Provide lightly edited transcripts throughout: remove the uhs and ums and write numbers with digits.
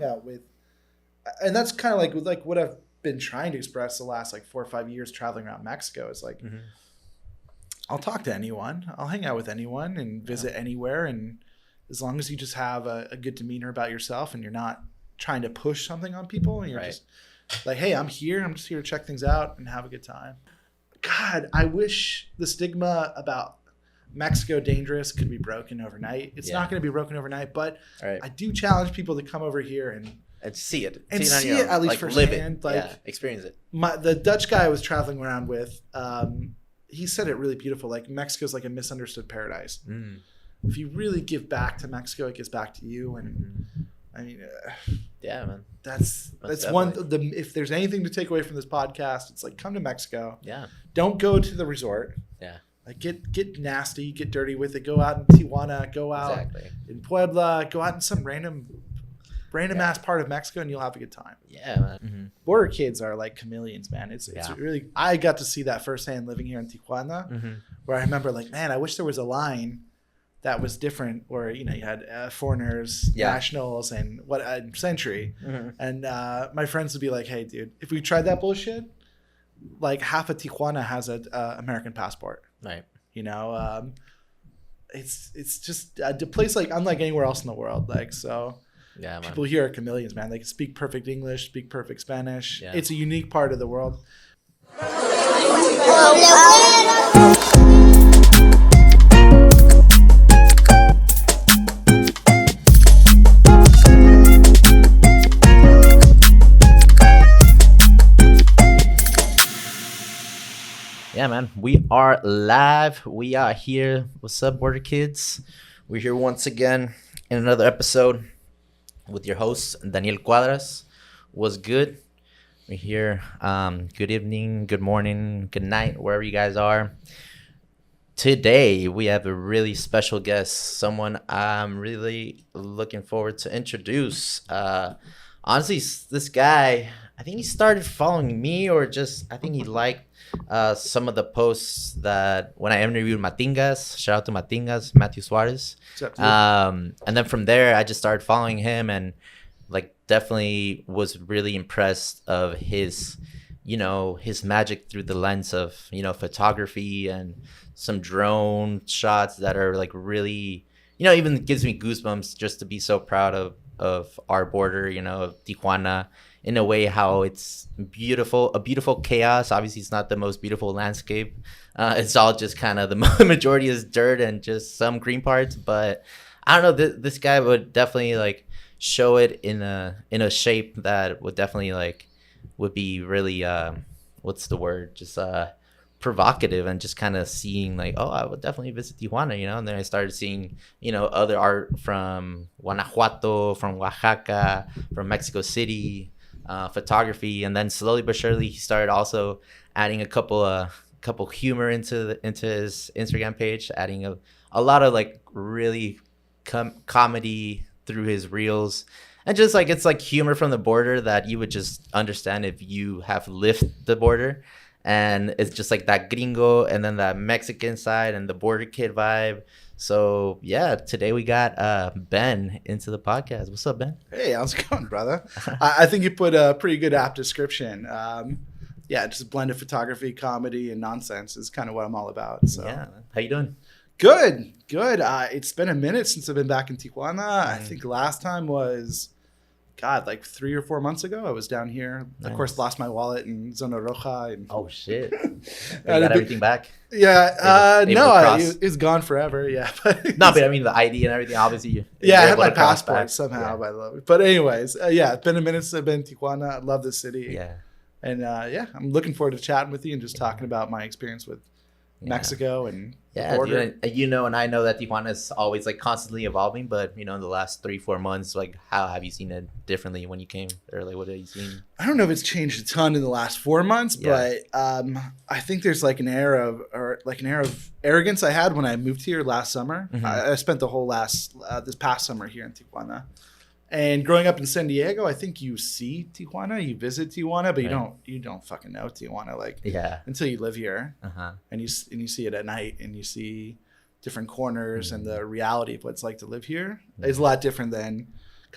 out with, and that's kind of like what I've been trying to express the last like 4 or 5 years traveling around Mexico. It's like I'll talk to anyone, I'll hang out with anyone, and visit anywhere, and as long as you just have a good demeanor about yourself and you're not trying to push something on people, and you're just like, hey, I'm here, I'm just here to check things out and have a good time. God, I wish the stigma about Mexico dangerous could be broken overnight. It's not going to be broken overnight, but I do challenge people to come over here and see it. And see it at least like firsthand. Like, experience it. The Dutch guy I was traveling around with, he said it really beautiful. Like, Mexico's like a misunderstood paradise. If you really give back to Mexico, it gives back to you. And I mean, yeah, man, that's one. If there's anything to take away from this podcast, it's like, come to Mexico. Yeah, don't go to the resort. Yeah, like get nasty, get dirty with it. Go out in Tijuana. Go out in Puebla. Go out in some random ass part of Mexico, and you'll have a good time. Yeah, man. Border kids are like chameleons, man. It's really, I got to see that firsthand living here in Tijuana, where I remember like, man, I wish there was a line that was different, where you had foreigners, nationals, and century, and my friends would be like, hey, dude, if we tried that bullshit, like half of Tijuana has a American passport, right? It's just a place like unlike anywhere else in the world, like so. Yeah, man. People here are chameleons, man. They can speak perfect English, speak perfect Spanish. Yeah. It's a unique part of the world. Yeah, man. We are live. We are here. What's up, Border Kids? We're here once again in another episode with your host, Daniel Cuadras. What's good? We're here. Good evening, good morning, good night, wherever you guys are. Today, we have a really special guest, someone I'm really looking forward to introduce. Honestly, this guy, I think he started following me, or just, I think he liked some of the posts that when I interviewed Matingas. Shout out to Matingas, Matthew Suarez. And then from there, I just started following him, and like definitely was really impressed of his, his magic through the lens of, photography and some drone shots that are like really, even gives me goosebumps just to be so proud of our border, of Tijuana, in a way how it's beautiful, a beautiful chaos. Obviously, it's not the most beautiful landscape. It's all just kind of the majority is dirt and just some green parts. But I don't know, this guy would definitely like show it in a shape that would definitely like would be really what's the word? Just provocative, and just kind of seeing like, oh, I would definitely visit Tijuana, and then I started seeing, other art from Guanajuato, from Oaxaca, from Mexico City, photography, and then slowly but surely he started also adding a couple humor into his Instagram page, adding a lot of like really comedy through his reels, and just like it's like humor from the border that you would just understand if you have lived the border. And it's just like that gringo and then that Mexican side and the border kid vibe. So yeah, today we got Ben into the podcast. What's up, Ben? Hey, how's it going, brother? I think you put a pretty good apt description. Just a blend of photography, comedy, and nonsense is kind of what I'm all about. So yeah, how you doing? Good. It's been a minute since I've been back in Tijuana. I think last time was, like 3 or 4 months ago. I was down here. Nice. Of course, lost my wallet in Zona Roja. And oh, shit. You got everything back? Yeah. It's gone forever. Yeah. No, but I mean, the ID and everything, obviously. I had my passport somehow, by the way. But anyways, it's been a minute since I've been in Tijuana. I love this city. Yeah. And I'm looking forward to chatting with you and just talking about my experience with Mexico and the border. Dude, and I know that Tijuana is always like constantly evolving, but in the last 3-4 months, like how have you seen it differently when you came, or like what have you seen? I don't know if it's changed a ton in the last 4 months, but I think there's like an era of arrogance I had when I moved here last summer. I spent the whole this past summer here in Tijuana. And growing up in San Diego, I think you see Tijuana, you visit Tijuana, but you don't fucking know Tijuana until you live here, and you see it at night, and you see different corners, and the reality of what it's like to live here is a lot different than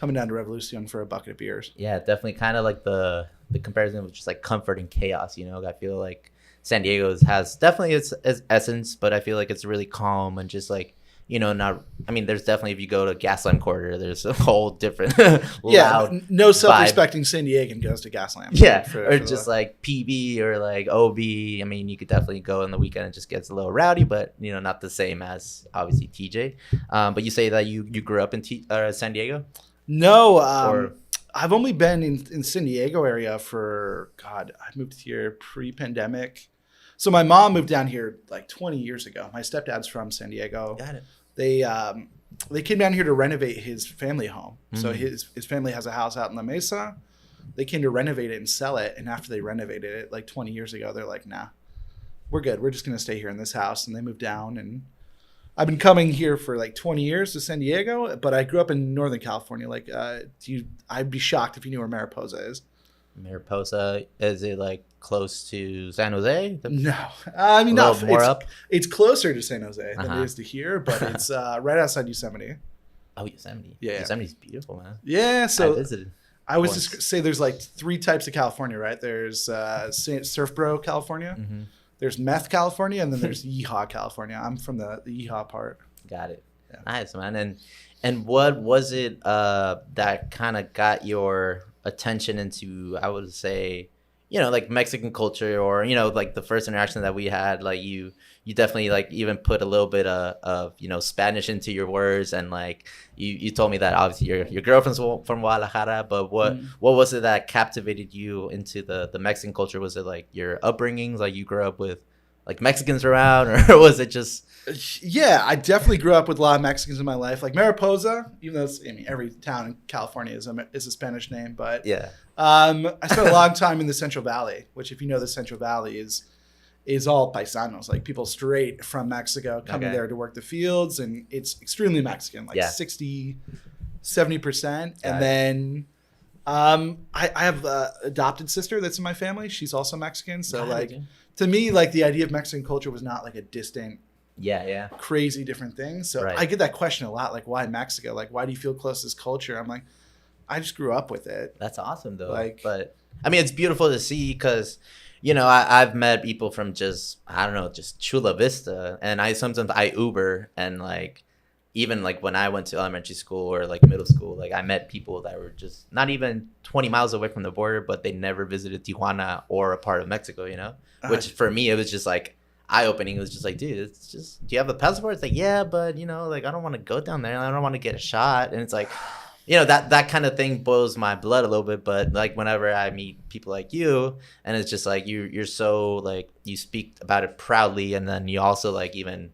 coming down to Revolucion for a bucket of beers. Yeah, definitely kind of like the comparison of just like comfort and chaos, you know. I feel like San Diego has definitely its essence, but I feel like it's really calm and just like, you know, not, I mean, there's definitely, if you go to Gaslamp Quarter, there's a whole different loud no self-respecting San Diegan goes to Gaslamp. Yeah, or just like PB or like OB. I mean, you could definitely go on the weekend and just gets a little rowdy, but, you know, not the same as obviously TJ. But you say that you grew up in San Diego? No, I've only been in San Diego area for, God, I moved here pre-pandemic. So my mom moved down here like 20 years ago. My stepdad's from San Diego. Got it. They came down here to renovate his family home. So his family has a house out in La Mesa. They came to renovate it and sell it. And after they renovated it like 20 years ago, they're like, nah, we're good. We're just going to stay here in this house. And they moved down. And I've been coming here for like 20 years to San Diego, but I grew up in Northern California. Like, I'd be shocked if you knew where Mariposa is. Mariposa, is it like close to San Jose? No, I mean, not more up. It's closer to San Jose than it is to here, but it's right outside Yosemite. Oh, Yosemite! Yeah, Yosemite's beautiful, man. Yeah, so I visited. I was just say there's like 3 types of California, right? There's Surf Bro, California. Mm-hmm. There's Meth, California, and then there's Yeehaw, California. I'm from the Yeehaw part. Got it. Yeah. Nice, man. And what was it that kind of got your attention into, I would say, you know, like Mexican culture, or, you know, like the first interaction that we had, like you definitely like even put a little bit of you know, Spanish into your words, and like you told me that obviously your girlfriend's from Guadalajara, but what was it that captivated you into the Mexican culture? Was it like your upbringings, like you grew up with like Mexicans around, or was it just? Yeah, I definitely grew up with a lot of Mexicans in my life. Like Mariposa, even though I mean, every town in California is a Spanish name, but yeah, I spent a long time in the Central Valley, which, if you know, the Central Valley is all paisanos, like people straight from Mexico coming there to work the fields, and it's extremely Mexican, like 60, 70%. And then I have an adopted sister that's in my family. She's also Mexican, so to me, like the idea of Mexican culture was not like a distant, crazy different thing. So I get that question a lot, like, why Mexico? Like, why do you feel close to this culture? I'm like, I just grew up with it. That's awesome, though. Like, but I mean, it's beautiful to see, because, you know, I've met people from just, I don't know, just Chula Vista, and sometimes I Uber, and like, even like when I went to elementary school or like middle school, like I met people that were just not even 20 miles away from the border, but they never visited Tijuana or a part of Mexico, you know, which for me, it was just like eye-opening. It was just like, dude, it's just, do you have a passport? It's like, yeah, but, you know, like I don't want to go down there. I don't want to get a shot. And it's like, you know, that kind of thing boils my blood a little bit. But like whenever I meet people like you, and it's just like you're so like, you speak about it proudly, and then you also like even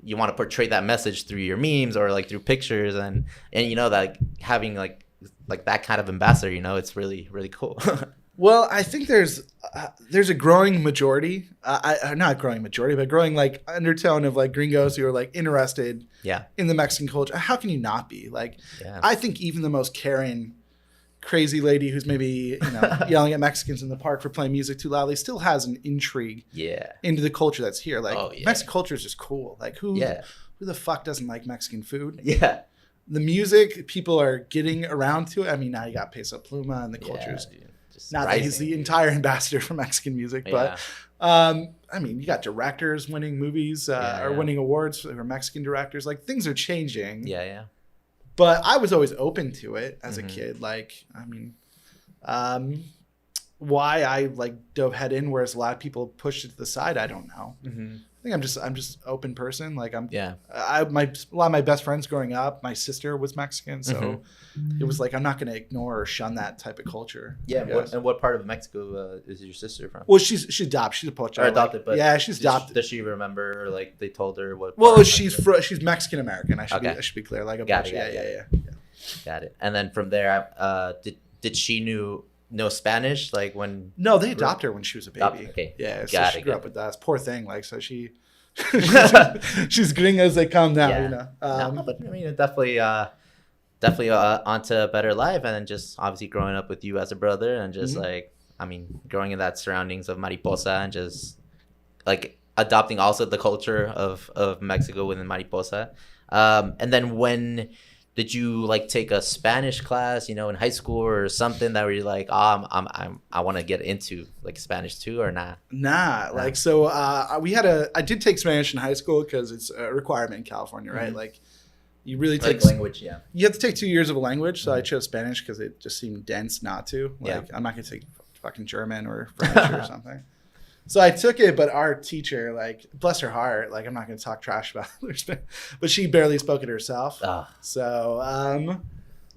you want to portray that message through your memes or like through pictures, and you know, that having like that kind of ambassador, you know, it's really, really cool. Well, I think there's a growing majority, not growing majority, but growing like undertone of like gringos who are like interested in the Mexican culture. How can you not be? Like, I think even the most caring, crazy lady who's maybe, you know, yelling at Mexicans in the park for playing music too loudly still has an intrigue into the culture that's here. Like, Mexican culture is just cool. Like, who the fuck doesn't like Mexican food? Yeah. The music, people are getting around to it. I mean, now you got Peso Pluma, and the culture's not that he's the entire ambassador for Mexican music, but I mean, you got directors winning movies or winning awards for Mexican directors. Like, things are changing. But I was always open to it as a kid. Like, I mean, why I like dove head in, whereas a lot of people pushed it to the side, I don't know. I think I'm just open person. Like, a lot of my best friends growing up, my sister was Mexican, so it was like, I'm not going to ignore or shun that type of culture. And what part of Mexico is your sister from? Well, she's adopted. She's a Pocha. Or adopted, but she's adopted. Does she remember, or like they told her what? Well, she's Mexican American. I should be clear. Like a Got Pocha. it. Got it. And then from there, did she know Spanish, like when? No, they adopted her when she was a baby. Okay. Yeah, so she grew up with that. Poor thing. Like, so she's gringa as they come now. You know. No, but I mean, definitely onto a better life, and then just obviously growing up with you as a brother, and just like, I mean, growing in that surroundings of Mariposa, and just like adopting also the culture of Mexico within Mariposa. And then when did you like take a Spanish class, in high school or something that were you like, I want to get into like Spanish too, or not? Nah, like so I did take Spanish in high school because it's a requirement in California, right? Like you really take language, yeah. You have to take 2 years of a language, so I chose Spanish because it just seemed dense not to. Like I'm not gonna take fucking German or French or something. So I took it, but our teacher, like, bless her heart, like, I'm not going to talk trash about her, but she barely spoke it herself. So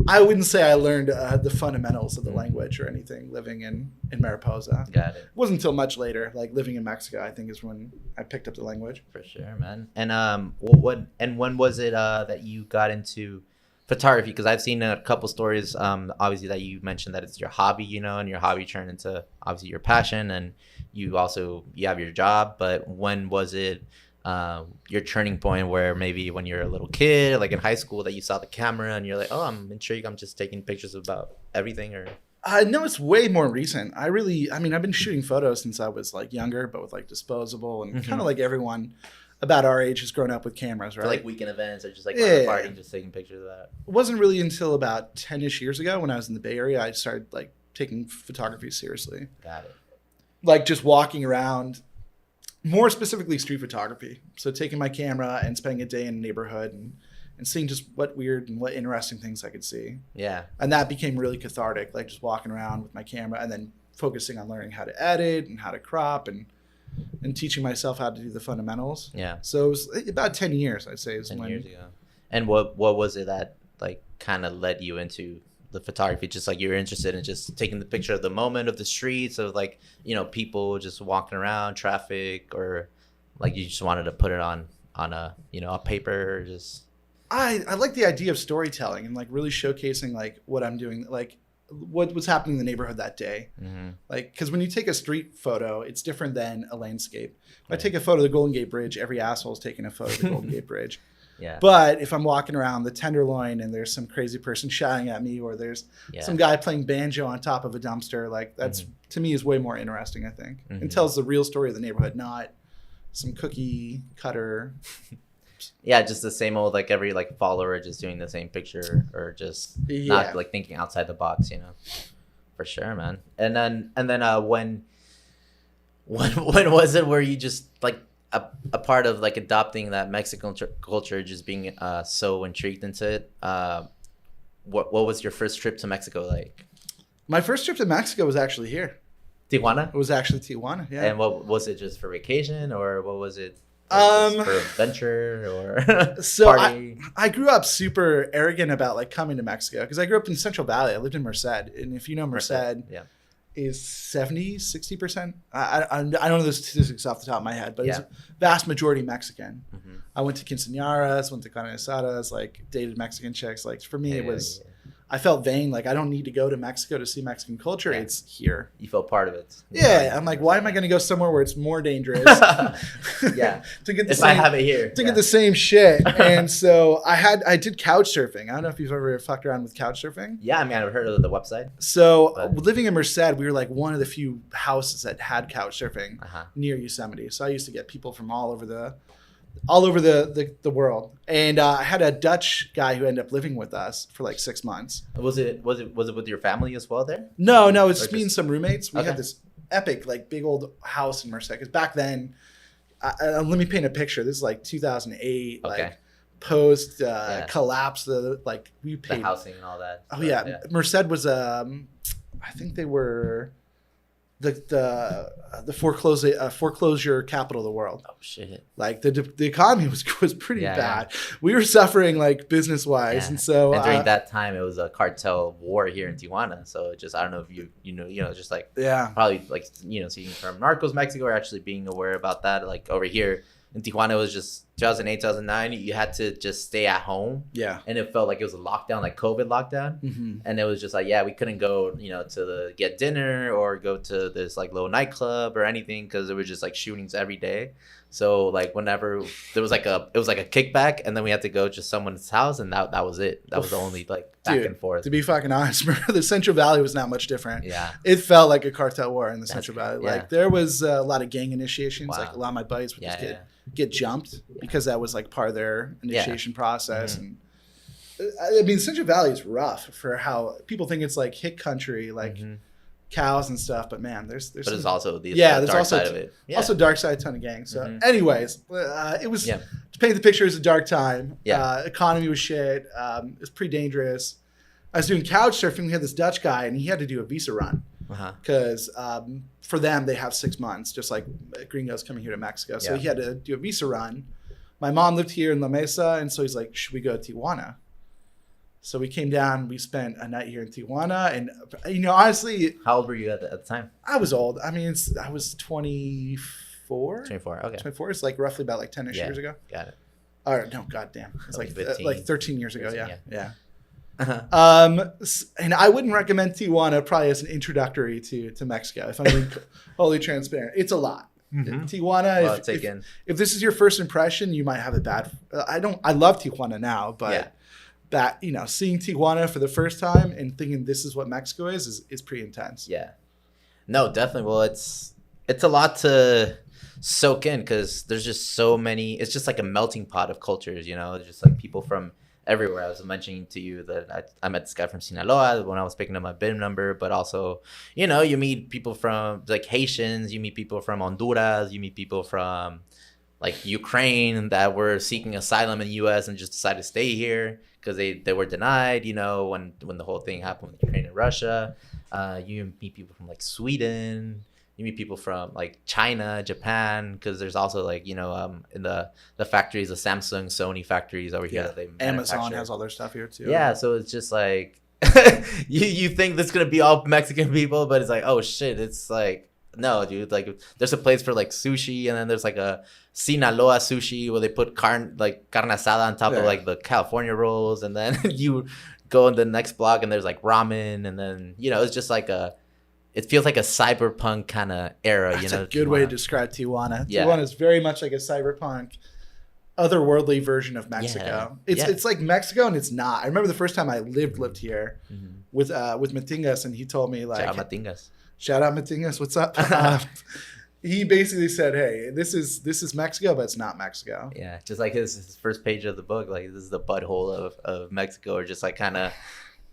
I wouldn't say I learned the fundamentals of the language or anything living in Mariposa. Got it. It wasn't until much later, like living in Mexico, I think is when I picked up the language. For sure, man. And when was it that you got into photography? Because I've seen a couple stories, obviously, that you mentioned that it's your hobby, and your hobby turned into obviously your passion, and you have your job. But when was it your turning point where maybe when you're a little kid, like in high school, that you saw the camera and you're like, oh, I'm intrigued, I'm just taking pictures about everything? Or no, it's way more recent. I've been shooting photos since I was like younger, but with like disposable and kind of like everyone about our age has grown up with cameras, right? For like weekend events or just like partying, just taking pictures of that. It wasn't really until about 10-ish years ago when I was in the Bay Area, I started like taking photography seriously. Got it. Like just walking around, more specifically street photography. So taking my camera and spending a day in a neighborhood and seeing just what weird and what interesting things I could see. Yeah. And that became really cathartic, like just walking around with my camera and then focusing on learning how to edit and how to crop and teaching myself how to do the fundamentals. Yeah. So it was about 10 years, I'd say. 10 years ago. And what was it that like kind of led you into the photography? Just like you're interested in just taking the picture of the moment of the streets, of like, people just walking around, traffic, or like you just wanted to put it on a, a paper, or just... I like the idea of storytelling and like really showcasing like what I'm doing, like what was happening in the neighborhood that day. Like, because when you take a street photo, it's different than a landscape. If I take a photo of the Golden Gate Bridge, every asshole is taking a photo of the Golden Gate Bridge. Yeah. But if I'm walking around the Tenderloin and there's some crazy person shouting at me, or there's some guy playing banjo on top of a dumpster, like that's to me is way more interesting, I think. And tells the real story of the neighborhood, not some cookie cutter. Yeah, just the same old, like every like follower just doing the same picture, or just not like thinking outside the box, For sure, man. And then when was it where you just like a part of like adopting that Mexican culture, just being so intrigued into it? What was your first trip to Mexico like? My first trip to Mexico was actually here. Tijuana? It was actually Tijuana, yeah. And what was it, just for vacation, or what was it? For adventure, or so party? I grew up super arrogant about like coming to Mexico because I grew up in Central Valley. I lived in Merced, and if you know Merced, is 60%. I don't know the statistics off the top of my head, but it's a vast majority Mexican. I went to quinceañeras, went to carne asadas, like dated Mexican chicks. Like for me, it was. I felt vain. Like I don't need to go to Mexico to see Mexican culture. Yeah. It's here. You felt part of it. Yeah. I'm like, why am I going to go somewhere where it's more dangerous? Yeah. To get the I have it here. To get the same shit. And so I did couch surfing. I don't know if you've ever fucked around with couch surfing. Yeah. I mean, I've heard of the website. So living in Merced, we were like one of the few houses that had couch surfing near Yosemite. So I used to get people from all over the world, and I had a Dutch guy who ended up living with us for like 6 months. Was it with your family as well there? No, it's just me and some roommates. We had this epic like big old house in Merced, because back then, let me paint a picture. This is like 2008, like post collapse. We paid the housing and all that. Oh yeah, Merced was I think they were the foreclosure capital of the world. Oh shit! Like the economy was pretty bad. We were suffering like business wise, and so during that time it was a cartel war here in Tijuana. So just I don't know if you know just like probably like seeing from Narcos Mexico, or actually being aware about that. Like over here in Tijuana, it was just 2008, 2009. You had to just stay at home. Yeah. And it felt like it was a lockdown, like COVID lockdown. And it was just like, we couldn't go, to get dinner or go to this like little nightclub or anything, because there was just like shootings every day. So like whenever there was it was like a kickback, and then we had to go to someone's house, and that was it. That was the only like back and forth. To be fucking honest, the Central Valley was not much different. Yeah. It felt like a cartel war in the Central Valley. Like there was a lot of gang initiations. Like a lot of my buddies would just get jumped because that was like part of their initiation process. And I mean, Central Valley is rough for how people think it's like hick country, like cows and stuff. But man, there's But some, it's also the there's dark also side of it. Yeah. also dark side, ton of gangs. So, anyways, it was to paint the picture. It was a dark time. Economy was shit. It was pretty dangerous. I was doing couch surfing. We had this Dutch guy, and he had to do a visa run because for them they have 6 months, just like gringos coming here to Mexico. So he had to do a visa run. My mom lived here in La Mesa, and so he's like, "Should we go to Tijuana?" So we came down. We spent a night here in Tijuana, and honestly, how old were you at the time? I was old. I mean, I was 24. 24. Okay. 24. It's like roughly about like 10ish years ago. Got it. Or no, goddamn, it's like 13 years ago. 13, yeah. And I wouldn't recommend Tijuana probably as an introductory to Mexico. If I'm being wholly transparent, it's a lot. Tijuana. If this is your first impression, you might have a bad. I love Tijuana now, but seeing Tijuana for the first time and thinking this is what Mexico is pretty intense. Yeah. No, definitely. Well, it's a lot to soak in because there's just so many. It's just like a melting pot of cultures. Just like people from everywhere. I was mentioning to you that I met this guy from Sinaloa when I was picking up my BIN number, but also, you meet people from like Haitians, you meet people from Honduras, you meet people from like Ukraine that were seeking asylum in the U.S. and just decided to stay here because they were denied, when the whole thing happened with Ukraine and Russia. You meet people from like Sweden. You meet people from like China, Japan, because there's also like, in the factories, the Samsung, Sony factories over here. That they Amazon has all their stuff here too. Yeah, so it's just like, you think this is going to be all Mexican people, but it's like, oh shit, it's like, no, dude, like there's a place for like sushi, and then there's like a Sinaloa sushi where they put carne asada on top of like the California rolls, and then you go in the next block and there's like ramen, and then, it's just like it feels like a cyberpunk kind of era. That's a good way to describe Tijuana. Yeah. Tijuana is very much like a cyberpunk, otherworldly version of Mexico. It's like Mexico, and it's not. I remember the first time I lived here with Matingas, and he told me like, Shout out Matingas. What's up? He basically said, "Hey, this is Mexico, but it's not Mexico." Yeah, just like his first page of the book, like this is the butthole of Mexico, or just like kind of.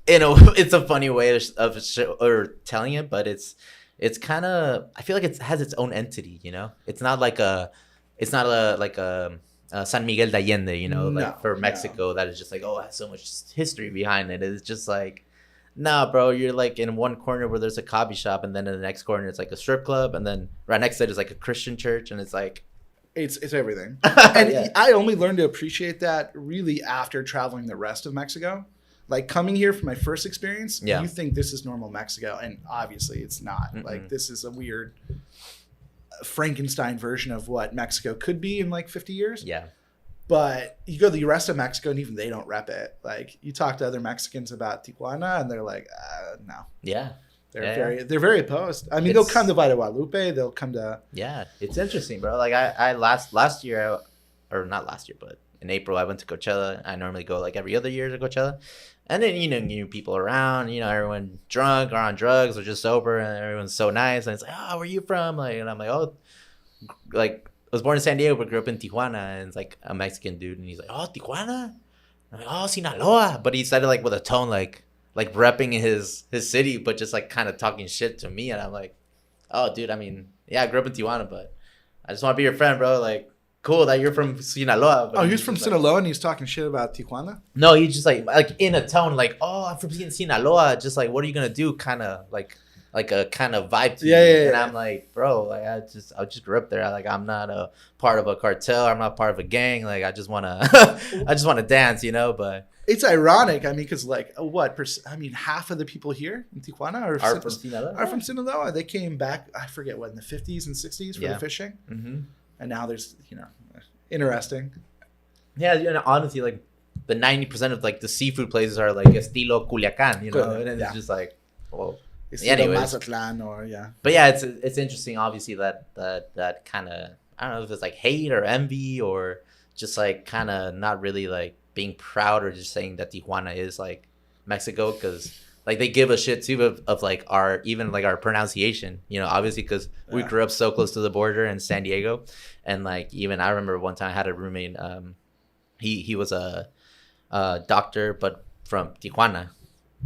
It's a funny way of telling it, but it's kind of, I feel like it has its own entity, It's not like San Miguel de Allende, for Mexico that is just like, oh, it has so much history behind it. It's just like, nah, bro, you're like in one corner where there's a coffee shop, and then in the next corner it's like a strip club, and then right next to it is like a Christian church, and it's like, it's everything. And I only learned to appreciate that really after traveling the rest of Mexico. Like coming here for my first experience, you think this is normal Mexico, and obviously it's not. Like this is a weird Frankenstein version of what Mexico could be in like 50 years. Yeah. But you go to the rest of Mexico, and even they don't rep it. Like you talk to other Mexicans about Tijuana, and they're like, no. Yeah. They're very opposed. I mean, they'll come to Valle Guadalupe. They'll come to. Yeah, it's interesting, bro. Like I last year, or not last year, but in April, I went to Coachella. I normally go like every other year to Coachella. And then, new people around, everyone drunk or on drugs or just sober, and everyone's so nice. And it's like, oh, where are you from? Like, and I'm like, oh, like, I was born in San Diego, but grew up in Tijuana. And it's like a Mexican dude. And he's like, oh, Tijuana? I'm like, oh, Sinaloa. But he said it like with a tone, like repping his city, but just like kind of talking shit to me. And I'm like, oh, dude, I mean, yeah, I grew up in Tijuana, but I just want to be your friend, bro. Like, cool that you're from Sinaloa. But he's from Sinaloa, and he's talking shit about Tijuana? No, he's just like in a tone like, oh, I'm from Sinaloa. Just like, what are you gonna do? Kind of like a kind of vibe to me. And I'm like, bro, like I just grew up there. I'm not a part of a cartel. I'm not part of a gang. Like I just wanna dance, But it's ironic. I mean, because half of the people here in Tijuana are from Sinaloa. Are from Sinaloa. They came back. I forget what in the 50s and 60s for the fishing. Mm-hmm. And now there's, interesting. Yeah, honestly, like the 90% of like the seafood places are like estilo Culiacan, and it's just like, well, estilo Mazatlan or But yeah, it's interesting. Obviously, that kind of, I don't know if it's like hate or envy or just like kind of not really like being proud or just saying that Tijuana is like Mexico, because like they give a shit too of like our pronunciation, obviously because we grew up so close to the border in San Diego. And like even I remember one time I had a roommate, he was a doctor, but from Tijuana,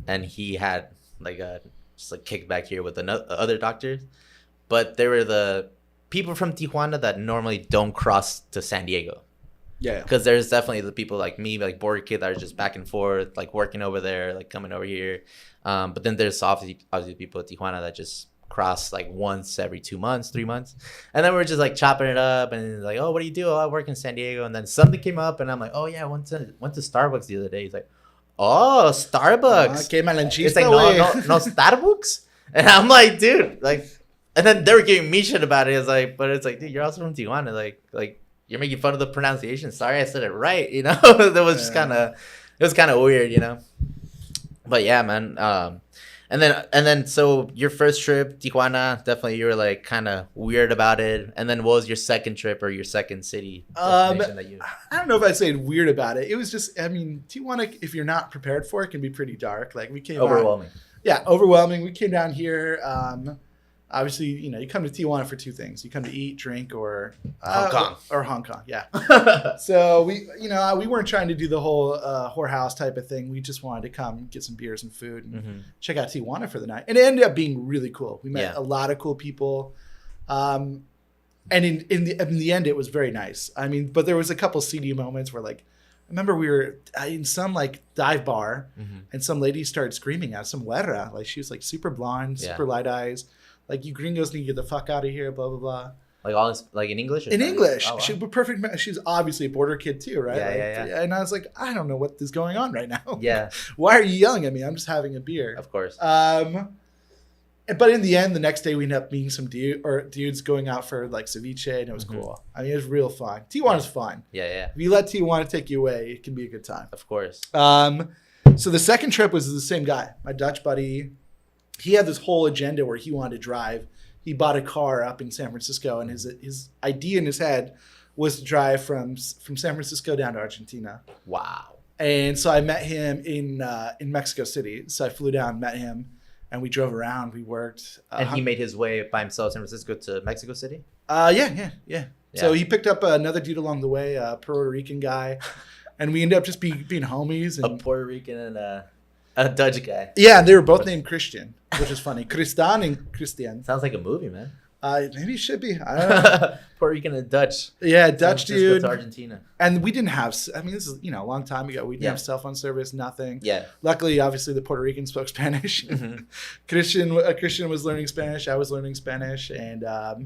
and he had like a just like kickback here with another other doctors, but they were the people from Tijuana that normally don't cross to San Diego. Yeah. Because there's definitely the people like me, like border kid, that are just back and forth, like working over there, like coming over here. But then there's obviously people at Tijuana that just cross like once every 2 months, 3 months. And then we're just like chopping it up and like, oh, what do you do? Oh, I work in San Diego. And then something came up and I'm like, oh yeah, I went to Starbucks the other day. He's like, oh, Starbucks. Que malanchista, It's like, no Starbucks? And I'm like, dude, like, and then they were giving me shit about it. It's like, but it's like, dude, you're also from Tijuana. Like, you're making fun of the pronunciation. Sorry, I said it right. You know, that was just it was kind of weird, you know. But yeah, man. And then, so your first trip, Tijuana, definitely you were like kind of weird about it. And then, what was your second trip or your second city destination that you? I don't know if I'd say weird about it. It was just, I mean, Tijuana, if you're not prepared for it, can be pretty dark. Like we came Overwhelming. Overwhelming. We came down here. Obviously, you know, you come to Tijuana for two things. You come to eat, drink, or Hong Kong. Yeah. So we weren't trying to do the whole whorehouse type of thing. We just wanted to come get some beers and food and check out Tijuana for the night. And it ended up being really cool. We met a lot of cool people. And in the end, it was very nice. I mean, but there was a couple seedy moments where, like, I remember we were in some like dive bar, and some lady started screaming at some güera. Like, she was like super blonde, super light eyes. Like, you gringos need to get the fuck out of here, blah, blah, blah. Like all this, like in English? In English. Oh, wow. She was perfect. She's obviously a border kid too, right? Yeah. And I was like, I don't know what is going on right now. Yeah. Why are you yelling at me? I'm just having a beer. Of course. But in the end, the next day we ended up meeting some dudes going out for like ceviche, and it was cool. I mean, it was real fun. Tijuana's fun. Yeah. If you let Tijuana take you away, it can be a good time. Of course. So the second trip was the same guy, my Dutch buddy. He had this whole agenda where he wanted to drive. He bought a car up in San Francisco, and his idea in his head was to drive from San Francisco down to Argentina. Wow. And so I met him in Mexico City. So I flew down, met him, and we drove around. We worked. And he made his way by himself, San Francisco to Mexico City? Yeah. So he picked up another dude along the way, a Puerto Rican guy, and we ended up just being homies. And, a Puerto Rican and a Dutch guy. Yeah, they were both named Christian, which is funny. Tristan and Christian. Sounds like a movie, man. Maybe it should be. I don't know. Puerto Rican and Dutch. Yeah, Dutch dude. To Argentina. And we didn't have, I mean, this is, a long time ago. We didn't have cell phone service, nothing. Yeah. Luckily, obviously, the Puerto Rican spoke Spanish. Christian was learning Spanish. I was learning Spanish. And, I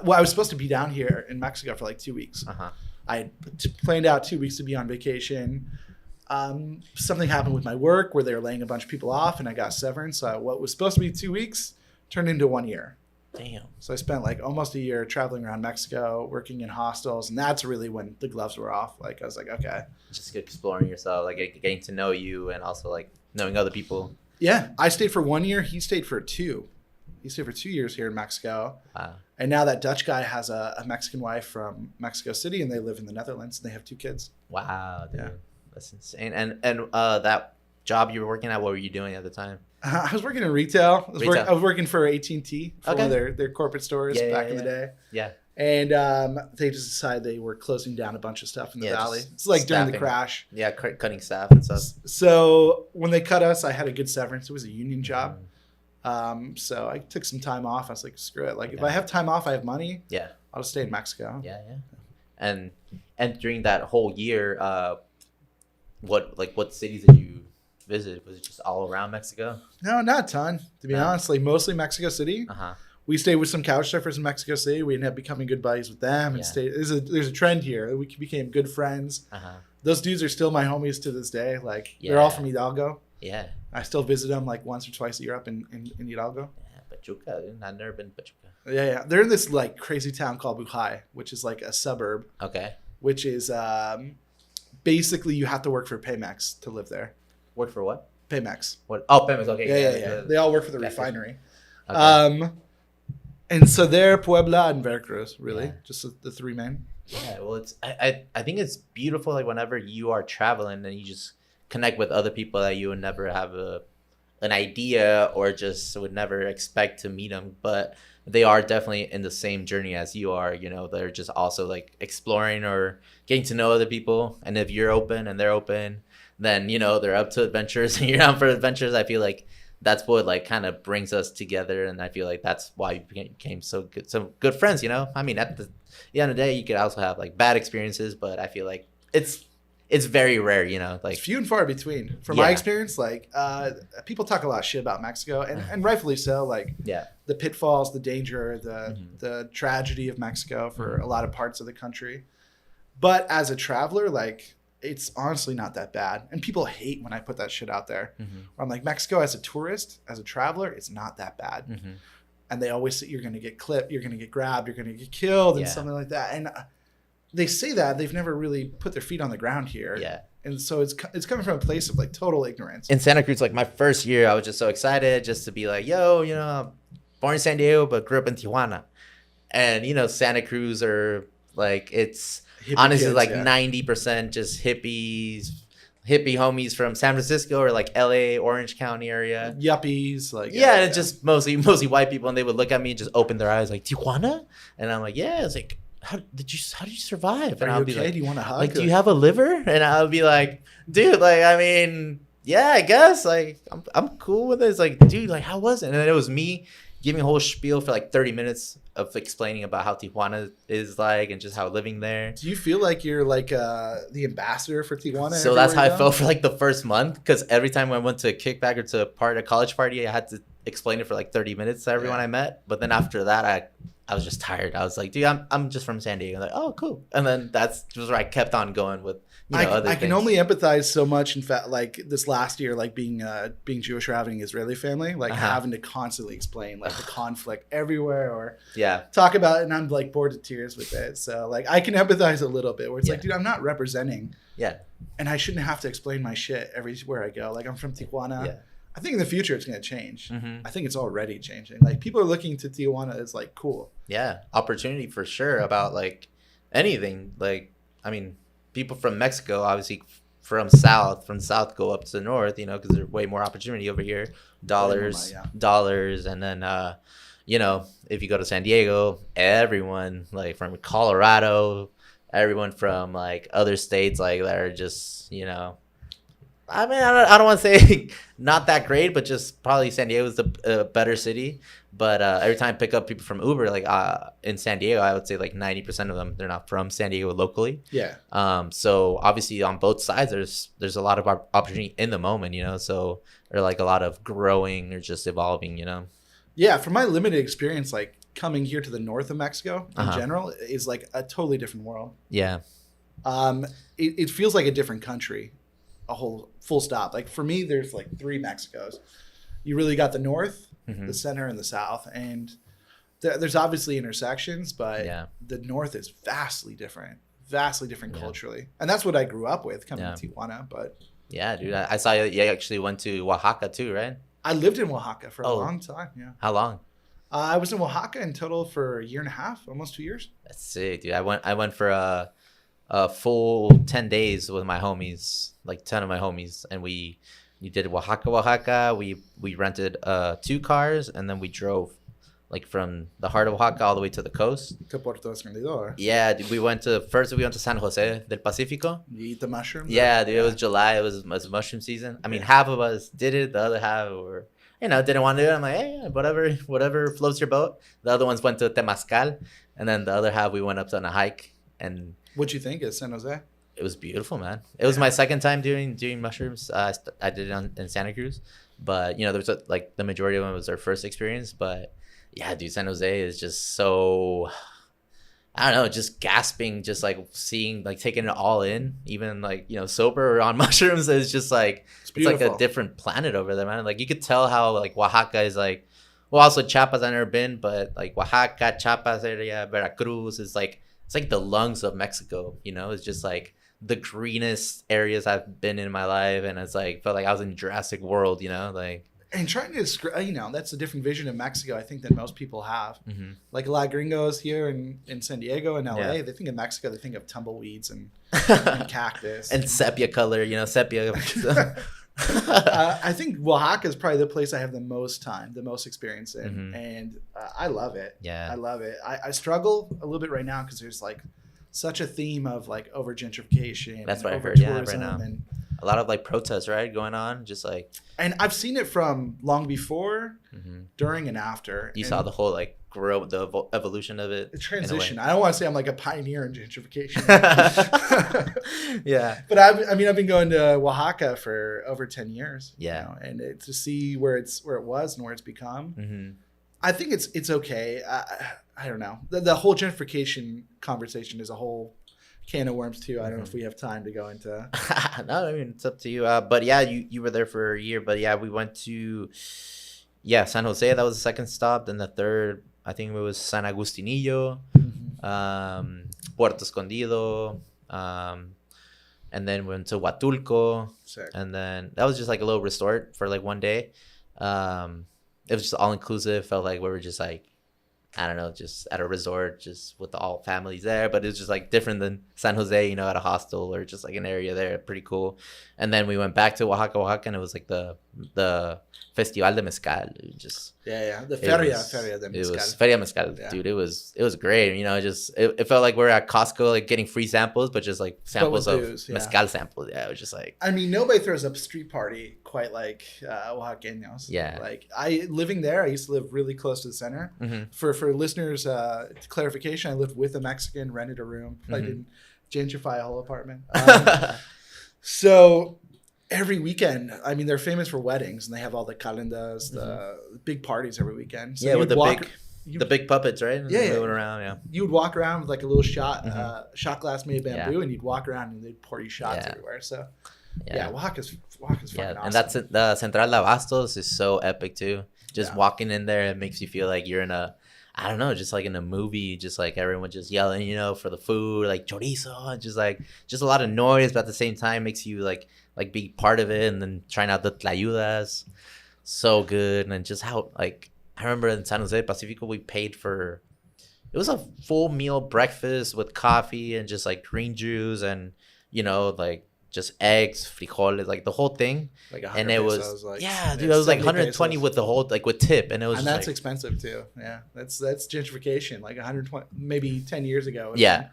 was supposed to be down here in Mexico for like 2 weeks. I had planned out 2 weeks to be on vacation. Something happened with my work where they were laying a bunch of people off, and I got severance. So what was supposed to be 2 weeks turned into 1 year. Damn. So I spent like almost a year traveling around Mexico, working in hostels, and that's really when the gloves were off. Like, I was like, okay. Just exploring yourself, like getting to know you, and also like knowing other people. Yeah, I stayed for 1 year. He stayed for 2. He stayed for 2 years here in Mexico. Wow. And now that Dutch guy has a Mexican wife from Mexico City, and they live in the Netherlands, and they have 2 kids. Wow, dude. Yeah. That's insane. And that job you were working at, what were you doing at the time? I was working in retail. I was working for AT&T for one of their corporate stores back in the day. Yeah. And they just decided they were closing down a bunch of stuff in the valley. It's like during the crash. Yeah, cutting staff and stuff. So when they cut us, I had a good severance. It was a union job. So I took some time off. I was like, screw it. Like, if I have time off, I have money. Yeah. I'll just stay in Mexico. Yeah. And during that whole year, what cities did you visit? Was it just all around Mexico? No, not a ton, to be honest. Like, mostly Mexico City. We stayed with some couch surfers in Mexico City. We ended up becoming good buddies with them. And there's a trend here. We became good friends. Those dudes are still my homies to this day. Like, they're all from Hidalgo. Yeah. I still visit them like once or twice a year up in Hidalgo. Yeah, Pachuca. I've never been to Pachuca. Yeah. They're in this like crazy town called Bujay, which is like a suburb. Okay. Which is basically you have to work for Pemex to live there. Work for what? Pemex. What? Oh, Pemex. Okay. Yeah. They all work for the refinery. Okay. And so they're Puebla and Veracruz, really, just the 3 main. Yeah. Well, I think it's beautiful. Like, whenever you are traveling and you just connect with other people that you would never have an idea or just would never expect to meet them, but they are definitely in the same journey as you are. You know, they're just also like exploring or getting to know other people. And if you're open and they're open, then, you know, they're up to adventures and you're down for adventures. I feel like that's what like kind of brings us together. And I feel like that's why we became so good friends, you know? I mean, at the end of the day, you could also have like bad experiences, but I feel like it's very rare, you know, like it's few and far between. From my experience, like people talk a lot of shit about Mexico, and rightfully so. Like the pitfalls, the danger, the tragedy of Mexico for a lot of parts of the country. But as a traveler, like it's honestly not that bad. And people hate when I put that shit out there. Where I'm like, Mexico as a tourist, as a traveler, it's not that bad. And they always say you're going to get clipped, you're going to get grabbed, you're going to get killed, and something like that. And they say that they've never really put their feet on the ground here. And so it's coming from a place of like total ignorance. In Santa Cruz, like my first year, I was just so excited just to be like, yo, you know, born in San Diego, but grew up in Tijuana. And, you know, Santa Cruz are like, it's hippie honestly kids, like 90% just hippie homies from San Francisco or like LA, Orange County area. Yuppies. Like and it's just mostly white people. And they would look at me and just open their eyes like, Tijuana? And I'm like, yeah. It's like, how did you survive? And I'll be like, do you want a hug? Like, do you have a liver? And I'll be like, dude, like, I mean, yeah, I guess, like, I'm cool with it. It's like, dude, like, how was it? And then it was me giving a whole spiel for like 30 minutes of explaining about how Tijuana is like and just how living there. Do you feel like you're like the ambassador for Tijuana? So that's how I felt for like the first month, because every time I went to a kickback or to a college party, I had to explain it for like 30 minutes to everyone I met. But then after that, I was just tired. I was like, dude, I'm just from San Diego. Like, oh, cool. And then that's just where I kept on going with, you know, other things. I can only empathize so much. In fact, like this last year, like being Jewish or having an Israeli family, like having to constantly explain like the conflict everywhere or talk about it. And I'm like bored to tears with it. So like I can empathize a little bit where it's like, dude, I'm not representing. And I shouldn't have to explain my shit everywhere I go. Like I'm from Tijuana. I think in the future it's going to change. I think it's already changing. Like people are looking to Tijuana as like cool. Opportunity for sure about like anything. Like, I mean, people from Mexico, obviously from south go up to the north, you know, because there's way more opportunity over here. Dollars. And then, you know, if you go to San Diego, everyone like from Colorado, everyone from like other states, like that are just, you know, I mean, I don't want to say not that great, but just probably San Diego is a better city. But every time I pick up people from Uber, like in San Diego, I would say like 90% of them, they're not from San Diego locally. So obviously on both sides, there's a lot of opportunity in the moment, you know, so or like a lot of growing or just evolving, you know. From my limited experience, like coming here to the north of Mexico in general is like a totally different world. It feels like a different country. A whole full stop. Like for me, there's like 3 Mexicos. You really got the north, the center, and the south, and there's obviously intersections, but the north is vastly different culturally, and that's what I grew up with coming to Tijuana. But dude, I saw you actually went to Oaxaca too, right? I lived in Oaxaca for a long time. How long? I was in Oaxaca in total for a year and a half, almost 2 years. That's sick, dude. I went for a full 10 days with my homies, like 10 of my homies, and we did Oaxaca. We rented 2 cars, and then we drove like from the heart of Oaxaca all the way to the coast. We went to San Jose del Pacifico. You eat the mushrooms? Dude, it was July. It was mushroom season. I mean, half of us did it, the other half were, you know, didn't want to do it. I'm like, hey, whatever floats your boat. The other ones went to Temazcal, and then the other half we went up on a hike. And what'd you think of San Jose? It was beautiful, man. It was my second time doing mushrooms. I did it in Santa Cruz, but you know, there's like the majority of them was our first experience. But yeah, dude, San Jose is just so, I don't know, just gasping, just like seeing, like taking it all in, even like, you know, sober or on mushrooms. Is just like it's like a different planet over there, man. Like you could tell how like Oaxaca is like, well, also Chiapas I've never been, but like Oaxaca, Chiapas area, Veracruz is like, it's like the lungs of Mexico, you know. It's just like the greenest areas I've been in my life, and it's like felt like I was in Jurassic World, you know, like. And trying to describe, you know, that's a different vision of Mexico I think that most people have. Like a lot of gringos here in San Diego and LA, they think of Mexico, they think of tumbleweeds and cactus and sepia color, you know, sepia. I think Oaxaca is probably the place I have the most time, the most experience in, and I love it. Yeah, I love it. I struggle a little bit right now because there's like such a theme of like over gentrification. That's and what I over heard. Yeah, right tourism now, and a lot of like protests, right, going on. Just like, and I've seen it from long before, during, and after. You and saw the whole like grow, the evolution of it. the transition. I don't want to say I'm like a pioneer in gentrification. Yeah, but I've been going to Oaxaca for over 10 years. Yeah, you know, and to see where it was and where it's become. I think it's okay. I don't know. The whole gentrification conversation is a whole can of worms too. I don't know if we have time to go into. No, I mean it's up to you. But yeah, you were there for a year. But yeah, we went to San Jose. That was the second stop. Then the third, I think it was San Agustinillo, Puerto Escondido, and then went to Huatulco. Sick. And then that was just like a little resort for like one day. It was just all inclusive. Felt like we were just like, I don't know, just at a resort, just with all families there. But it was just like different than San Jose, you know, at a hostel or just like an area there. Pretty cool. And then we went back to Oaxaca, and it was like the Festival de Mezcal. Just the Feria de Mezcal. It was Feria Mezcal, dude. It was great. You know, it felt like we're at Costco, like getting free samples, but just like samples of booze, mezcal samples. Yeah, it was just like. I mean, nobody throws up a street party quite like Oaxaqueños. Yeah. Like living there, I used to live really close to the center. For listeners, clarification, I lived with a Mexican, rented a room. I didn't gentrify a whole apartment. So every weekend, I mean, they're famous for weddings, and they have all the calendas, the big parties every weekend. So with the big puppets, right? Yeah, moving around. Yeah, you would walk around with like a little shot glass made of bamboo, and you'd walk around and they'd pour you shots everywhere. So Oaxaca's fucking awesome. And that's the Central de Abastos is so epic too. Just walking in there, it makes you feel like you're in a, I don't know, just like in a movie, just like everyone just yelling, you know, for the food, like chorizo, just a lot of noise, but at the same time makes you like be part of it. And then trying out the tlayudas, so good. And then just how, like, I remember in San Jose Pacifico, we paid for, it was a full meal breakfast with coffee and just like green juice and, you know, like just eggs, frijoles, like the whole thing. Like and it was like, dude, it was like 120 pesos with the whole, like with tip, and it was. And just that's like, expensive too. Yeah, that's gentrification. Like 120, maybe 10 years ago. Yeah,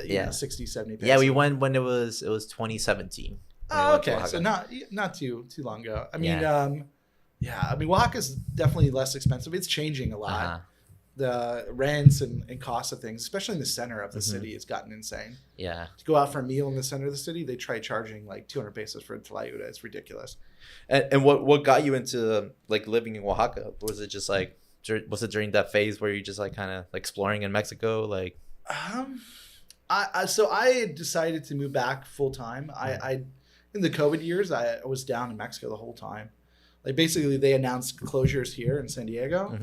you know, 60, 70 pesos. Yeah, we went when it was 2017. Oh, okay, so not too long ago. I mean, I mean, Oaxaca's definitely less expensive. It's changing a lot. The rents and costs of things, especially in the center of the city, has gotten insane. Yeah. To go out for a meal in the center of the city, they try charging like 200 pesos for a tlayuda. It's ridiculous. And what got you into like living in Oaxaca? Was it just like, was it during that phase where you just like kind of like exploring in Mexico? Like, so I had decided to move back full time. I in the COVID years, I was down in Mexico the whole time. Like basically they announced closures here in San Diego.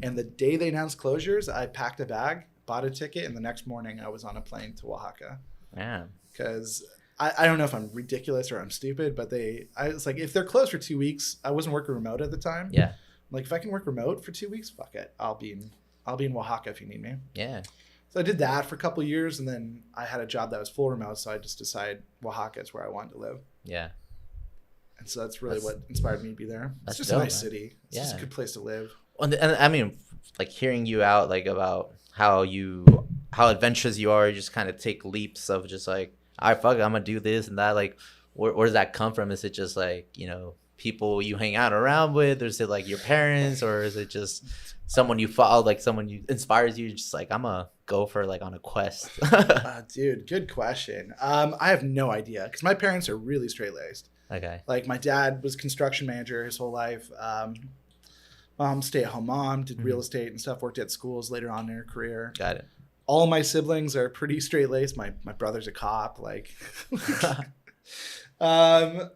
And the day they announced closures, I packed a bag, bought a ticket, and the next morning I was on a plane to Oaxaca. Yeah. Because I don't know if I'm ridiculous or I'm stupid, but I was like, if they're closed for 2 weeks, I wasn't working remote at the time. Yeah. I'm like, if I can work remote for 2 weeks, fuck it. I'll be in Oaxaca if you need me. Yeah. So I did that for a couple of years, and then I had a job that was full remote, so I just decided Oaxaca is where I wanted to live. Yeah. And so that's really what inspired me to be there. It's just a nice city. It's just a good place to live. And I mean, like hearing you out, like about how adventurous you are, you just kind of take leaps of just like, all right, fuck it, I'm gonna do this and that. Like, where does that come from? Is it just like, you know, people you hang out around with, or is it like your parents, or is it just someone you follow, like someone you inspires you? Just like, I'm gonna go for like on a quest. Dude, good question. I have no idea because my parents are really straight laced. Okay. Like my dad was construction manager his whole life. Mom, stay-at-home mom, did real estate and stuff, worked at schools later on in her career. Got it. All my siblings are pretty straight-laced. My brother's a cop. Like, I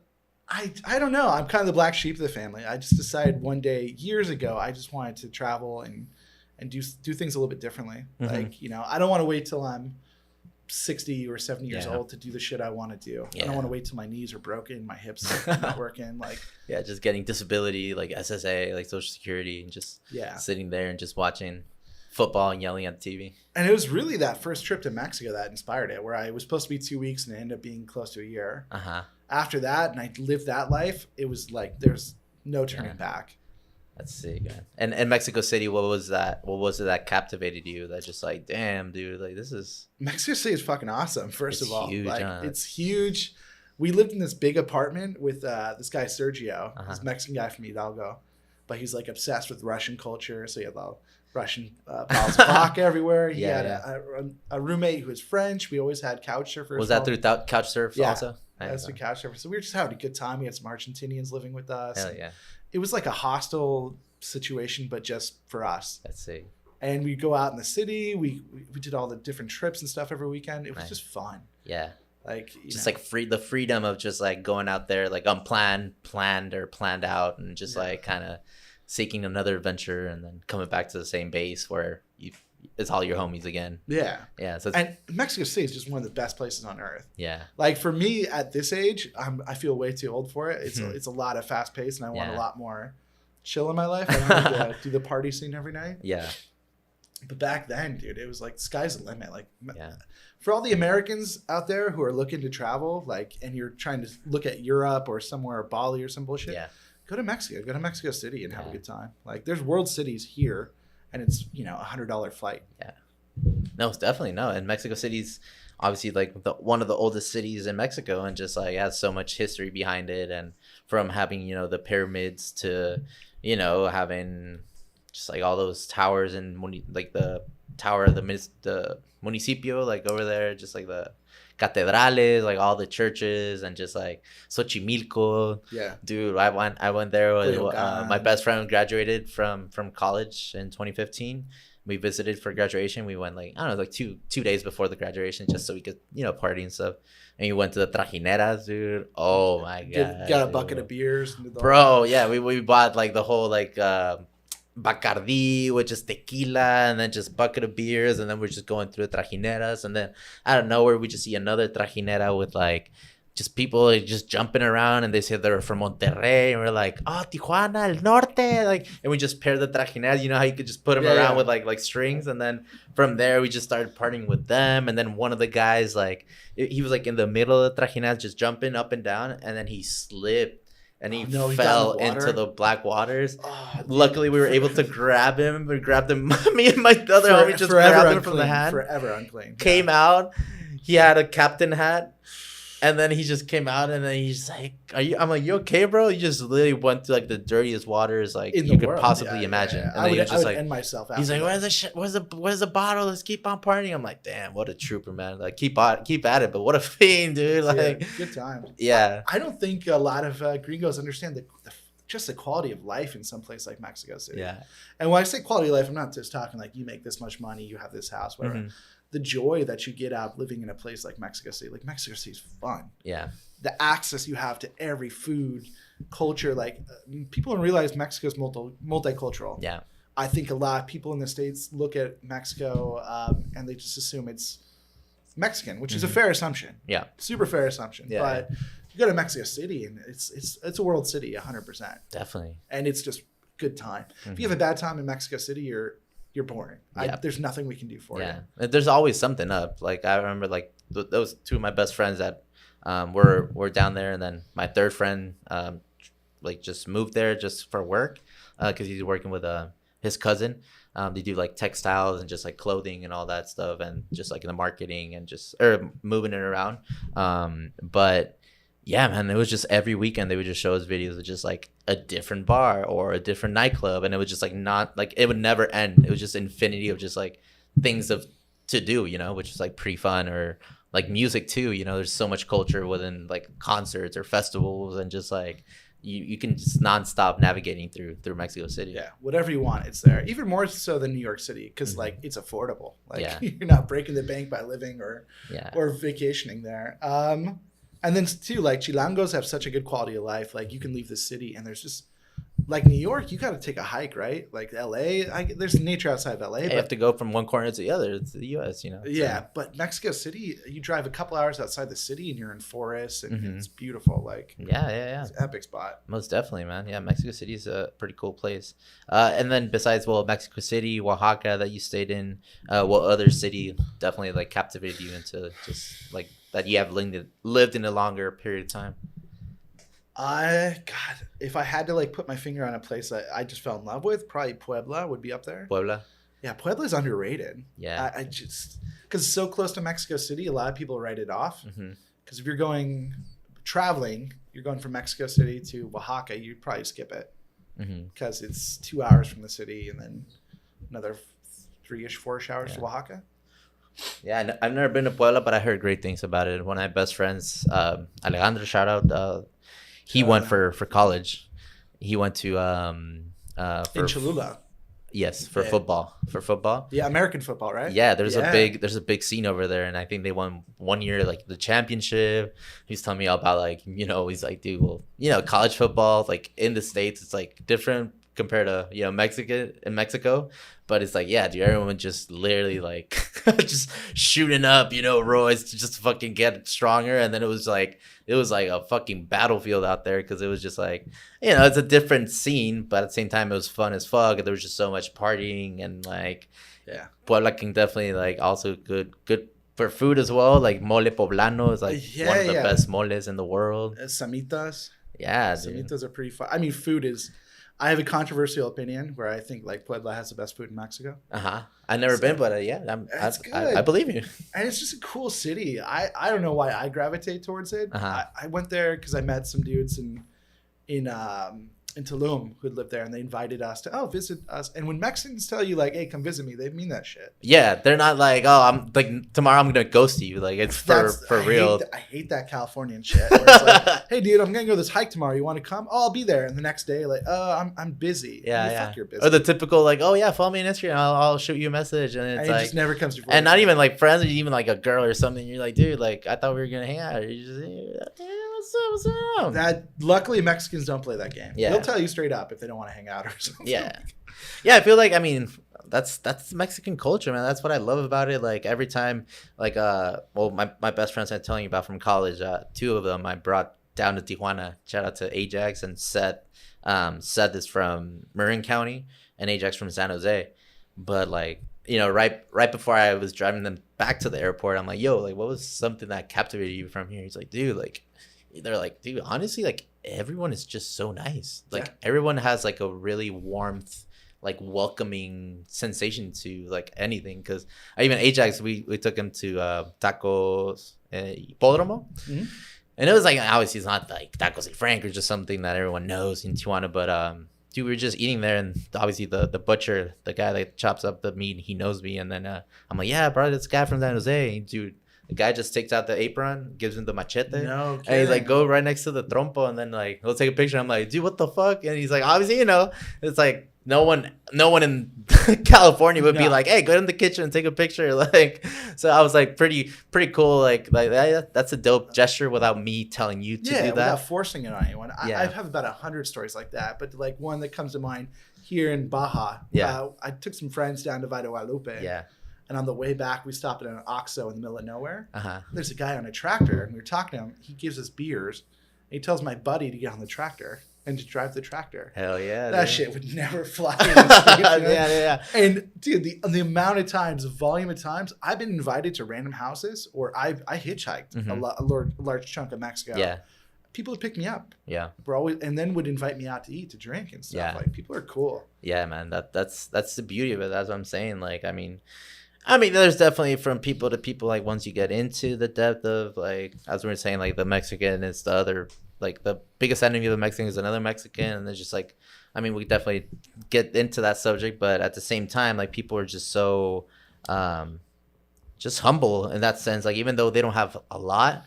don't know. I'm kind of the black sheep of the family. I just decided one day, years ago, I just wanted to travel and do things a little bit differently. Like, you know, I don't want to wait till I'm 60 or 70 years old to do the shit I want to do. I don't want to wait till my knees are broken, my hips not working. Like, just getting disability, like SSA, like Social Security, and just sitting there and just watching football and yelling at the TV. And it was really that first trip to Mexico that inspired it, where I was supposed to be 2 weeks and it ended up being close to a year. after that, and I lived that life, it was like there's no turning back. That's sick, man. And Mexico City, what was that? What was it that captivated you? That just like, damn, dude, like this is Mexico City is fucking awesome. First of all, huge, like huh? it's huge. We lived in this big apartment with this guy Sergio, this Mexican guy from Hidalgo, but he's like obsessed with Russian culture. So he had Russian bottles of vodka everywhere. He had a roommate who was French. We always had couch surfers. Was that through couch surf also? That's through couch surfers. So we were just having a good time. We had some Argentinians living with us. Hell yeah. It was like a hostel situation, but just for us. Let's see. And we'd go out in the city. We did all the different trips and stuff every weekend. It was just fun. Yeah. Like just like the freedom of just like going out there like planned out and just like kind of seeking another adventure and then coming back to the same base where it's all your homies again. Yeah. Yeah. So and Mexico City is just one of the best places on earth. Yeah. Like for me at this age, I feel way too old for it. It's a lot of fast pace and I want a lot more chill in my life. I don't need to do the party scene every night. Yeah. But back then, dude, it was like sky's the limit. Like for all the Americans out there who are looking to travel, like, and you're trying to look at Europe or somewhere, Bali or some bullshit. Yeah. Go to Mexico City and have a good time. Like there's world cities here and it's, $100 flight. Yeah. No, it's definitely no. And Mexico City's obviously like one of the oldest cities in Mexico and just like has so much history behind it. And from having, the pyramids to, having just like all those towers and like the tower of the municipio, like over there, just like the catedrales, like all the churches and just like Xochimilco. Yeah. Dude, I went there with my best friend graduated from college in 2015. We visited for graduation. We went like, I don't know, like two days before the graduation just so we could, party and stuff. And we went to the trajineras, dude. Oh my God. Got a bucket of beers. Bro, yeah, we bought like the whole like Bacardi, which is tequila, and then just bucket of beers, and then we're just going through the trajineras, and then out of nowhere we just see another trajinera with like just people like, just jumping around, and they say they're from Monterrey, and we're like, oh, Tijuana, El Norte, like, and we just pair the trajineras. You know how you could just put them around with like strings, and then from there we just started partying with them, and then one of the guys like he was like in the middle of the trajineras just jumping up and down, and then he slipped. And he fell into the black waters. Oh, luckily, we were able to grab him. We grabbed him. Me and my other homie just grabbed him from the hand. Forever unclean. Came out. He had a captain hat. And then he just came out and then he's like, I'm like, you okay, bro? You just literally went to like the dirtiest waters like you could possibly imagine. And then he was just like, end myself he's like, where's the shit? Where's the bottle? Let's keep on partying. I'm like, damn, what a trooper, man. Like keep at it, but what a fiend, dude. Like good times. Yeah. I don't think a lot of gringos understand just the quality of life in some place like Mexico City. Yeah. And when I say quality of life, I'm not just talking like you make this much money, you have this house, whatever. Mm-hmm. The joy that you get out of living in a place like Mexico City. Like Mexico City is fun. Yeah. The access you have to every food, culture, like people don't realize Mexico's multicultural. Yeah. I think a lot of people in the States look at Mexico and they just assume it's Mexican, which is a fair assumption. Yeah. Super fair assumption. Yeah. But you go to Mexico City and it's a world city 100%. Definitely. And it's just good time. Mm-hmm. If you have a bad time in Mexico City, you're boring. Yeah. There's nothing we can do for you. Yeah, there's always something up. Like I remember, like those two of my best friends that were down there, and then my third friend like just moved there just for work because he's working with his cousin. They do like textiles and just like clothing and all that stuff, and just like in the marketing and just moving it around. But yeah, man, it was just every weekend they would just show us videos of just like a different bar or a different nightclub, and it was just like not like it would never end. It was just infinity of just like things to do, which is like pretty fun. Or like music too, there's so much culture within like concerts or festivals, and just like you can just nonstop navigating through Mexico City. Yeah, whatever you want, it's there. Even more so than New York City, because like it's affordable. Like you're not breaking the bank by living or vacationing there. And then too, like Chilangos have such a good quality of life. Like you can leave the city and there's just like New York, you got to take a hike, right? Like LA, there's nature outside of LA. But you have to go from one corner to the other. It's the US, Yeah, but Mexico City, you drive a couple hours outside the city and you're in forests and it's beautiful. Like yeah, it's an epic spot. Most definitely, man. Yeah, Mexico City is a pretty cool place. And then besides, Mexico City, Oaxaca that you stayed in, what other city definitely like captivated you into just like that you have lived in a longer period of time? God, if I had to like put my finger on a place that I just fell in love with, probably Puebla would be up there. Puebla. Yeah, Puebla's underrated. Yeah. I just because it's so close to Mexico City, a lot of people write it off. Mm-hmm. Because if you're going traveling, you're going from Mexico City to Oaxaca, you'd probably skip it because it's 2 hours from the city and then another 3-ish, 4-ish hours to Oaxaca. Yeah, I've never been to Puebla, but I heard great things about it. One of my best friends, Alejandro, shout out. He went for college. He went to In Cholula. Yes, for football. Yeah, American football, right? Yeah, there's a big scene over there, and I think they won one year like the championship. He's telling me all about like he's like, dude, well, college football like in the States it's like different compared to Mexico, but it's like, yeah, dude, everyone just literally like just shooting up roids to just fucking get stronger, and then it was like a fucking battlefield out there because it was just like it's a different scene, but at the same time it was fun as fuck, and there was just so much partying, and like Puebla can definitely like also good for food as well, like mole poblano is like one of the best moles in the world. Samitas. Yeah, dude. Samitas are pretty fun. I mean, food is. I have a controversial opinion where I think like Puebla has the best food in Mexico. I've never been, but that's good. I believe you. And it's just a cool city. I don't know why I gravitate towards it. I went there because I met some dudes in Tulum who'd lived there, and they invited us to visit us. And when Mexicans tell you like, hey, come visit me, they mean that shit. Yeah, they're not like, oh, I'm like tomorrow I'm gonna ghost you. Like it's for real. I hate that Californian shit. Where it's like, hey, dude, I'm gonna go this hike tomorrow. You want to come? Oh, I'll be there. And the next day, like, I'm busy. Yeah. Fuck, you're busy. Or the typical like, oh yeah, follow me on Instagram. I'll shoot you a message, and it's like it just never comes to. And not even like friends, or even like a girl or something. You're like, dude, like I thought we were gonna hang out. You just what's up? That luckily Mexicans don't play that game. Yeah, they'll tell you straight up if they don't want to hang out or something. Yeah. I feel like that's Mexican culture, man. That's what I love about it. Like every time, like my best friends I'm telling you about from college, 2 of them I brought down to Tijuana. Shout out to Ajax and Seth. Seth is from Marin County and Ajax from San Jose. But like right before I was driving them back to the airport, I'm like, yo, like what was something that captivated you from here? He's like, dude, like. They're like, dude, honestly, like everyone is just so nice. Like everyone has like a really warmth, like welcoming sensation to like anything. Because even Ajax, we took him to Tacos Hipódromo. Mm-hmm. And it was like, obviously it's not like Tacos El Frank or just something that everyone knows in Tijuana. But dude, we were just eating there, and obviously the butcher, the guy that chops up the meat, he knows me. And then I'm like, yeah, bro, this guy from San Jose. Dude, the guy just takes out the apron, gives him the machete, and he's like, go right next to the trompo, and then like, we'll take a picture. I'm like, dude, what the fuck? And he's like, obviously, it's like no one in California would be like, hey, go in the kitchen and take a picture. Like, so I was like, pretty cool. Like that's a dope gesture without me telling you to do that. Without forcing it on anyone. I have about 100 stories like that, but like one that comes to mind here in Baja. I took some friends down to Valle Guadalupe. Yeah. And on the way back, we stopped at an OXXO in the middle of nowhere. There's a guy on a tractor, and we were talking to him. He gives us beers. And he tells my buddy to get on the tractor and to drive the tractor. Hell yeah. That shit would never fly in the States. Yeah. And dude, the amount of times, the volume of times, I've been invited to random houses, or I hitchhiked a large chunk of Mexico. Yeah. People would pick me up. Yeah. And then would invite me out to eat, to drink and stuff. Yeah. Like, people are cool. Yeah, man. That's the beauty of it. That's what I'm saying. Like, I mean, there's definitely from people to people, like once you get into the depth of like, as we were saying, like the Mexican is the other, like the biggest enemy of the Mexican is another Mexican. And it's just like, we definitely get into that subject, but at the same time, like people are just so, just humble in that sense. Like, even though they don't have a lot,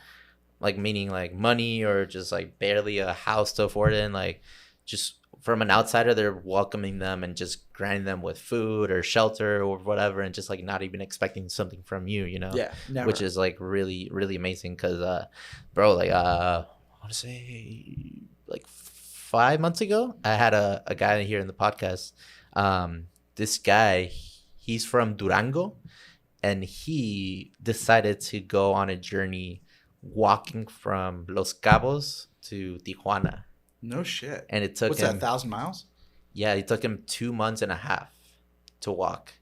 like meaning like money or just like barely a house to afford it, and like just from an outsider, they're welcoming them and just granting them with food or shelter or whatever, and just like not even expecting something from you, Yeah, never. Which is like really, really amazing. Because, bro, like I want to say like 5 months ago, I had a guy here in the podcast. This guy, he's from Durango, and he decided to go on a journey walking from Los Cabos to Tijuana. No shit. And it took What's him... that, 1,000 miles? Yeah, it took him 2 months and a half to walk.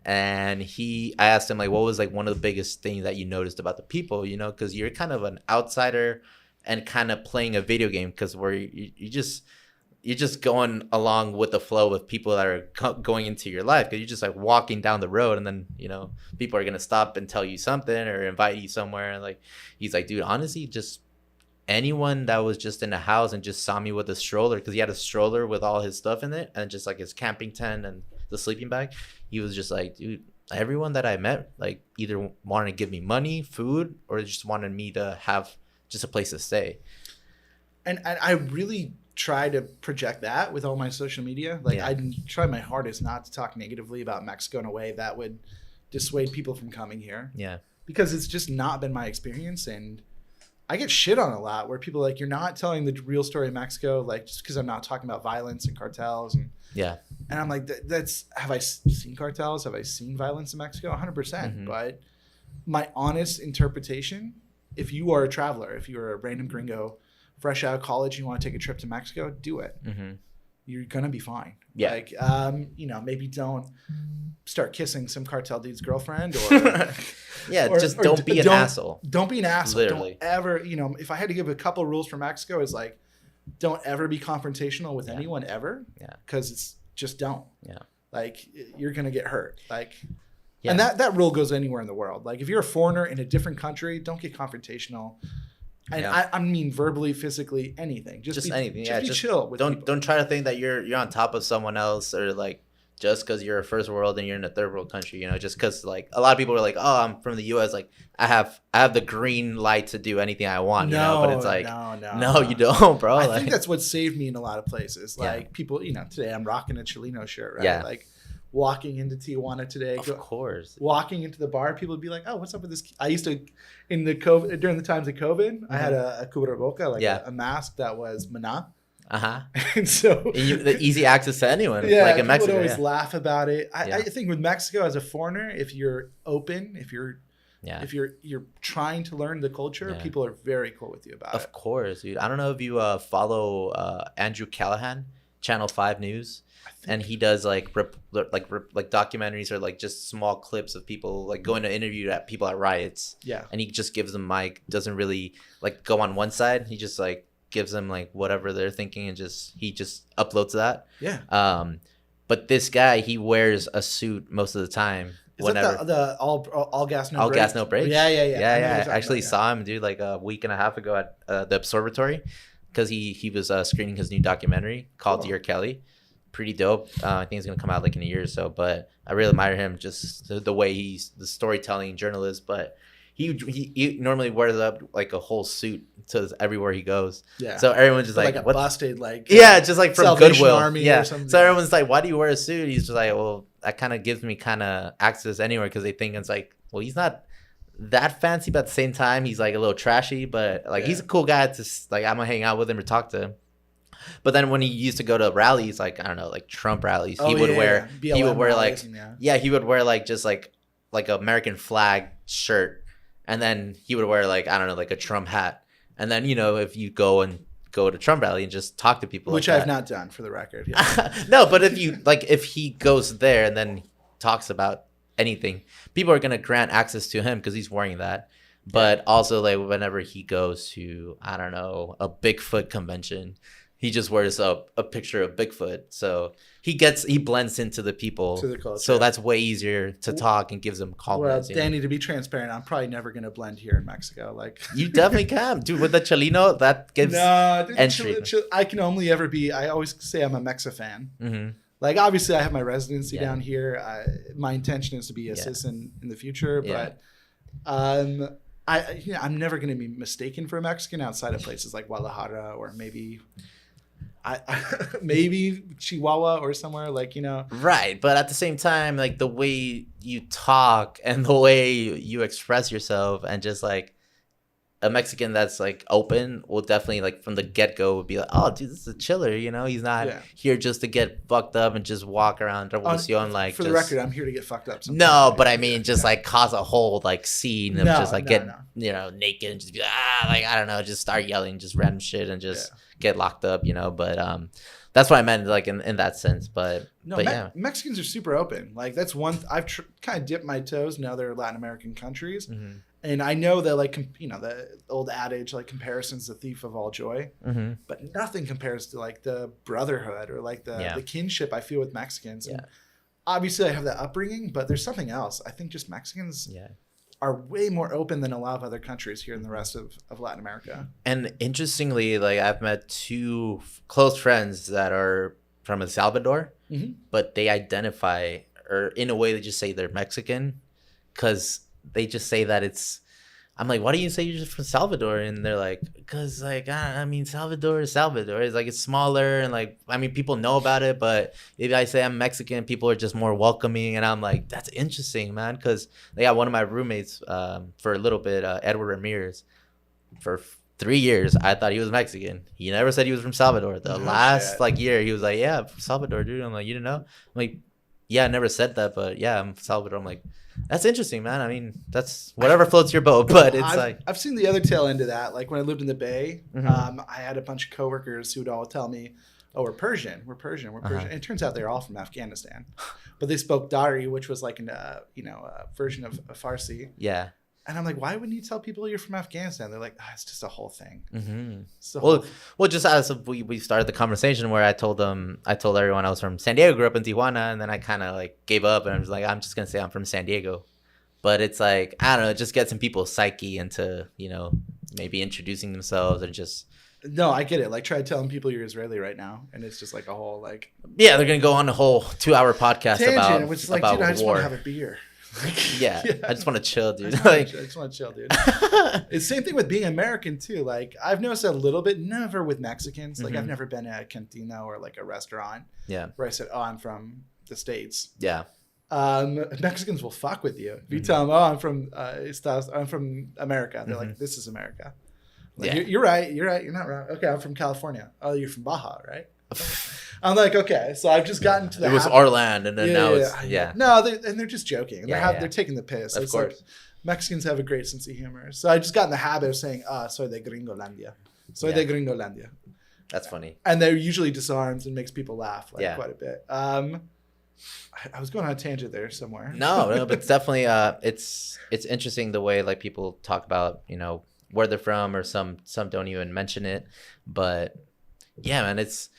And I asked him, like, what was, like, one of the biggest things that you noticed about the people, because you're kind of an outsider and kind of playing a video game, because where you're just going along with the flow with people that are going into your life, because you're just like walking down the road, and then people are gonna stop and tell you something or invite you somewhere. And like he's like, dude, honestly, just anyone that was just in the house and just saw me with a stroller, because he had a stroller with all his stuff in it and just like his camping tent and the sleeping bag, he was just like, dude, everyone that I met like either wanted to give me money, food, or just wanted me to have just a place to stay. And I really try to project that with all my social media. Like I try my hardest not to talk negatively about Mexico in a way that would dissuade people from coming here. Yeah. Because it's just not been my experience, and I get shit on a lot where people are like, you're not telling the real story of Mexico, like just because I'm not talking about violence and cartels. And I'm like, that's, have I seen cartels? Have I seen violence in Mexico? 100%. Mm-hmm. But my honest interpretation, if you are a traveler, if you're a random gringo fresh out of college and you want to take a trip to Mexico, do it. Mm-hmm. You're going to be fine. Yeah. Like, maybe don't start kissing some cartel dude's girlfriend or don't be an asshole. Don't be an asshole. Literally. Don't ever, if I had to give a couple of rules for Mexico, is like, don't ever be confrontational with anyone ever. Yeah. Because it's just don't. Yeah. Like, you're going to get hurt. Like, and that rule goes anywhere in the world. Like, if you're a foreigner in a different country, don't get confrontational. And I mean verbally, physically, anything. Just be, anything. Just be chill with people. Don't try to think that you're on top of someone else, or like just because you're a first world and you're in a third world country, just because like a lot of people are like, oh, I'm from the U.S. Like I have the green light to do anything I want, but it's like no, you don't, bro. I think that's what saved me in a lot of places. Like people, today I'm rocking a Chileno shirt, right? Yeah. Like walking into Tijuana today, of course, walking into the bar, people would be like, oh, what's up with this? I used to, during the times of COVID, I had a cubreboca, like a mask that was Maná. And so the easy access to anyone, like in Mexico, would always laugh about it. I think with Mexico as a foreigner, if you're open, if you're trying to learn the culture, people are very cool with you about it. Of course, dude. I don't know if you follow Andrew Callahan, Channel 5 News. And he does like documentaries or like just small clips of people like going to interview people at riots. Yeah. And he just gives them doesn't really like go on one side. He just like gives them like whatever they're thinking and he just uploads that. Yeah. But this guy, he wears a suit most of the time. Is that the all gas no all brakes? Gas no brakes? Yeah. I actually saw him, dude, like a week and a half ago at the Observatory, because he was screening his new documentary called Dear Kelly. Pretty dope. I think it's gonna come out like in a year or so, but I really admire him, just the way he's the storytelling journalist. But he normally wears up like a whole suit to everywhere he goes. Yeah. So everyone's just like a busted like just like from Salvation Goodwill. Army or something. So everyone's like, why do you wear a suit? He's just like, well, that kind of gives me kind of access anywhere, because they think it's like, well, he's not that fancy, but at the same time he's like a little trashy, but like he's a cool guy to like, I'm gonna hang out with him or talk to him. But then when he used to go to rallies, like I don't know, like Trump rallies, he would wear like just like American flag shirt, and then he would wear like I don't know, like a Trump hat, and then if you go to Trump rally and just talk to people, which I've not done, for the record. Yeah. No, but if he goes there and then talks about anything, people are gonna grant access to him because he's wearing that. But also like whenever he goes to I don't know, a Bigfoot convention, he just wears a picture of Bigfoot, so he blends into the people, to the culture. So that's way easier to talk and gives them confidence. Well, Danny, to be transparent, I'm probably never gonna blend here in Mexico. Like you definitely can, dude. With the Chileno, that gives entry. I can only ever be. I always say I'm a Mexa fan. Mm-hmm. Like obviously, I have my residency down here. My intention is to be a citizen in the future, but I'm never gonna be mistaken for a Mexican outside of places like Guadalajara or maybe Chihuahua or somewhere like right. But at the same time, like the way you talk and the way you express yourself, and just like a Mexican that's like open will definitely like from the get-go be like, oh dude, this is a chiller, he's not here just to get fucked up and just walk around Revolucion, like for the record, I'm here to get fucked up sometimes. No, but I mean just like cause a whole like scene of get naked and just be like I don't know, just start yelling just random shit and just get locked up, but that's what I meant, like in that sense. But Mexicans are super open. Like that's one I've kind of dipped my toes in other Latin American countries, And I know that, like, the old adage, like, comparison's the thief of all joy, but nothing compares to, like, the brotherhood or, like, the kinship I feel with Mexicans. And obviously I have that upbringing, but there's something else. I think just Mexicans are way more open than a lot of other countries here in the rest of Latin America. And interestingly, like, I've met 2 close friends that are from El Salvador, but they identify, or in a way they just say they're Mexican, because they just say that it's, I'm like, why do you say you're just from Salvador? And they're like, because, like, I mean, Salvador is Salvador. It's like, it's smaller, and, like, I mean, people know about it, but if I say I'm Mexican, people are just more welcoming. And I'm like, that's interesting, man, because they got one of my roommates for a little bit, Edward Ramirez, for 3 years. I thought he was Mexican. He never said he was from Salvador. The last like year, he was like, yeah, from Salvador, dude. I'm like, you didn't know? I'm like, yeah, I never said that, but yeah, I'm from Salvador. I'm like, that's interesting, man. I mean, that's whatever floats your boat, but it's I've seen the other tail end of that. Like, when I lived in the Bay, I had a bunch of coworkers who would all tell me, oh, we're Persian. And it turns out they're all from Afghanistan, but they spoke Dari, which was like a version of Farsi. Yeah. And I'm like, why wouldn't you tell people you're from Afghanistan? They're like, it's just a whole thing. Well, just as we started the conversation where I told everyone I was from San Diego, grew up in Tijuana, and then I kind of like gave up and I was like, I'm just gonna say I'm from San Diego. But it's like, I don't know, it just gets in people's psyche into, maybe introducing themselves and just. No, I get it. Like, try telling people you're Israeli right now, and it's just like a whole like. Yeah, they're gonna go on a whole 2-hour podcast tangent, which is like, about dude, I just war. want to have a beer. Yeah, I just want to chill, dude. I just want to chill, dude. It's the same thing with being American too. Like, I've noticed a little bit, never with Mexicans. Like, I've never been at a cantina or like a restaurant where I said, oh, I'm from the States. Yeah. Mexicans will fuck with you. If you tell them, oh, I'm from America. They're like, this is America. Like, you're right. You're not wrong. Okay, I'm from California. Oh, you're from Baja, right? I'm like, okay, so I've just gotten to the. It was our land, and then now it's No, they're just joking. They're taking the piss. Of course, like, Mexicans have a great sense of humor. So I just got in the habit of saying, soy de Gringolandia, de Gringolandia. That's funny. And they're usually disarmed and makes people laugh quite a bit. I was going on a tangent there somewhere. No, but it's definitely it's interesting the way like people talk about where they're from, or some don't even mention it, but yeah, man, it's.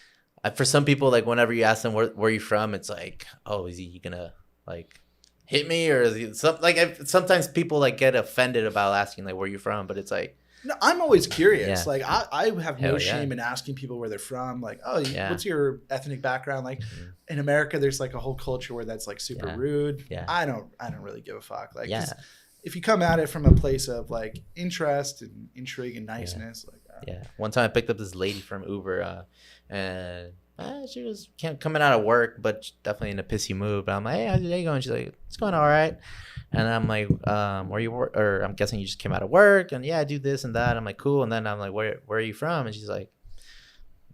For some people, like, whenever you ask them where you're from, it's like, oh, is he gonna like hit me, or is he sometimes people like get offended about asking like where you're from, but it's like, no, I'm always curious. Like, I have no shame in asking people where they're from. Like, oh, what's your ethnic background? Like, in America, there's like a whole culture where that's like super rude. Yeah. I don't really give a fuck. Like, if you come at it from a place of like interest and intrigue and niceness, one time I picked up this lady from Uber, and she was coming out of work, but definitely in a pissy mood. But I'm like, hey, how's your day going? She's like, it's going all right. And I'm like, where you work? Or I'm guessing you just came out of work. And I do this and that. I'm like, cool. And then I'm like, where are you from? And she's like,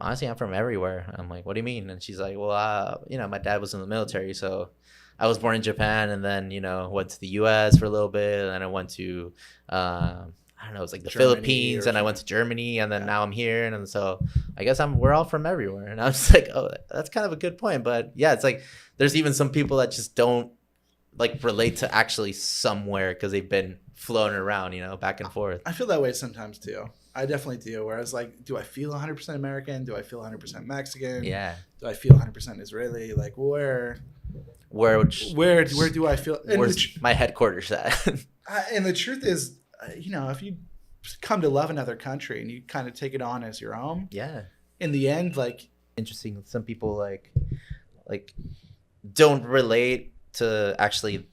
honestly, I'm from everywhere. I'm like, what do you mean? And she's like, well, my dad was in the military, so I was born in Japan, and then went to the U.S. for a little bit, and then I went to I don't know, it was like the Germany, Philippines, and I went to Germany, and then now I'm here, and so I guess we're all from everywhere. And I was like, oh, that's kind of a good point. But yeah, it's like there's even some people that just don't like relate to actually somewhere because they've been floating around, back and forth. I feel that way sometimes too. I definitely do. Whereas, like, do I feel 100% American? Do I feel 100% Mexican? Yeah. Do I feel 100% Israeli? Like, where do I feel? Where's my headquarters at? And the truth is, if you come to love another country and you kind of take it on as your own, in the end, like, interesting. Some people like don't relate to actually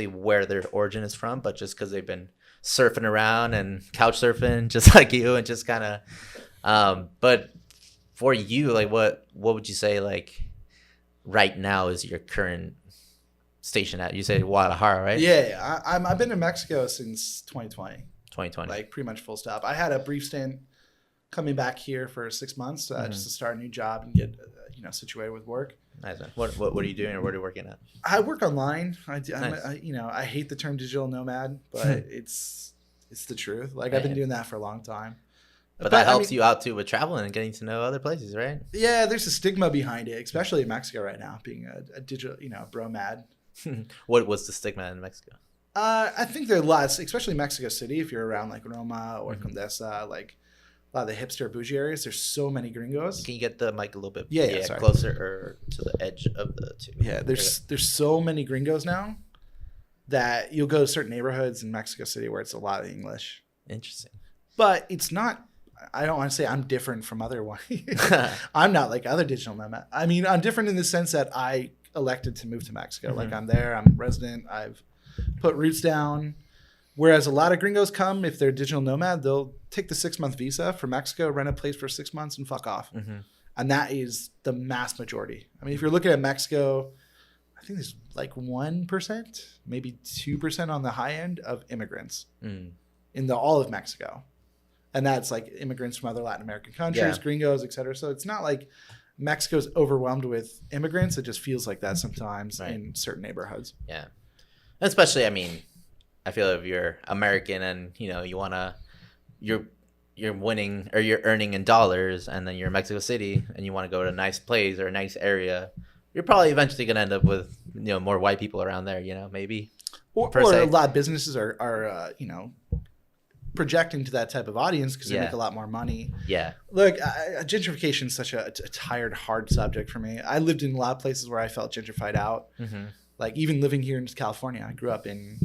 where their origin is from, but just because they've been surfing around and couch surfing just like you, and just kind of but for you, like, what would you say, like, right now is your current station at? You say Guadalajara, right? Yeah. I've been in Mexico since 2020. Like, pretty much full stop. I had a brief stint coming back here for 6 months just to start a new job and get situated with work. Nice. What are you doing, or what are you working at? I work online. I hate the term digital nomad, but it's the truth. Like, I've been doing that for a long time. But that helps you out too with traveling and getting to know other places, right? Yeah, there's a stigma behind it, especially in Mexico right now, being a digital, bromad. What was the stigma in Mexico? I think there are lots, especially Mexico City. If you're around like Roma or Condesa, like a lot of the hipster bougie areas, there's so many gringos. Can you get the mic a little bit Sorry. closer or to the edge of the two? Yeah, there's so many gringos now that you'll go to certain neighborhoods in Mexico City where it's a lot of English. Interesting. But it's not. I don't want to say I'm different from other ones. I'm not like other digital nomad. I mean, I'm different in the sense that I elected to move to Mexico. Like I'm there, I'm a resident, I've put roots down. Whereas a lot of gringos come, if they're digital nomad, they'll take the 6-month visa for Mexico, rent a place for 6 months and fuck off. And that is the mass majority. I mean, if you're looking at Mexico, I think there's like 1%, maybe 2% on the high end of immigrants in all of Mexico. And that's like immigrants from other Latin American countries, gringos, et cetera. So it's not like Mexico's overwhelmed with immigrants. It just feels like that sometimes in certain neighborhoods. Yeah. Especially, I mean, I feel if you're American and, you know, you're winning or you're earning in dollars and then you're in Mexico City and you want to go to a nice place or a nice area, you're probably eventually going to end up with, you know, more white people around there, you know, maybe. Or a lot of businesses are you know, projecting to that type of audience because they make a lot more money. Yeah. Look, gentrification is such a tired, hard subject for me. I lived in a lot of places where I felt gentrified out. Like even living here in California, I grew up in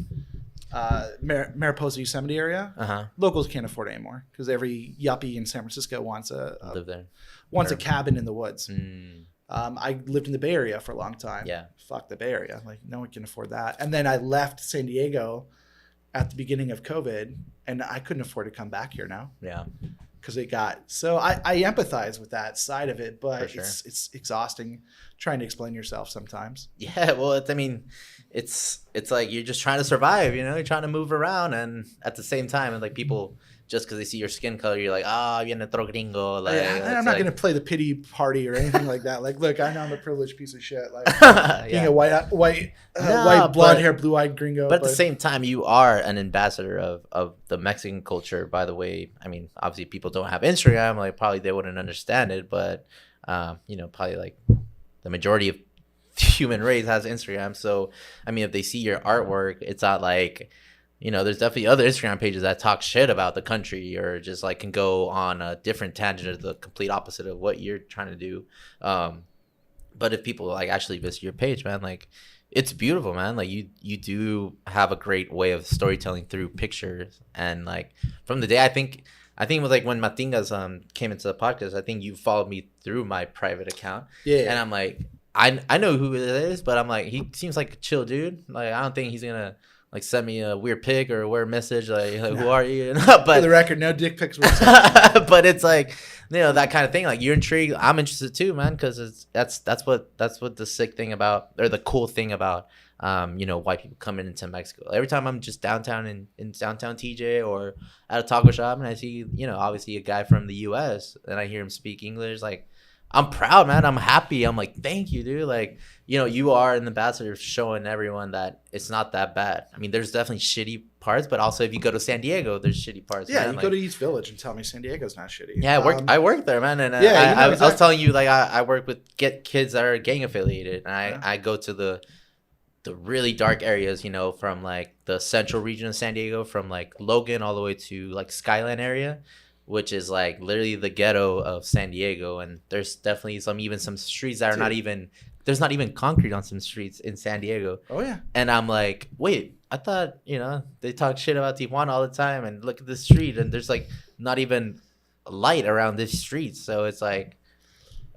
Mariposa Yosemite area. Locals can't afford it anymore because every yuppie in San Francisco wants a cabin in the woods. I lived in the Bay Area for a long time. Yeah. Fuck the Bay Area. Like no one can afford that. And then I left San Diego at the beginning of COVID and I couldn't afford to come back here now. Yeah. Because it got so I empathize with that side of it, but it's exhausting trying to explain yourself sometimes. Yeah, well, it's like you're just trying to survive, you know, you're trying to move around, and at the same time, and like people just because they see your skin color, you're like, viene otro gringo. Like, I'm not gonna play the pity party or anything like that. Like, look, I know I'm a privileged piece of shit. Like being a white blonde hair, blue eyed gringo. But at the same time, you are an ambassador of the Mexican culture. By the way, I mean, obviously people don't have Instagram, like probably they wouldn't understand it, but you know, probably like the majority of human race has Instagram. So I mean, if they see your artwork, it's not like, you know, there's definitely other Instagram pages that talk shit about the country or just like can go on a different tangent of the complete opposite of what you're trying to do. But if people like actually visit your page, man, like it's beautiful, man. Like you do have a great way of storytelling through pictures. And like from the day I think it was like when Matingas came into the podcast, I think you followed me through my private account. Yeah. And I'm like, I know who it is, but I'm like, he seems like a chill dude. Like I don't think he's gonna like send me a weird pic or a weird message like who are you? But for the record, no dick pics were but it's like, you know, that kind of thing. Like you're intrigued, I'm interested too, man, because that's what the sick thing about, or the cool thing about you know, white people coming into Mexico. Every time I'm just downtown in downtown TJ or at a taco shop and I see, you know, obviously a guy from the US and I hear him speak English, like I'm proud, man. I'm happy. I'm like, thank you, dude. Like, you know, you are an ambassador showing everyone that it's not that bad. I mean, there's definitely shitty parts, but also if you go to San Diego, there's shitty parts. Yeah, man. you go to East Village and tell me San Diego's not shitty. Yeah, I work there, man. And yeah, I was telling you, like, I work with kids that are gang affiliated. And I go to the really dark areas, you know, from like the central region of San Diego, from like Logan all the way to like Skyline area, which is like literally the ghetto of San Diego. And there's definitely some streets that are there's not even concrete on some streets in San Diego. Oh yeah. And I'm like, wait, I thought, you know, they talk shit about Tijuana all the time, and look at the street and there's like not even light around this street. So it's like,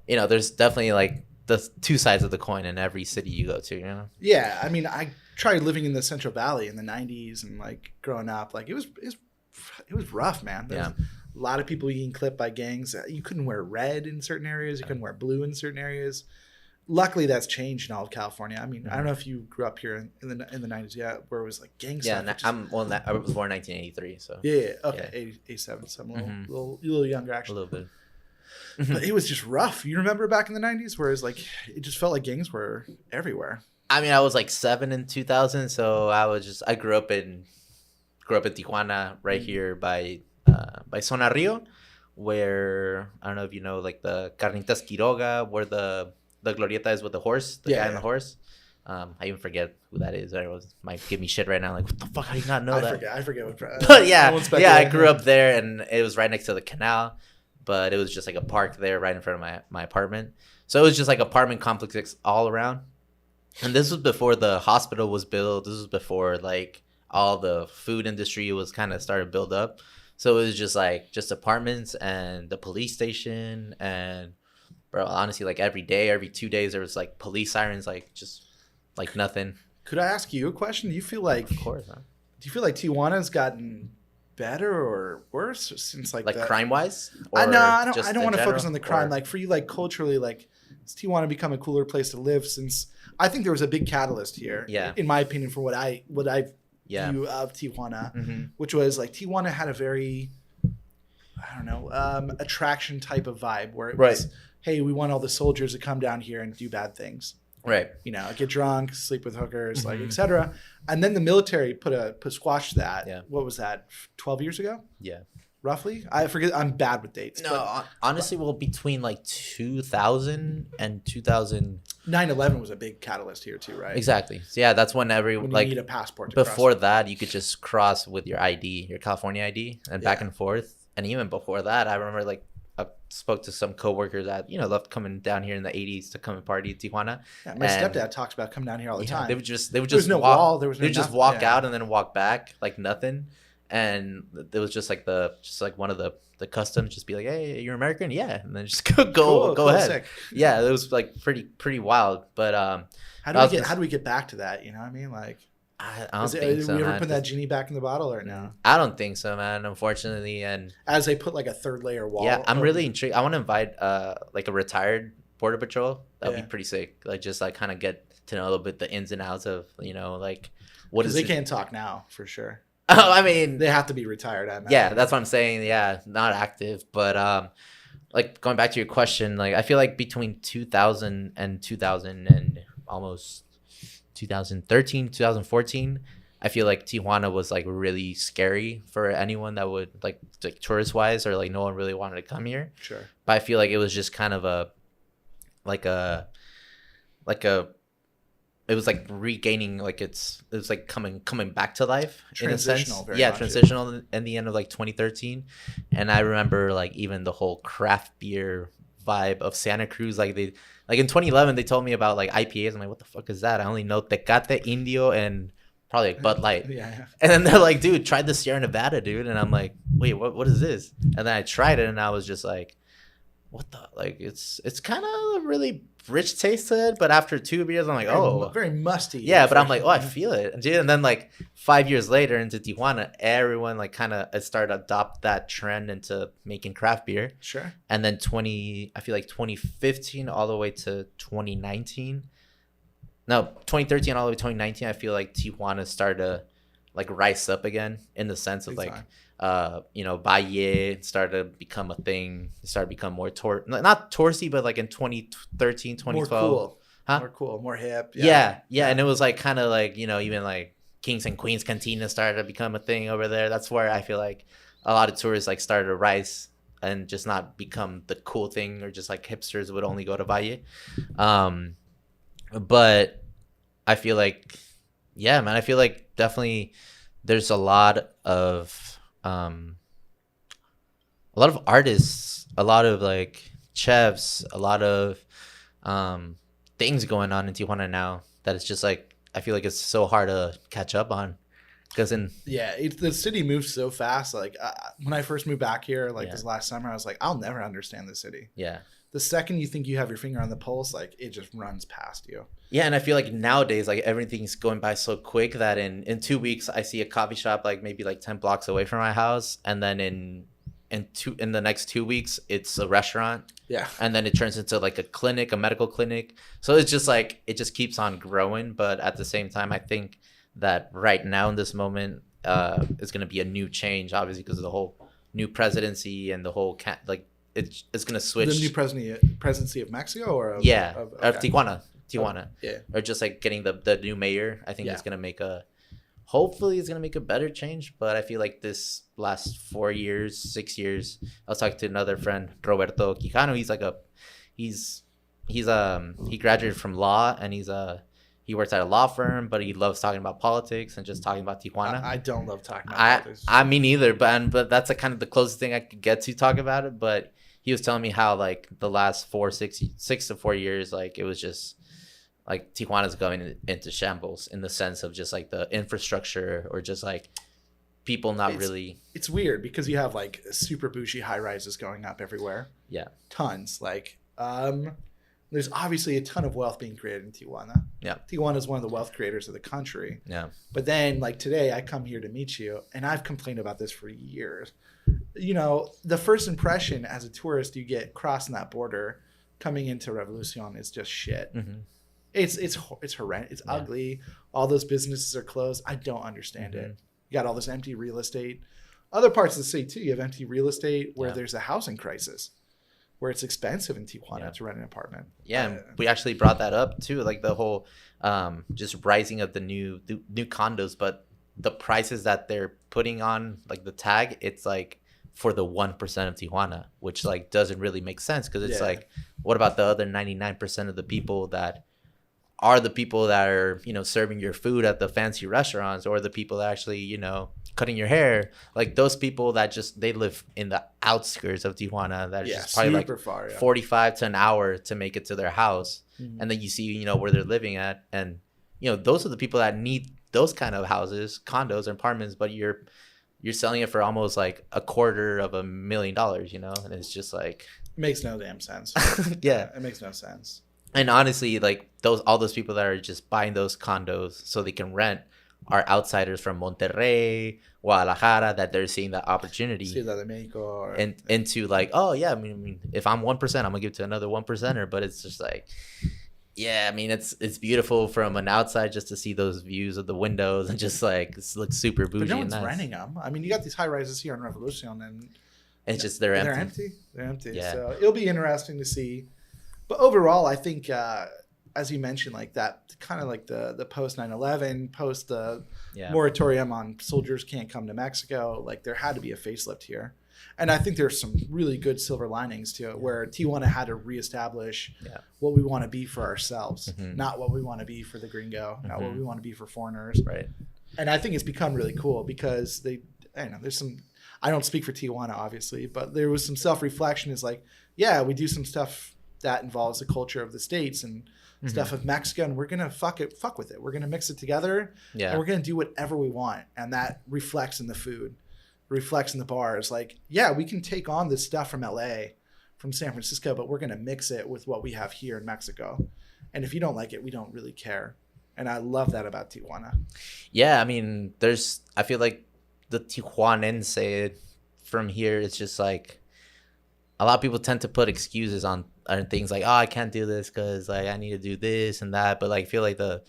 you know, there's definitely like the two sides of the coin in every city you go to, you know? Yeah. I mean, I tried living in the Central Valley in the 90s and like growing up, like it was rough, man. There's a lot of people being clipped by gangs. You couldn't wear red in certain areas. You couldn't wear blue in certain areas. Luckily, that's changed in all of California. I mean, I don't know if you grew up here in the 90s, where it was like gang stuff. Yeah, I was born in 1983, so. Yeah, okay, 87, so I'm a little younger, actually. A little bit. But it was just rough. You remember back in the 90s, whereas like it just felt like gangs were everywhere. I mean, I was like 7 in 2000, so I grew up in Tijuana, right here by Zona Rio, where I don't know if you know, like the Carnitas Quiroga, where the Glorieta is with the horse, guy on the horse. I even forget who that is. Everyone might give me shit right now. Like, what the fuck? How do you not know that? I forget what. But yeah, I grew up there, and it was right next to the canal. But it was just like a park there right in front of my apartment. So it was just like apartment complexes all around. And this was before the hospital was built. This was before like all the food industry was kind of started to build up. So it was just like just apartments and the police station. And bro, honestly, like every day, every 2 days, there was like police sirens, like just like nothing. Could I ask you a question? Do you feel like, Of course, huh? do you feel like Tijuana's gotten better or worse since like crime wise? I don't want to focus on the crime. Like for you, like culturally, like has Tijuana become a cooler place to live since? I think there was a big catalyst here. Yeah. In my opinion, for what I yeah. view of Tijuana, Mm-hmm. which was like Tijuana had a very, I don't know, attraction type of vibe where it was, hey, we want all the soldiers to come down here and do bad things. Right. You know, get drunk, sleep with hookers, like Mm-hmm. etc. And then the military put squash to that. Yeah. What was that? 12 years ago? Yeah. Roughly? I forget. I'm bad with dates. No, honestly, well, between like 2000 and 2000. 9/11 was a big catalyst here too, right? Exactly. So yeah, that's when When you like need a passport to before cross. that, you could just cross with your ID, your California ID, and back Yeah. and forth. And even before that, I remember like I spoke to some coworkers that loved coming down here in the 80s to come and party at Tijuana. Yeah, my And- stepdad talks about coming down here all the time. They would just There was no walk, wall. There was no they would just nothing. walk Yeah. out and then walk back like nothing. And it was just like one of the customs, just be like, hey, you're American, yeah, and then just go Cool, ahead. sick. Yeah, it was like pretty wild. But How do we get back to that? You know what I mean? Like, I don't think did so. we ever Man. put that genie back in the bottle or no? I don't think so, man. Unfortunately, and As they put like a third layer wall. yeah, I'm over- really intrigued. I want to invite like a retired border patrol. That'd Yeah. be pretty sick. Like just like kind of get to know a little bit the ins and outs of like what is they it? can't talk now for sure. Oh, I mean, They have to be retired. I imagine. yeah, that's what I'm saying. Yeah, not active, but like going back to your question, like I feel like between 2000 and 2000 and almost 2013, 2014, I feel like Tijuana was like really scary for anyone that would like tourist wise, or like no one really wanted to come here. Sure. But I feel like it was just kind of like a it was like regaining like it was like coming back to life in a sense. Transitional, very Yeah, much, transitional in the end of like 2013. And I remember like even the whole craft beer vibe of Santa Cruz, like they like in 2011 they told me about like IPAs. I'm like, what the fuck is that? I only know Tecate, Indio, and probably like Bud Light. Yeah. And then they're like, dude, try the Sierra Nevada, dude. And I'm like, wait, what is this? And then I tried it and I was just like, what the, like it's kind of a really rich taste to it, but after 2 beers I'm like, Very musty. yeah, but I'm like, I feel it. And then like 5 years later into Tijuana, everyone like kind of started to adopt that trend into making craft beer. Sure. And then I feel like 2015 all the way to 2019. No, 2013 all the way to 2019, I feel like Tijuana started to like rise up again in the sense of Big like time. Valle started to become a thing. It started to become more not touristy, but like in 2013, 2012. More cool. Huh? More cool. More hip. Yeah. And it was like kind of like, even like Kings and Queens Cantina started to become a thing over there. That's where I feel like a lot of tourists like started to rise and just not become the cool thing, or just like hipsters would only go to Valle. But I feel like, yeah, man, I feel like definitely there's a lot of artists, a lot of like chefs, a lot of things going on in Tijuana now that it's just like I feel like it's so hard to catch up on, because the city moves so fast. Like when I first moved back here, like Yeah. this last summer, I was like, I'll never understand the city. yeah. The second you think you have your finger on the pulse, like it just runs past you. Yeah, and I feel like nowadays, like everything's going by so quick that in 2 weeks I see a coffee shop like maybe like 10 blocks away from my house, and then in the next 2 weeks it's a restaurant, Yeah. and then it turns into like a medical clinic. So it's just like it just keeps on growing. But at the same time, I think that right now in this moment is going to be a new change, obviously because of the whole new presidency and the whole it's going to switch. The new presidency of Mexico or of, Yeah, of okay. Tijuana. Yeah. Or just like getting the new mayor. I think Yeah. it's gonna make hopefully it's gonna make a better change. But I feel like this last 4 years, 6 years, I was talking to another friend, Roberto Quijano. He's like he graduated from law, and he he works at a law firm, but he loves talking about politics and just talking about Tijuana. I don't love talking about politics. I mean neither, but that's kind of the closest thing I could get to talk about it. But he was telling me how like the last 6 to 4 years, like it was just like Tijuana's going into shambles in the sense of just like the infrastructure or just like people not really. It's weird because you have like super bougie high rises going up everywhere. Yeah. Tons. Like there's obviously a ton of wealth being created in Tijuana. Yeah. Tijuana is one of the wealth creators of the country. Yeah. But then like today I come here to meet you and I've complained about this for years. You know, the first impression as a tourist you get crossing that border coming into Revolucion is just shit. Mm-hmm. It's horrendous. It's ugly. All those businesses are closed. I don't understand it. You got all this empty real estate. Other parts of the city too, you have empty real estate where there's a housing crisis, where it's expensive in Tijuana to rent an apartment. Yeah, and we actually brought that up too, like the whole just rising of the new condos, but the prices that they're putting on like the tag, it's like for the 1% of Tijuana, which like doesn't really make sense because it's like, what about the other 99% of the people that are the people that are, you know, serving your food at the fancy restaurants, or the people that actually, you know, cutting your hair, like those people that just, they live in the outskirts of Tijuana that are just probably like far, 45 to an hour to make it to their house. And then you see, you know, where they're living at, and you know, those are the people that need those kind of houses, condos and apartments, but you're selling it for almost like $250,000, you know, and it's just like, it makes no damn sense. Yeah, it makes no sense. And honestly, like all those people that are just buying those condos so they can rent are outsiders from Monterrey, Guadalajara, that they're seeing that opportunity Ciudad de Mexico, and into like, oh yeah, I mean, if I'm 1%, I'm gonna give to another 1%er. But it's just like, yeah, I mean, it's beautiful from an outside just to see those views of the windows and just like it looks super bougie. But no one's and nice. renting them. I mean, you got these high rises here on Revolucion, and it's just they're empty. They're empty. Yeah. So it'll be interesting to see. But overall, I think, as you mentioned, like that kind of like the post 9/11, post the moratorium on soldiers can't come to Mexico, like there had to be a facelift here. And I think there's some really good silver linings to it, where Tijuana had to reestablish what we want to be for ourselves, not what we want to be for the gringo, not what we want to be for foreigners. Right. And I think it's become really cool because there's some, I don't speak for Tijuana, obviously, but there was some self-reflection. Is like, yeah, we do some stuff that involves the culture of the States and stuff of Mexico, and we're going to fuck with it. We're going to mix it together, and we're going to do whatever we want. And that reflects in the food, reflects in the bars. Like, yeah, we can take on this stuff from LA, from San Francisco, but we're going to mix it with what we have here in Mexico. And if you don't like it, we don't really care. And I love that about Tijuana. Yeah, I mean, I feel like the Tijuanense from here, it's just like, a lot of people tend to put excuses on things like, oh, I can't do this because like I need to do this and that. But like, I feel like the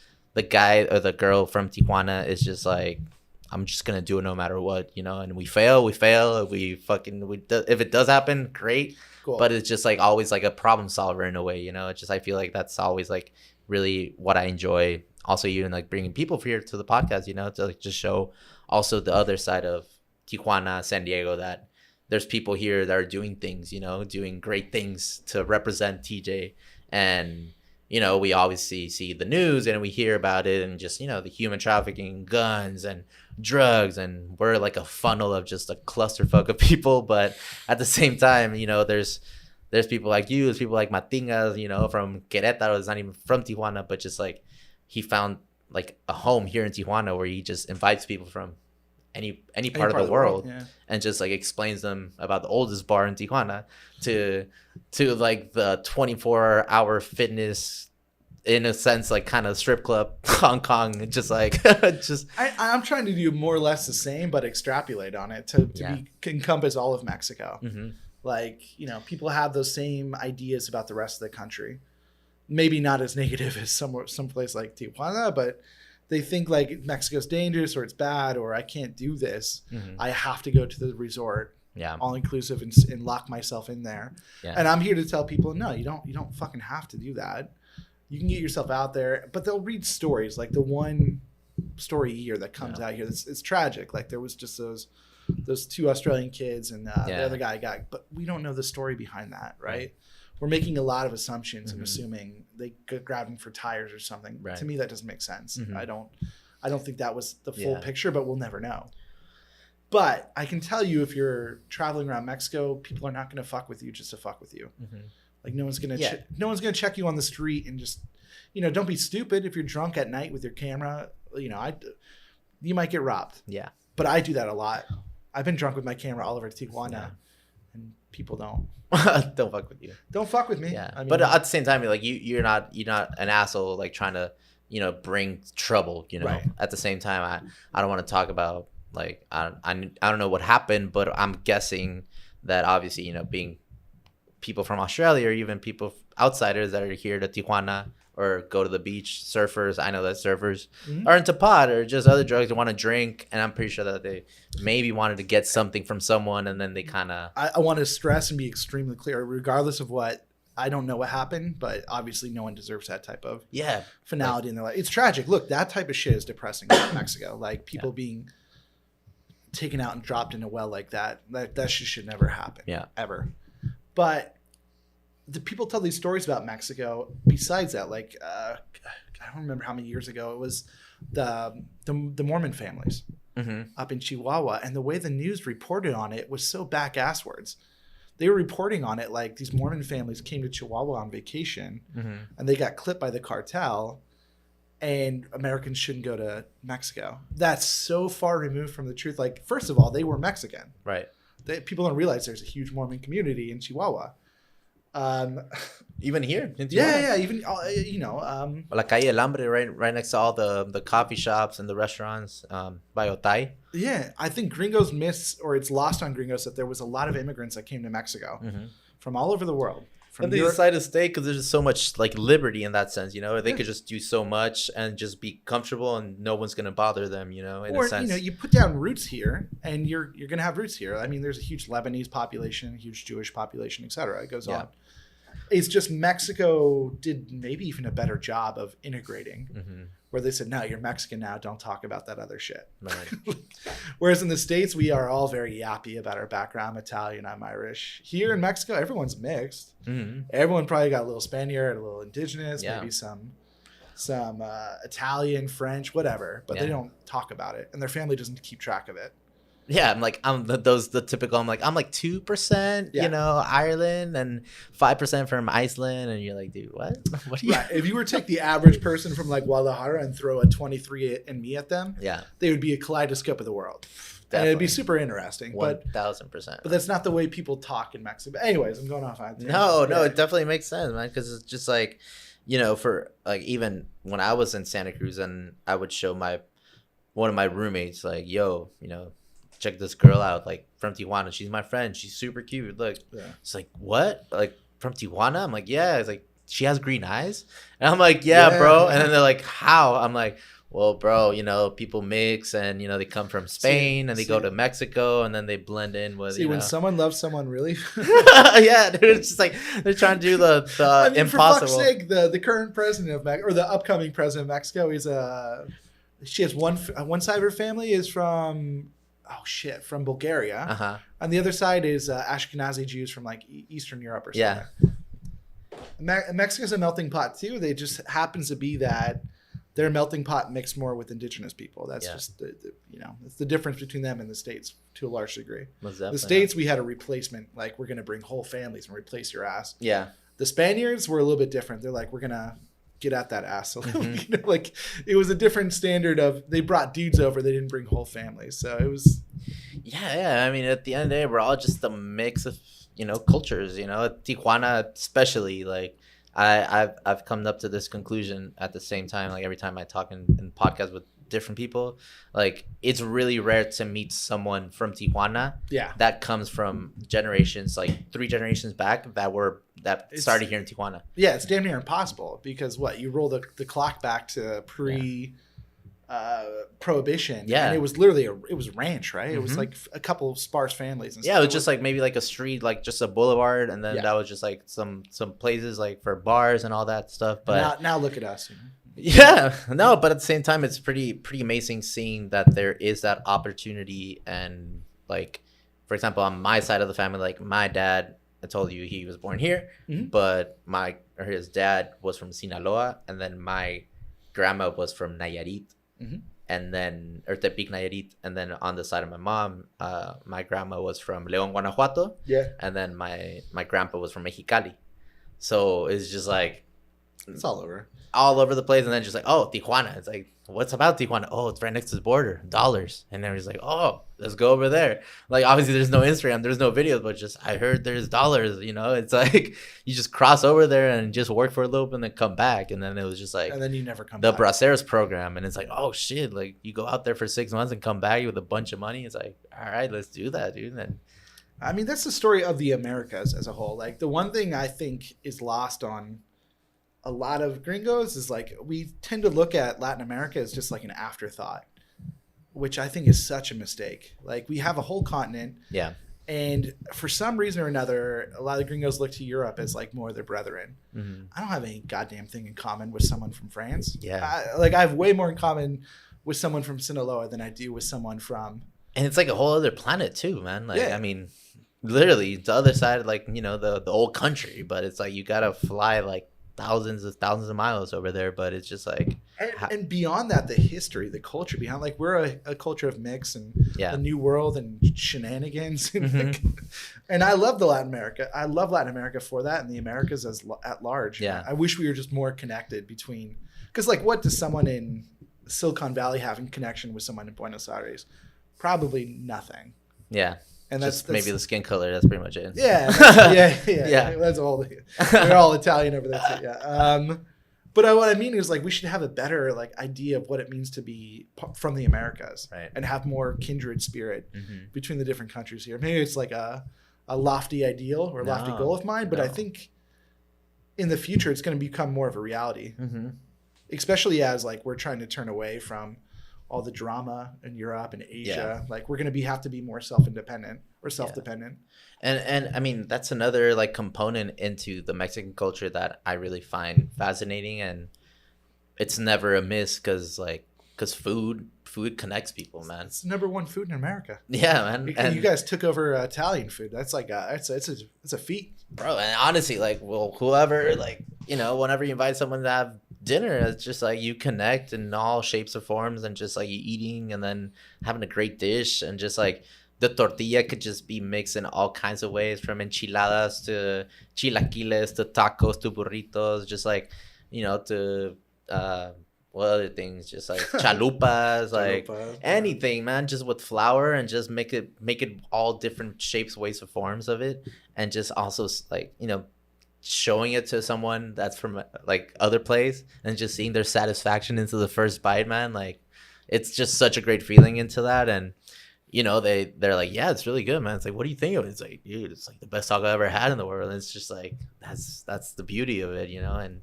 guy or the girl from Tijuana is just like, I'm just gonna do it no matter what, you know. And we fail. If it does happen, great. Cool. But it's just like always like a problem solver in a way, you know. It's just, I feel like that's always like really what I enjoy. Also, even like bringing people here to the podcast, you know, to like just show also the other side of Tijuana, San Diego, that there's people here that are doing things, you know, doing great things to represent TJ. And, you know, we obviously see the news and we hear about it and just, you know, the human trafficking, guns and drugs. And we're like a funnel of just a clusterfuck of people. But at the same time, you know, there's people like you, there's people like Matingas, you know, from Querétaro. It's not even from Tijuana, but just like he found like a home here in Tijuana where he just invites people from any part of the world, and just like explains them about the oldest bar in Tijuana to like the 24-hour fitness, in a sense, like kind of strip club, Hong Kong. Just like I'm trying to do more or less the same, but extrapolate on it to encompass all of Mexico. Like, you know, people have those same ideas about the rest of the country, maybe not as negative as some place like Tijuana, but they think like Mexico's dangerous or it's bad or I can't do this. I have to go to the resort, all inclusive, and lock myself in there. And I'm here to tell people, no, you don't fucking have to do that. You can get yourself out there, but they'll read stories like the one story a year that comes out here. It's tragic. Like there was just those two Australian kids and the other guy got, but we don't know the story behind that, right? we're making a lot of assumptions and assuming they grabbed him for tires or something. Right. To me, that doesn't make sense. I don't think that was the full picture, but we'll never know. But I can tell you, if you're traveling around Mexico, people are not going to fuck with you just to fuck with you. Like no one's going to check you on the street and just, don't be stupid. If you're drunk at night with your camera, you might get robbed. Yeah. But I do that a lot. I've been drunk with my camera all over Tijuana, and people don't fuck with you. Don't fuck with me. Yeah. But at the same time, like you're not an asshole like trying to bring trouble. Right. At the same time, I don't want to talk about like I don't know what happened, but I'm guessing that obviously being people from Australia or even people outsiders that are here to Tijuana or go to the beach, surfers. I know that surfers are into pot or just other drugs. They want to drink, and I'm pretty sure that they maybe wanted to get something from someone, and then they kind of. I want to stress and be extremely clear, regardless of what. I don't know what happened, but obviously no one deserves that type of finality in their life. It's tragic. Look, that type of shit is depressing in Mexico. Like people being taken out and dropped in a well like that. That shit should never happen. Yeah, ever. But the people tell these stories about Mexico. Besides that, like I don't remember how many years ago it was, the Mormon families up in Chihuahua, and the way the news reported on it was so back-asswards. They were reporting on it like these Mormon families came to Chihuahua on vacation, and they got clipped by the cartel, and Americans shouldn't go to Mexico. That's so far removed from the truth. Like, first of all, they were Mexican. Right. People don't realize there's a huge Mormon community in Chihuahua. Even here in Tijuana. Yeah, even La Calle del Hambre, right next to all the coffee shops and the restaurants, by Otay. Yeah, I think gringos miss, or it's lost on gringos, that there was a lot of immigrants that came to Mexico from all over the world. And they decided to stay because there's just so much like liberty in that sense, they could just do so much and just be comfortable, and no one's gonna bother them, in a sense. You put down roots here, and you're gonna have roots here. I mean, there's a huge Lebanese population, a huge Jewish population, etc. It goes on. It's just Mexico did maybe even a better job of integrating, where they said, no, you're Mexican now, don't talk about that other shit. Right. Whereas in the States, we are all very yappy about our background. Italian, I'm Irish. Here in Mexico, everyone's mixed. Everyone probably got a little Spaniard, a little indigenous, maybe some Italian, French, whatever, but they don't talk about it, and their family doesn't keep track of it. Yeah, I'm the typical. I'm like 2%, Ireland, and 5% from Iceland, and you're like, dude, what? What are you? Right. If you were to take the average person from like Guadalajara and throw a 23andMe at them, they would be a kaleidoscope of the world. Definitely. And it'd be super interesting. 1,000%. But that's not the way people talk in Mexico. But anyways, I'm going off on that. No, it definitely makes sense, man, because it's just like, for like even when I was in Santa Cruz and I would show one of my roommates like, yo, check this girl out, like from Tijuana. She's my friend. She's super cute. Look, it's like, what? Like from Tijuana? I'm like, yeah. It's like, she has green eyes, and I'm like, yeah, bro. And then they're like, how? I'm like, well, bro, people mix, and they come from Spain, and they go to Mexico, and then they blend in with. When someone loves someone really. Yeah, dude, it's just like they're trying to do the impossible. For fuck's sake, the current president of Mexico, or the upcoming president of Mexico, she has one side of her family is from. From Bulgaria. On the other side is Ashkenazi Jews from like Eastern Europe or something. Yeah. Mexico's a melting pot too. They just happens to be that their melting pot mixed more with indigenous people. That's just it's the difference between them and the States to a large degree. The States, we had a replacement, like we're gonna bring whole families and replace your ass. Yeah. The Spaniards were a little bit different. They're like, we're gonna get at that ass. So, like it was a different standard of, they brought dudes over, they didn't bring whole families. So it was. Yeah. I mean, at the end of the day, we're all just a mix of, cultures, Tijuana, especially, like I've come up to this conclusion at the same time. Like every time I talk in podcasts with different people, like it's really rare to meet someone from Tijuana that comes from generations, like 3 generations back that started here in Tijuana. Yeah, it's damn near impossible, because you roll the clock back to prohibition, and it was literally it was ranch, right? It was like a couple of sparse families and stuff. It was just like maybe like a street, like just a boulevard, and then that was just like some places like for bars and all that stuff. But now look at us. Yeah, no, but at the same time, it's pretty amazing seeing that there is that opportunity. And like, for example, on my side of the family, like my dad I told you he was born here, Mhm. but his dad was from Sinaloa, and then my grandma was from Nayarit, Mhm. and then or Tepic, Nayarit, and then on the side of my mom, my grandma was from León, Guanajuato, Yeah. and then my grandpa was from Mexicali. So it's just like It's all over. all over the place, and then just like, oh, Tijuana. It's like, what's about Tijuana? Oh, it's right next to the border. Dollars. And then he's like, oh, let's go over there. Like, obviously there's no Instagram, there's no videos, but just I heard there's dollars, you know. It's like you just cross over there and just work for a little bit and then come back. And then it was just like, And then you never come the back. Braceros program, and it's like, oh shit, like you go out there for 6 months and come back with a bunch of money. It's like, all right, let's do that, dude. And I mean, that's the story of the Americas as a whole. Like, the one thing I think is lost on a lot of gringos is like we tend to look at Latin America as just like an afterthought, which I think is such a mistake. Like, we have a whole continent, yeah. and for some reason or another, a lot of gringos look to Europe as like more their brethren. Mm-hmm. I don't have any goddamn thing in common with someone from France. Yeah. I have way more in common with someone from Sinaloa than I do with someone from. And it's like a whole other planet too, man. Like, Yeah. I mean, literally the other side, like, you know, the old country, but it's like you gotta fly like thousands of miles over there. But it's just like, And beyond that, the history, the culture behind, like, we're a culture of mix and yeah. the new world and shenanigans. And, Mhm. and I love Latin America. I love Latin America for that, and the Americas at large. Yeah. I wish we were just more connected between, because like, what does someone in Silicon Valley have in connection with someone in Buenos Aires? Probably nothing. Yeah. And Just that's maybe the skin color. That's pretty much it. yeah, yeah. Yeah. That's all. They're all Italian over there too. Yeah. But what I mean is, like, we should have a better like idea of what it means to be from the Americas, Right. and have more kindred spirit Mm-hmm. between the different countries here. Maybe it's like a lofty ideal or a lofty No, goal of mine, but I no. think in the future it's going to become more of a reality, Mm-hmm. especially as like we're trying to turn away from all the drama in Europe and Asia. Like, we're going to have to be more self-independent or self-dependent. And I mean, that's another like component into the Mexican culture that I really find fascinating, and it's never a miss because food connects people, man. It's the number one food in America. Yeah, man. And You guys took over Italian food. That's like it's a feat. bro, and honestly, like, well, whoever, like, you know, whenever you invite someone to have dinner, it's just like you connect in all shapes or forms, and just like you eating and then having a great dish, and just like the tortilla could just be mixed in all kinds of ways, from enchiladas to chilaquiles to tacos to burritos, just like, you know, to what other things, just like chalupas, like anything, man, just with flour, and just make it all different shapes, ways, or forms of it, and just also like, you know, showing it to someone that's from like other place, and just seeing their satisfaction into the first bite, man. Like, it's just such a great feeling into that. And you know, they're like, yeah, it's really good, man. It's like, what do you think of it? It's like, dude, it's like the best taco I ever had in the world. And it's just like, that's the beauty of it, you know. And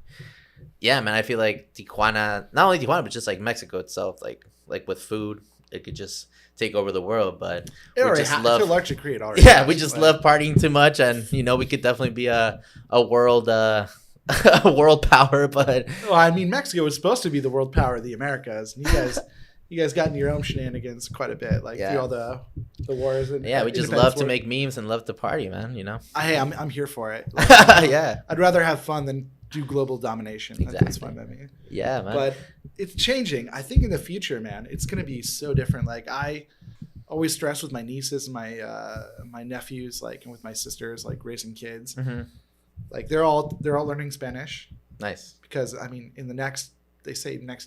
yeah, man, I feel like Tijuana, not only Tijuana, but just like Mexico itself, like with food, it could just take over the world. But It we already just to a love, large degree, it already yeah, has, we just but- love partying too much, and you know, we could definitely be a world a world power. But Well, I mean, Mexico was supposed to be the world power of the Americas, and you guys got in your own shenanigans quite a bit, like Yeah. through all the wars. And yeah, we just independence love to wars. make memes and love to party, man. You know. Hey, I'm here for it. Yeah. I'd rather have fun than do global domination. That's Exactly. fine by me. Yeah, man. But it's changing. I think in the future, man, it's going to be so different. Like, I always stress with my nieces and my nephews, like, and with my sisters, like, raising kids. Hmm. Like, they're all learning Spanish, Nice. because I mean, in the next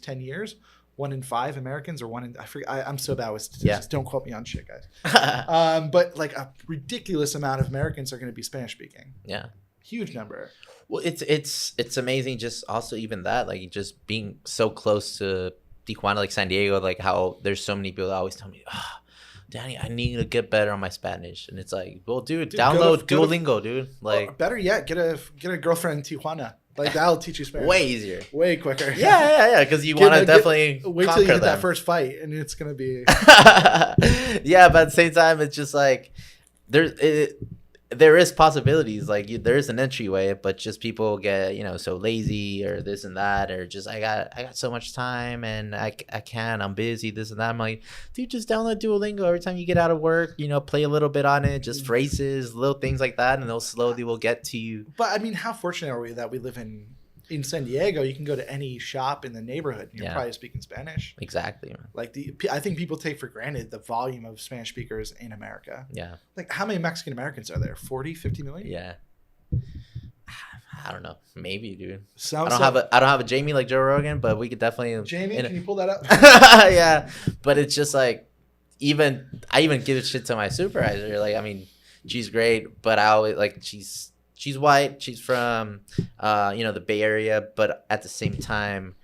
10 years, 1 in 5 Americans, or I forget. I'm so bad with statistics. Yeah. Don't quote me on shit, guys. But like, a ridiculous amount of Americans are going to be Spanish speaking. Yeah. Huge number. Well, it's amazing. Just also even that, like, just being so close to Tijuana, like San Diego, like how there's so many people that always tell me, Danny, I need to get better on my Spanish, and it's like, well, dude, download go to- Duolingo, dude. Like, Or better yet, get a girlfriend in Tijuana. Like, that'll teach you Spanish way easier. way quicker. Yeah, because you want to definitely wait till you conquer get that them. first fight, and it's gonna be Yeah, but at the same time, it's just like there is possibilities, like there is an entryway, but just people get, so lazy or this and that, or just I got so much time and I can't, I'm busy, this and that. I'm like, dude, just download Duolingo every time you get out of work, play a little bit on it, just phrases, little things like that, and they'll slowly will get to you. But I mean, how fortunate are we that we live in San Diego? You can go to any shop in the neighborhood and you're probably speaking Spanish. Exactly. Like I think people take for granted the volume of Spanish speakers in America. Yeah. Like how many Mexican Americans are there? 40, 50 million? Yeah. I don't know. Maybe, dude. I don't have a Jamie like Joe Rogan, but we could definitely. Jamie, can you pull that up? Yeah, but it's just like I even give shit to my supervisor. Like, I mean, she's great, but I always like she's white. She's from the Bay Area, but at the same time,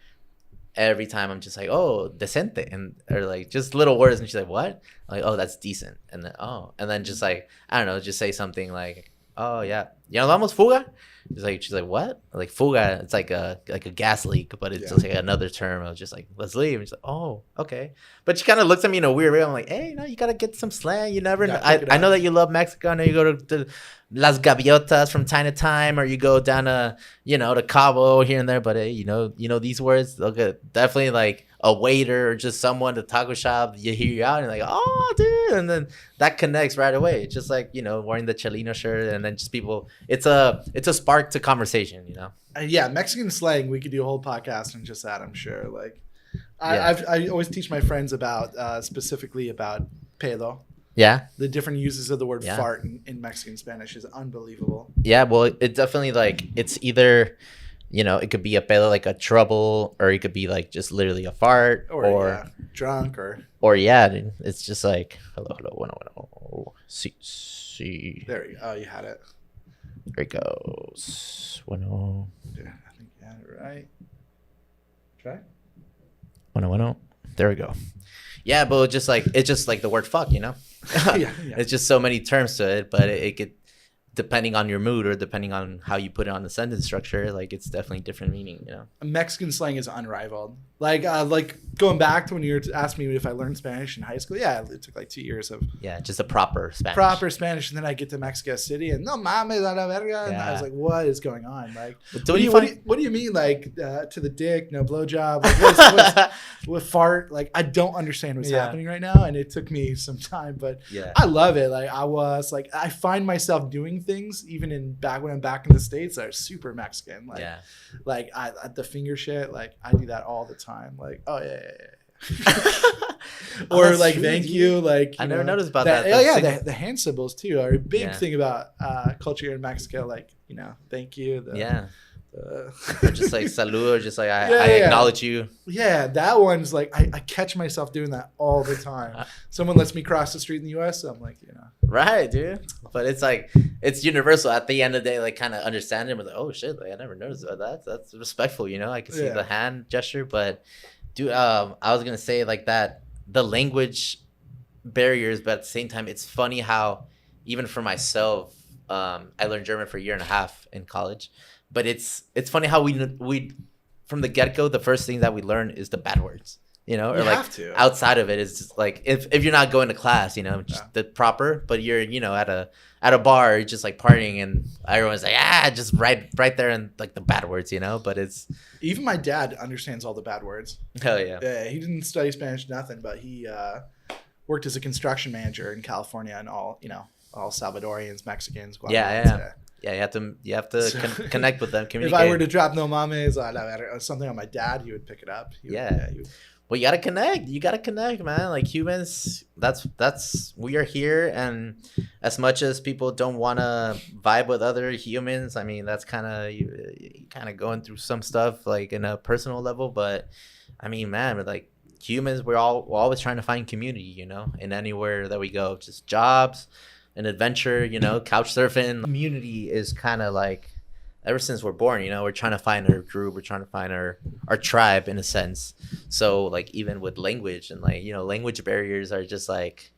every time I'm just like, oh, decente, or like just little words, and she's like, what? I'm like, oh, that's decent, and then just like, I don't know, just say something like, oh yeah, vamos fuga. She's like, what? Like fuga, it's like a gas leak, but it's just like another term. I was just like, let's leave. And she's like, oh, okay. But she kind of looks at me in a weird way. I'm like, hey, no, you gotta get some slang. You never know. I know that you love Mexico. I know you go to Las Gaviotas from time to time, or you go down to to Cabo here and there. But hey, these words, they'll get definitely like a waiter or just someone to taco shop. You hear you out and you're like, oh, dude, and then that connects right away. It's just like wearing the Chelino shirt, and then just people. It's a spark to conversation. Yeah, Mexican slang. We could do a whole podcast on just that. I'm sure. Like, I always teach my friends about specifically about pedo. Yeah. The different uses of the word fart in Mexican Spanish is unbelievable. Yeah, well, it definitely like it's either, it could be a pedo, like a trouble, or it could be like just literally a fart, or drunk, it's just like hello. See. There you go. Oh, you had it. There it goes. Bueno. Yeah, I think you had it right. Try. Bueno. There we go. Yeah, but it's just like the word fuck, yeah. It's just so many terms to it, but it could, depending on your mood or depending on how you put it on the sentence structure, like it's definitely different meaning, Mexican slang is unrivaled. Like going back to when you asked me if I learned Spanish in high school. Yeah, it took like 2 years of just a proper Spanish. And then I get to Mexico City and no mames a la verga, and I was like, what is going on? Like, what do you mean, like to the dick, no blowjob? Like, what fart? Like, I don't understand what's happening right now, and it took me some time, but I love it. Like, I find myself doing things even back when I'm back in the States that are super Mexican. Like, the finger shit. Like, I do that all the time. Like, oh yeah. Or like, thank you. Like, I never noticed about that. The hand symbols too are a big thing about culture in Mexico. Like, thank you. Just like saludo, just like I acknowledge you. Yeah, that one's like I catch myself doing that all the time. Someone lets me cross the street in the US, so I'm like, Right, dude. But it's like it's universal. At the end of the day, like kind of understand it, but like, oh shit, like I never noticed about that. That's respectful, I can see the hand gesture, but dude, I was gonna say like that the language barriers, but at the same time, it's funny how even for myself, I learned German for a year and a half in college. But it's funny how we from the get-go, the first thing that we learn is the bad words, or like have to. Outside of it is just like if you're not going to class, just the proper, but you're at a bar, you're just like partying and everyone's like just right there in like the bad words, but it's even my dad understands all the bad words. Hell yeah. Yeah, he didn't study Spanish, nothing, but he worked as a construction manager in California, and all Salvadorians, Mexicans, Guatemalans. Yeah, you have to connect with them. Communicate. If I were to drop no mames or something on my dad, he would pick it up. Well, you gotta connect. You gotta connect, man. Like humans, that's we are here, and as much as people don't want to vibe with other humans, I mean that's kind of you kind of going through some stuff like in a personal level. But I mean, man, like humans, we're always trying to find community, in anywhere that we go, just jobs. An adventure, couch surfing. Community is kind of like, ever since we're born, we're trying to find our group, we're trying to find our tribe in a sense. So like even with language and like, language barriers are just like,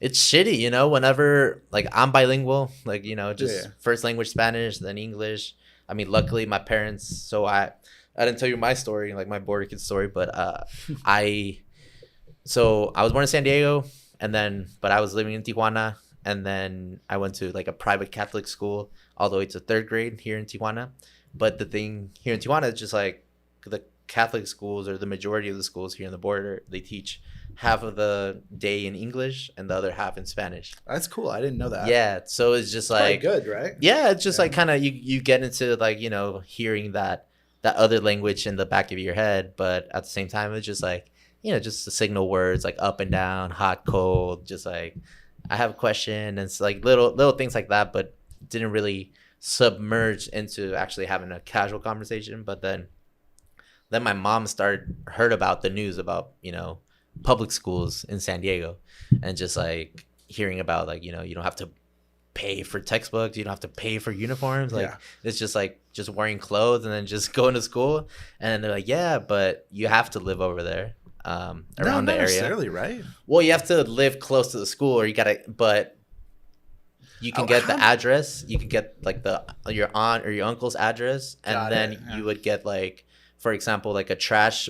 it's shitty, whenever like I'm bilingual, like, first language Spanish, then English. I mean, luckily my parents, so I didn't tell you my story, like my border kid story, but I was born in San Diego but I was living in Tijuana. and then I went to like a private Catholic school all the way to 3rd grade here in Tijuana. But the thing here in Tijuana is just like the Catholic schools, or the majority of the schools here in the border, they teach half of the day in English and the other half in Spanish. That's cool. I didn't know that. Yeah, so it's just like good, right? Yeah, it's just like kind of you get into like, you know, hearing that other language in the back of your head, but at the same time it's just like, you know, just the signal words like up and down, hot, cold, just like I have a question, and it's like little things like that, but didn't really submerge into actually having a casual conversation. But then my mom heard about the news about, you know, public schools in San Diego, and just like hearing about like, you know, you don't have to pay for textbooks, you don't have to pay for uniforms, like it's just like just wearing clothes and then just going to school. And they're like, yeah, but you have to live over there, around the area. Not necessarily, right? Well, you have to live close to the school, or you gotta, but you can get the address, you can get like your aunt or your uncle's address, and then you would get like, for example, like the trash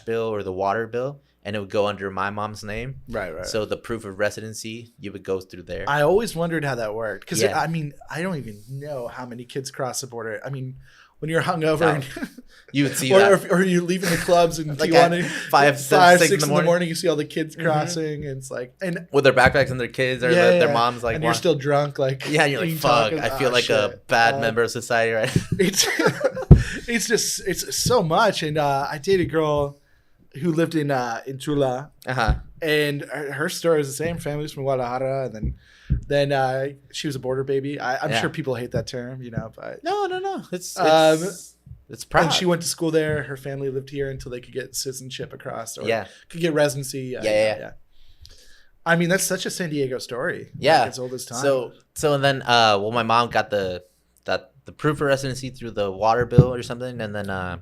bill or the water bill, and it would go under my mom's name. Right. So the proof of residency, you would go through there. I always wondered how that worked. Because, I mean, I don't even know how many kids cross the border. I mean, when you're hungover, you would see or you're leaving the clubs in like Tijuana, 5, 6 in the morning, you see all the kids crossing, and it's like, and with their backpacks and their kids, or their moms, like, and you're still drunk, like, yeah, and you're like, fuck, I feel like a bad member of society, right? It's so much. And I dated a girl who lived in Tula, and her story is the same. Family's from Guadalajara, and then she was a border baby. I'm sure people hate that term, you know, but no, it's proud. And she went to school there. Her family lived here until they could get citizenship across, or could get residency. Yeah. I mean, that's such a San Diego story. Yeah, like, it's old as time. So and then my mom got the proof of residency through the water bill or something, and then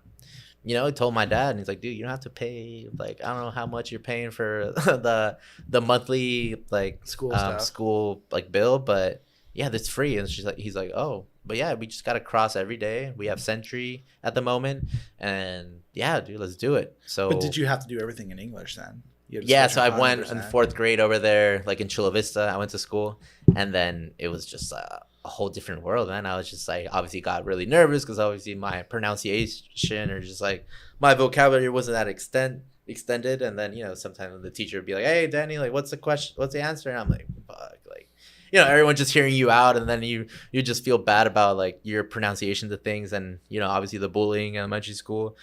you know, he told my dad, and he's like, dude, you don't have to pay, like, I don't know how much you're paying for the monthly, like, school like bill, but yeah, that's free. And he's like, oh, but yeah, we just got to cross every day. We have Sentry at the moment, and yeah, dude, let's do it. So, but did you have to do everything in English then? Yeah, so I went in 4th grade over there, like in Chula Vista. I went to school, and then it was just a whole different world, man. I was just like, obviously got really nervous because obviously my pronunciation, or just like my vocabulary wasn't that extended. And then, you know, sometimes the teacher would be like, hey, Danny, like, what's the question? What's the answer? And I'm like, fuck, like, you know, everyone just hearing you out, and then you just feel bad about like your pronunciations of things, and, you know, obviously the bullying in elementary school.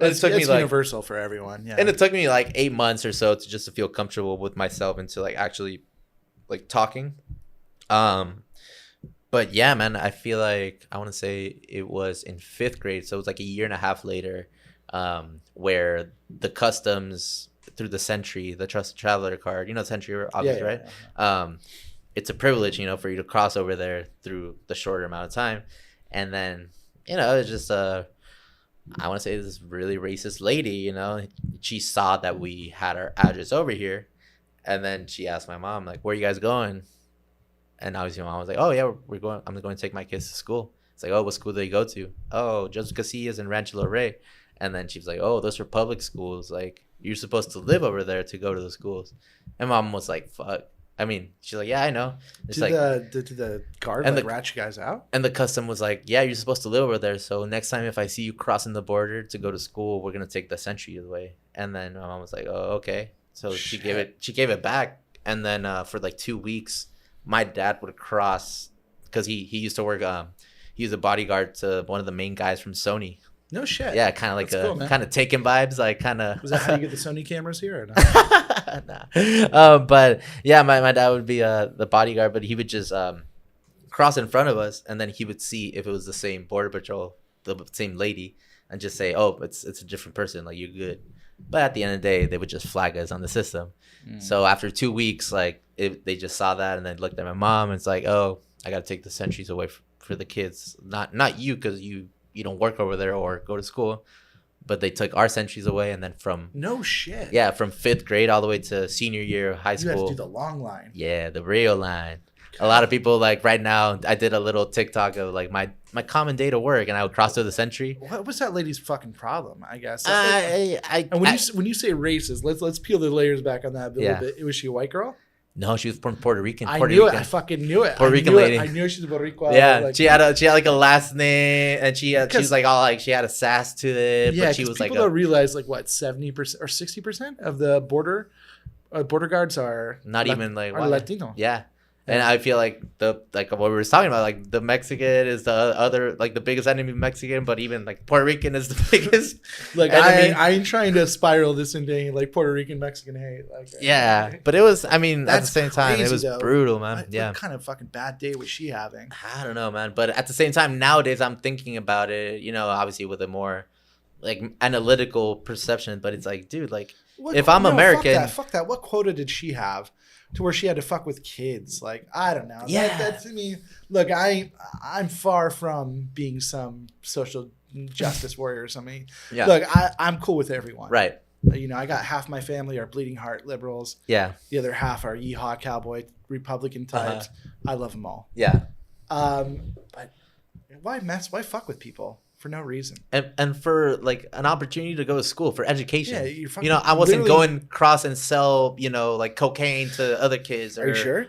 It's universal for everyone. Yeah. And it took me like 8 months or so to feel comfortable with myself and to like actually like talking. But yeah, man, I feel like I want to say it was in 5th grade. So it was like a year and a half later, where the customs through the Sentry, the Trusted Traveler card, you know, Sentry, obviously, right? Yeah. It's a privilege, you know, for you to cross over there through the shorter amount of time. And then, you know, it's just I want to say this really racist lady, you know, she saw that we had our address over here, and then she asked my mom, like, where are you guys going? And obviously my mom was like, oh yeah, I'm going to take my kids to school. It's like, oh, what school do they go to? Oh, Joseph Casillas and Rancho Del Rey. And then she was like, oh, those are public schools. Like, you're supposed to live over there to go to the schools. And mom was like, fuck. I mean, she's like, yeah, I know. It's did the guard and rat you guys out? And the custom was like, yeah, you're supposed to live over there. So next time if I see you crossing the border to go to school, we're gonna take the Sentry away. And then my mom was like, oh, okay. So she gave it back. And then for like 2 weeks, my dad would cross, because he used to work. He was a bodyguard to one of the main guys from Sony. No shit. Yeah, kind of like kind of Taken vibes, like kind of. Was that how you get the Sony cameras here? Or not? Nah. But yeah, my dad would be the bodyguard, but he would just cross in front of us, and then he would see if it was the same border patrol, the same lady, and just say, "Oh, it's a different person. Like, you're good." But at the end of the day, they would just flag us on the system. So after 2 weeks, like they just saw that, and then looked at my mom, and it's like, "Oh, I got to take the Sentries away for the kids. Not you, because you don't work over there or go to school." But they took our Sentries away, and then from no shit. Yeah, from 5th grade all the way to senior year of high school. You had to do the long line. Yeah, the real line. God. A lot of people, like, right now, I did a little TikTok of like my common day to work, and I would cross through the Sentry. What was that lady's fucking problem? I guess. And when you say racist, let's peel the layers back on that a little bit. Was she a white girl? No, she was from Puerto Rican. I Puerto knew Rican. it. I fucking knew it. Puerto I Rican knew lady. It. I knew she was Boricua. Yeah, Like, she had like a last name, and she was like all like she had a sass to it. Yeah, but she was people like don't realize like what 70% or 60% of the border guards are not even like are Latino. Yeah. And I feel like what we were talking about, like the Mexican is the other, like the biggest enemy of Mexican, but even like Puerto Rican is the biggest. Like enemy. I ain't trying to spiral this into like Puerto Rican Mexican hate. Like yeah, but it was. I mean, at the same time, it crazy, was though. brutal, man. Yeah. What kind of fucking bad day was she having? I don't know, man. But at the same time, nowadays I'm thinking about it. You know, obviously with a more like analytical perception. But it's like, dude, like if I'm American, fuck that. What quota did she have? To where she had to fuck with kids, like I don't know. Yeah, that's I mean, look, I'm far from being some social justice warrior or something. Yeah, look, I'm cool with everyone. Right. You know, I got half my family are bleeding heart liberals. Yeah. The other half are yeehaw cowboy Republican types. I love them all. Yeah. But why fuck with people? For no reason. And for like an opportunity to go to school for education. Yeah, you know, I wasn't going across and sell, you know, like cocaine to other kids. Are you sure?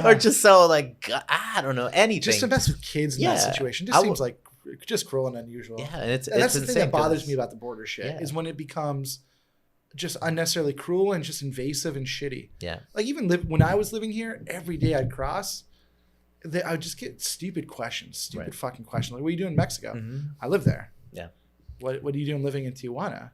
Or just sell like, I don't know, anything. Just invest with kids in that situation. Just seems like just cruel and unusual. Yeah, and that's the thing that bothers me about the border shit is when it becomes just unnecessarily cruel and just invasive and shitty. Yeah. Like even when I was living here, every day I'd cross, I would just get stupid questions, fucking questions. Like, what do you do in Mexico? Mm-hmm. I live there. Yeah. What are you doing living in Tijuana?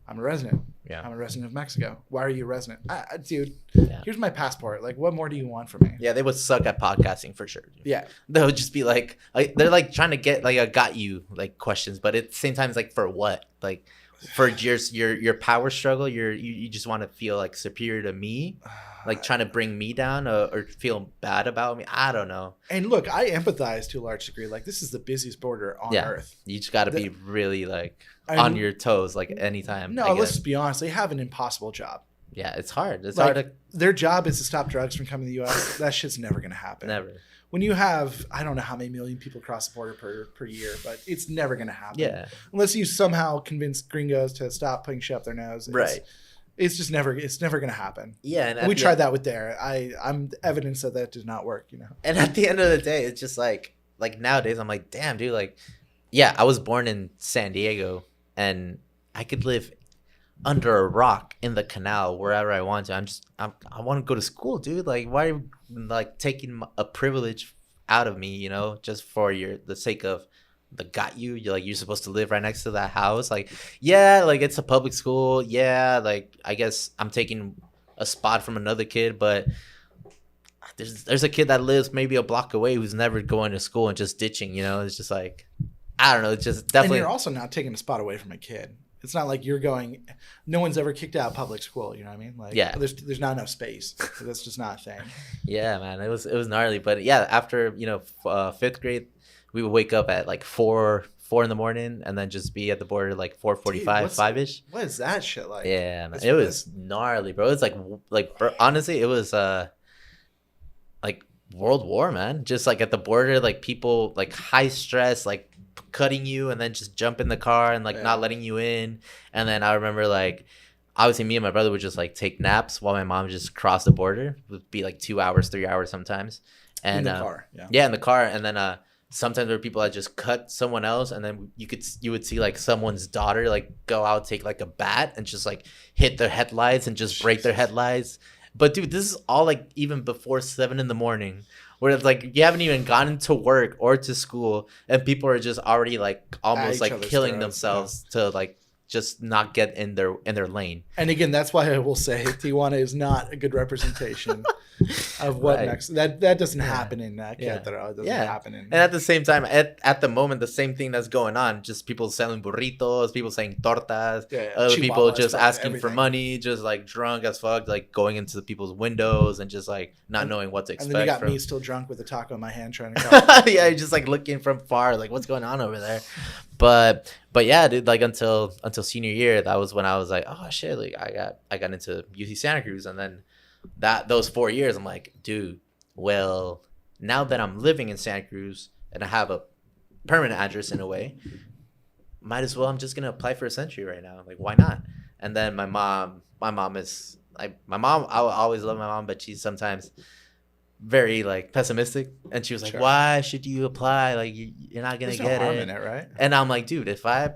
I'm a resident. Yeah. I'm a resident of Mexico. Why are you a resident? Dude, yeah. Here's my passport. Like, what more do you want from me? Yeah, they would suck at podcasting for sure. Dude. Yeah. They would just be like they're like trying to get like a got you like questions, but at the same time it's like for what? Like for your power struggle, you just want to feel like superior to me, like trying to bring me down or feel bad about me. I don't know. And look, I empathize to a large degree. Like this is the busiest border on earth. You just got to be really like on your toes, like anytime. No, let's just be honest. They have an impossible job. Yeah, it's hard. It's like, hard to. Their job is to stop drugs from coming to the U.S. That shit's never gonna happen. Never. When you have, I don't know how many million people cross the border per year, but it's never going to happen. Yeah. Unless you somehow convince gringos to stop putting shit up their nose. It's just never going to happen. Yeah. And we tried that with Dare. I'm evidence that did not work, you know? And at the end of the day, it's just like nowadays, I'm like, damn, dude, like, yeah, I was born in San Diego and I could live under a rock in the canal wherever I want to. I want to go to school, dude. Like, why are you like taking a privilege out of me, you know, just for the sake of you're supposed to live right next to that house. Like, yeah, like it's a public school. Yeah, like I guess I'm taking a spot from another kid, but there's a kid that lives maybe a block away who's never going to school and just ditching, you know. It's just like, I don't know. It's just definitely. And you're also not taking a spot away from a kid. It's not like you're going. No one's ever kicked out of public school. You know what I mean? Like, yeah. There's not enough space. That's just not a thing. Yeah, man. It was gnarly, but yeah. After fifth grade, we would wake up at like 4 in the morning, and then just be at the border like 4:45, 5ish. What is that shit like? Yeah, man. It was gnarly, bro. It's like bro, honestly, it was like World War, man. Just like at the border, like people like high stress, like cutting you and then just jump in the car and like not letting you in. And then I remember like obviously me and my brother would just like take naps while my mom just crossed the border. It would be like 2 hours, 3 hours sometimes. And in the car. Yeah, in the car. And then sometimes there were people that just cut someone else, and then you would see like someone's daughter like go out, take like a bat and just like hit their headlights and just break their headlights. But dude, this is all like even before 7 in the morning, where it's like you haven't even gotten to work or to school, and people are just already like almost like killing themselves to like just not get in their lane. And again, that's why I will say Tijuana is not a good representation of what next. That doesn't happen in Querétaro. It doesn't happen in. And at the same time, at the moment, the same thing that's going on. Just people selling burritos, people saying tortas, other people just asking for money, just like drunk as fuck, like going into people's windows and just like not knowing what to expect. And then you got me still drunk with a taco in my hand trying to yeah, just like looking from far, like what's going on over there. But yeah, dude, like until senior year, that was when I was like, oh shit, like I got into UC Santa Cruz. And then those 4 years, I'm like, dude, well, now that I'm living in Santa Cruz and I have a permanent address in a way, might as well, I'm just gonna apply for a century right now. Like, why not? And then my mom is my mom, I always love my mom, but she's sometimes very like pessimistic, and she was like, Sure. why should you apply, like you're not gonna There's no get harm it. in it, right? And I'm like, dude, if I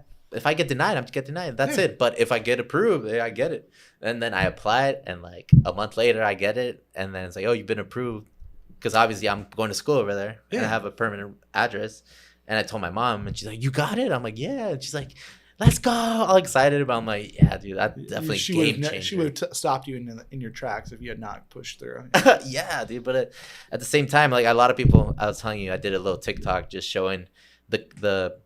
get denied, I'm to get denied, that's Yeah. it. But if I get approved, I get it. And then I applied, and like a month later I get it, and then it's like, oh, you've been approved, because obviously I'm going to school over there, and I have a permanent address. And I told my mom, and she's like, you got it? I'm like, yeah. And she's like, let's go, all excited about. I'm like, yeah, dude, that definitely game changer. She would have stopped you in your tracks if you had not pushed through. Yeah, dude. But at the same time, like a lot of people, I was telling you, I did a little TikTok just showing the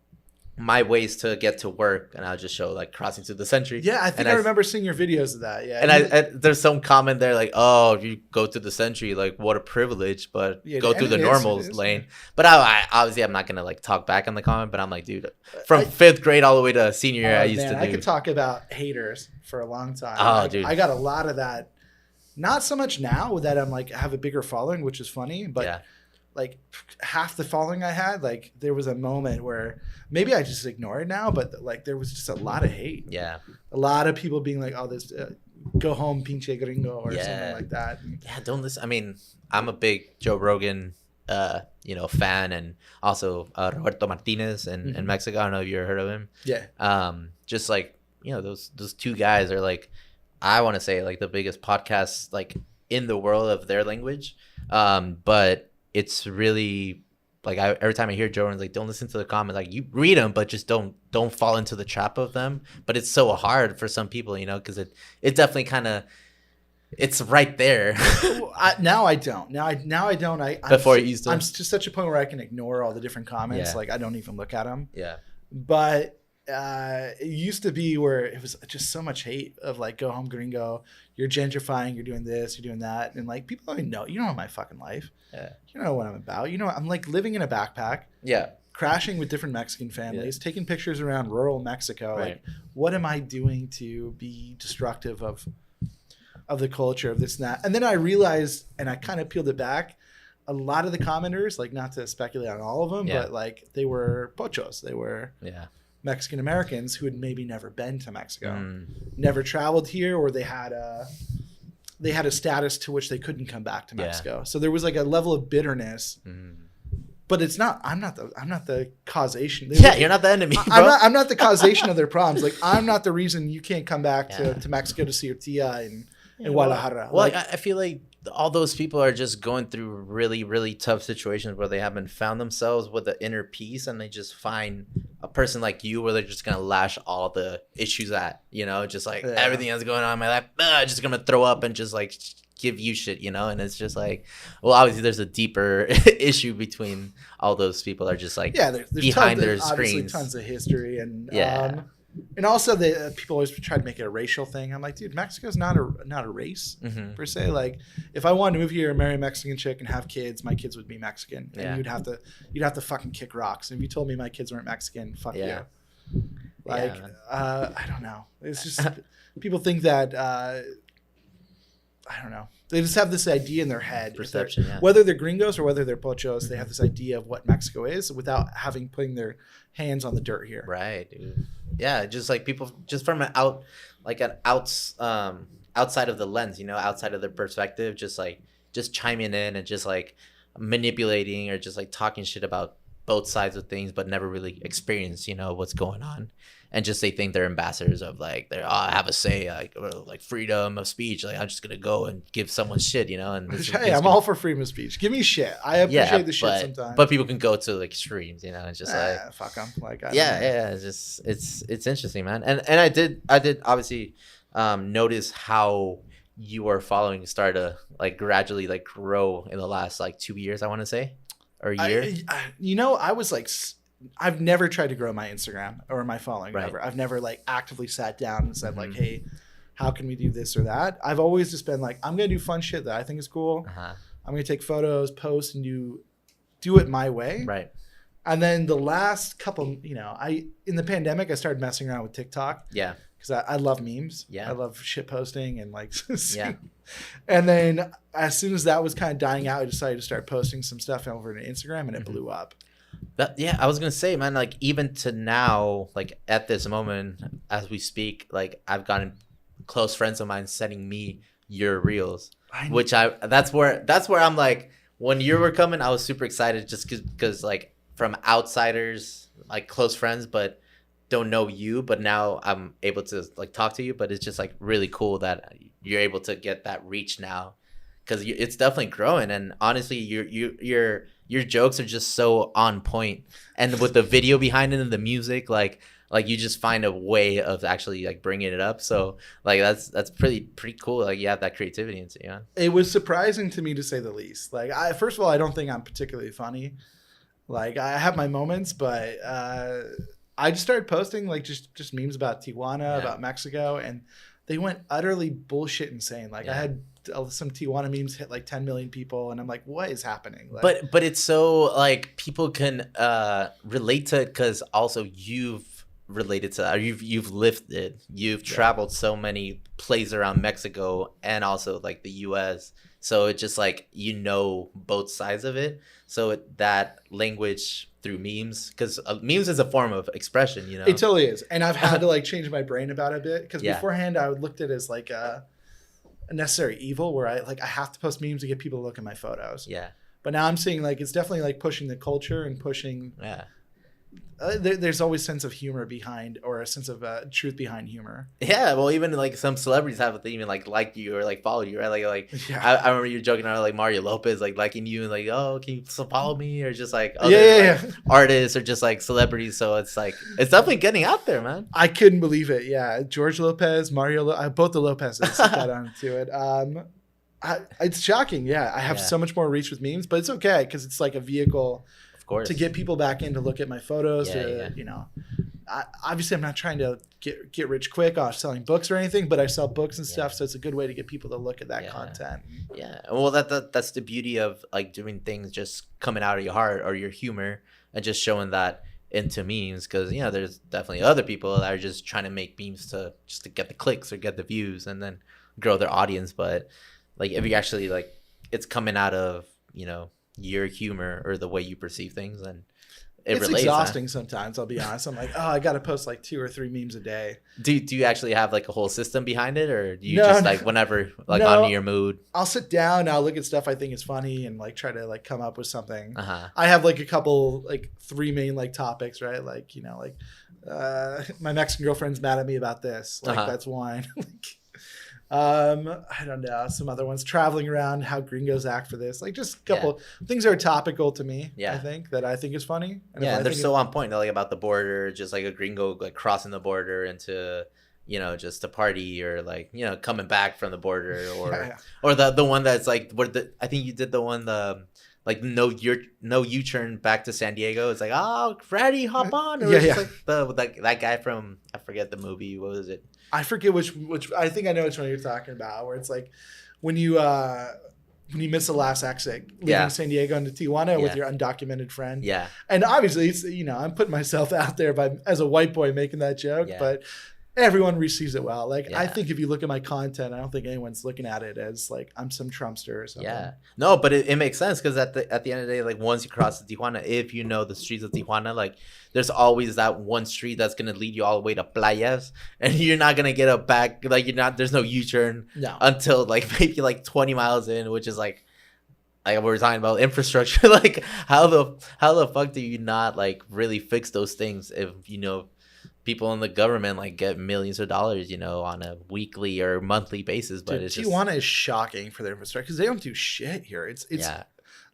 my ways to get to work, and I'll just show like crossing through the century. Yeah, I think I remember seeing your videos of that. Yeah, and I there's some comment there like, oh, if you go through the century, like what a privilege, but go through the normal lane. But I obviously I'm not gonna like talk back on the comment, but I'm like, dude, from 5th grade all the way to senior year, I used to do. I could talk about haters for a long time. Oh, dude, I got a lot of that. Not so much now that I'm like have a bigger following, which is funny, but. Yeah. Like half the following I had, like there was a moment where maybe I just ignore it now, but like there was just a lot of hate. Yeah. A lot of people being like, oh, this go home, pinche gringo, or something like that. Yeah, don't listen. I mean, I'm a big Joe Rogan, fan, and also Roberto Martinez in Mexico. I don't know if you ever heard of him. Yeah. Just like, those two guys are like, I want to say like the biggest podcasts like in the world of their language. But it's really like every time I hear Joe Rogan's like, don't listen to the comments, like you read them, but just don't fall into the trap of them. But it's so hard for some people, because it definitely kind of, it's right there. Now I don't. Now I don't. Before you used to. I'm to such a point where I can ignore all the different comments. Yeah. Like I don't even look at them. Yeah. But it used to be where it was just so much hate of like, go home gringo, you're gentrifying, you're doing this, you're doing that, and like people don't even know. You don't know my fucking life. Yeah. You know what I'm about. I'm like living in a backpack. Yeah. Crashing with different Mexican families, taking pictures around rural Mexico. Right. Like, what am I doing to be destructive of the culture of this and that? And then I realized, and I kind of peeled it back, a lot of the commenters, like not to speculate on all of them, but like they were pochos. They were Mexican Americans who had maybe never been to Mexico, never traveled here, or they had a status to which they couldn't come back to Mexico. So there was like a level of bitterness, but it's not. I'm not the causation. You're not the enemy. Bro. I'm not the causation of their problems. Like I'm not the reason you can't come back to Mexico to see your tia in Guadalajara. Well, I feel like all those people are just going through really, really tough situations where they haven't found themselves with the inner peace, and they just find a person like you where they're just going to lash all the issues at, just like everything that's going on in my life, just going to throw up and just like give you shit, and it's just like, well, obviously there's a deeper issue between all those people are just like there's behind their screens. Tons of history and also the people always try to make it a racial thing. I'm like, dude, Mexico's not a race per se. Like, if I wanted to move here and marry a Mexican chick and have kids, my kids would be Mexican, and you'd have to fucking kick rocks. And if you told me my kids weren't Mexican, fuck you. Like, I don't know. It's just people think that I don't know. They just have this idea in their head. Perception, whether they're gringos or whether they're pochos, they have this idea of what Mexico is without putting their hands on the dirt here. Right, dude. Yeah, just like people just from outside of the lens, outside of their perspective, just chiming in and just like manipulating or just like talking shit about both sides of things, but never really experience, what's going on. And just they think they're ambassadors of like I have a say, like freedom of speech. Like I'm just gonna go and give someone shit, And I'm all for freedom of speech. Give me shit. I appreciate the shit sometimes. But people can go to like extremes, It's just like fuck them. Like It's just it's interesting, man. And I did obviously notice how your following started to like gradually like grow in the last like 2 years, I want to say, or a year. I was like. I've never tried to grow my Instagram or my following. Right. Ever. I've never like actively sat down and said like, hey, how can we do this or that? I've always just been like, I'm going to do fun shit that I think is cool. I'm going to take photos, post, and do it my way. Right. And then the last couple, in the pandemic, I started messing around with TikTok. Yeah. Because I love memes. Yeah. I love shit posting and like, And then as soon as that was kind of dying out, I decided to start posting some stuff over to Instagram, and it blew up. I was gonna say, man, like even to now, like at this moment as we speak, like I've gotten close friends of mine sending me your reels, that's where I'm like, when you were coming, I was super excited just because like from outsiders, like close friends, but don't know you, but now I'm able to like talk to you, but it's just like really cool that you're able to get that reach now, because it's definitely growing, and honestly your jokes are just so on point, and with the video behind it and the music, like you just find a way of actually like bringing it up. So like that's pretty cool. Like you have that creativity into you. It was surprising to me, to say the least. Like first of all, I don't think I'm particularly funny. Like I have my moments, but I just started posting like just memes about Tijuana, about Mexico, and they went utterly bullshit insane. Like I had some Tijuana memes hit like 10 million people, and I'm like, what is happening? Like, but it's so like people can relate to it, because also you've related to that. You've lived it. You've traveled so many places around Mexico and also like the US. So it's just like, both sides of it. So that language through memes, because memes is a form of expression, It totally is. And I've had to like change my brain about it a bit, because beforehand I looked at it as like a necessary evil, where I have to post memes to get people to look at my photos. Yeah. But now I'm seeing like it's definitely like pushing the culture and pushing. There's always a sense of humor behind, or a sense of truth behind humor. Yeah, well, even like some celebrities have even like you or like follow you, right? I remember you joking around like Mario Lopez like liking you and like, oh, can you follow me, or just like other artists or just like celebrities. So it's like it's definitely getting out there, man. I couldn't believe it. Yeah, George Lopez, Mario, both the Lopez's got onto it. It's shocking. Yeah, I have so much more reach with memes, but it's okay because it's like a vehicle. Course. To get people back in to look at my photos, obviously I'm not trying to get rich quick off selling books or anything, but I sell books and stuff, so it's a good way to get people to look at that content. Yeah, well, that's the beauty of like doing things just coming out of your heart or your humor, and just showing that into memes, because there's definitely other people that are just trying to make memes to get the clicks or get the views and then grow their audience. But like if you actually like it's coming out of your humor or the way you perceive things, and it's exhausting sometimes. I'll be honest. I'm like, oh, I got to post like 2 or 3 memes a day. Do you actually have like a whole system behind it, or do you like whenever like on your mood? I'll sit down, I'll look at stuff I think is funny, and like try to like come up with something. I have like a couple like 3 main like topics, right? Like my Mexican girlfriend's mad at me about this. Like that's one. I don't know, some other ones, traveling around, how gringos act for this, like just a couple things that are topical to me. I think is funny, and they're so on point, like about the border, just like a gringo like crossing the border into just to party, or like coming back from the border, or the one that's like I think you did the one like no U-turn back to San Diego. It's like, oh, Freddie, hop on. Or like that guy from, I forget the movie. What was it? I forget which. I think I know which one you're talking about. Where it's like when you miss the last exit, leaving San Diego into Tijuana with your undocumented friend. Yeah. And obviously, it's I'm putting myself out there as a white boy making that joke, but everyone receives it well. Like I think if you look at my content, I don't think anyone's looking at it as like I'm some Trumpster or something. Yeah. No, but it makes sense, because at the end of the day, like once you cross the Tijuana, if you know the streets of Tijuana, like there's always that one street that's gonna lead you all the way to Playas, and you're not gonna get a back. Like there's no U-turn until like maybe like 20 miles in, which is like we're talking about infrastructure. Like how the fuck do you not like really fix those things if people in the government like get millions of dollars, on a weekly or monthly basis? But it's Tijuana is shocking for their infrastructure, because they don't do shit here. It's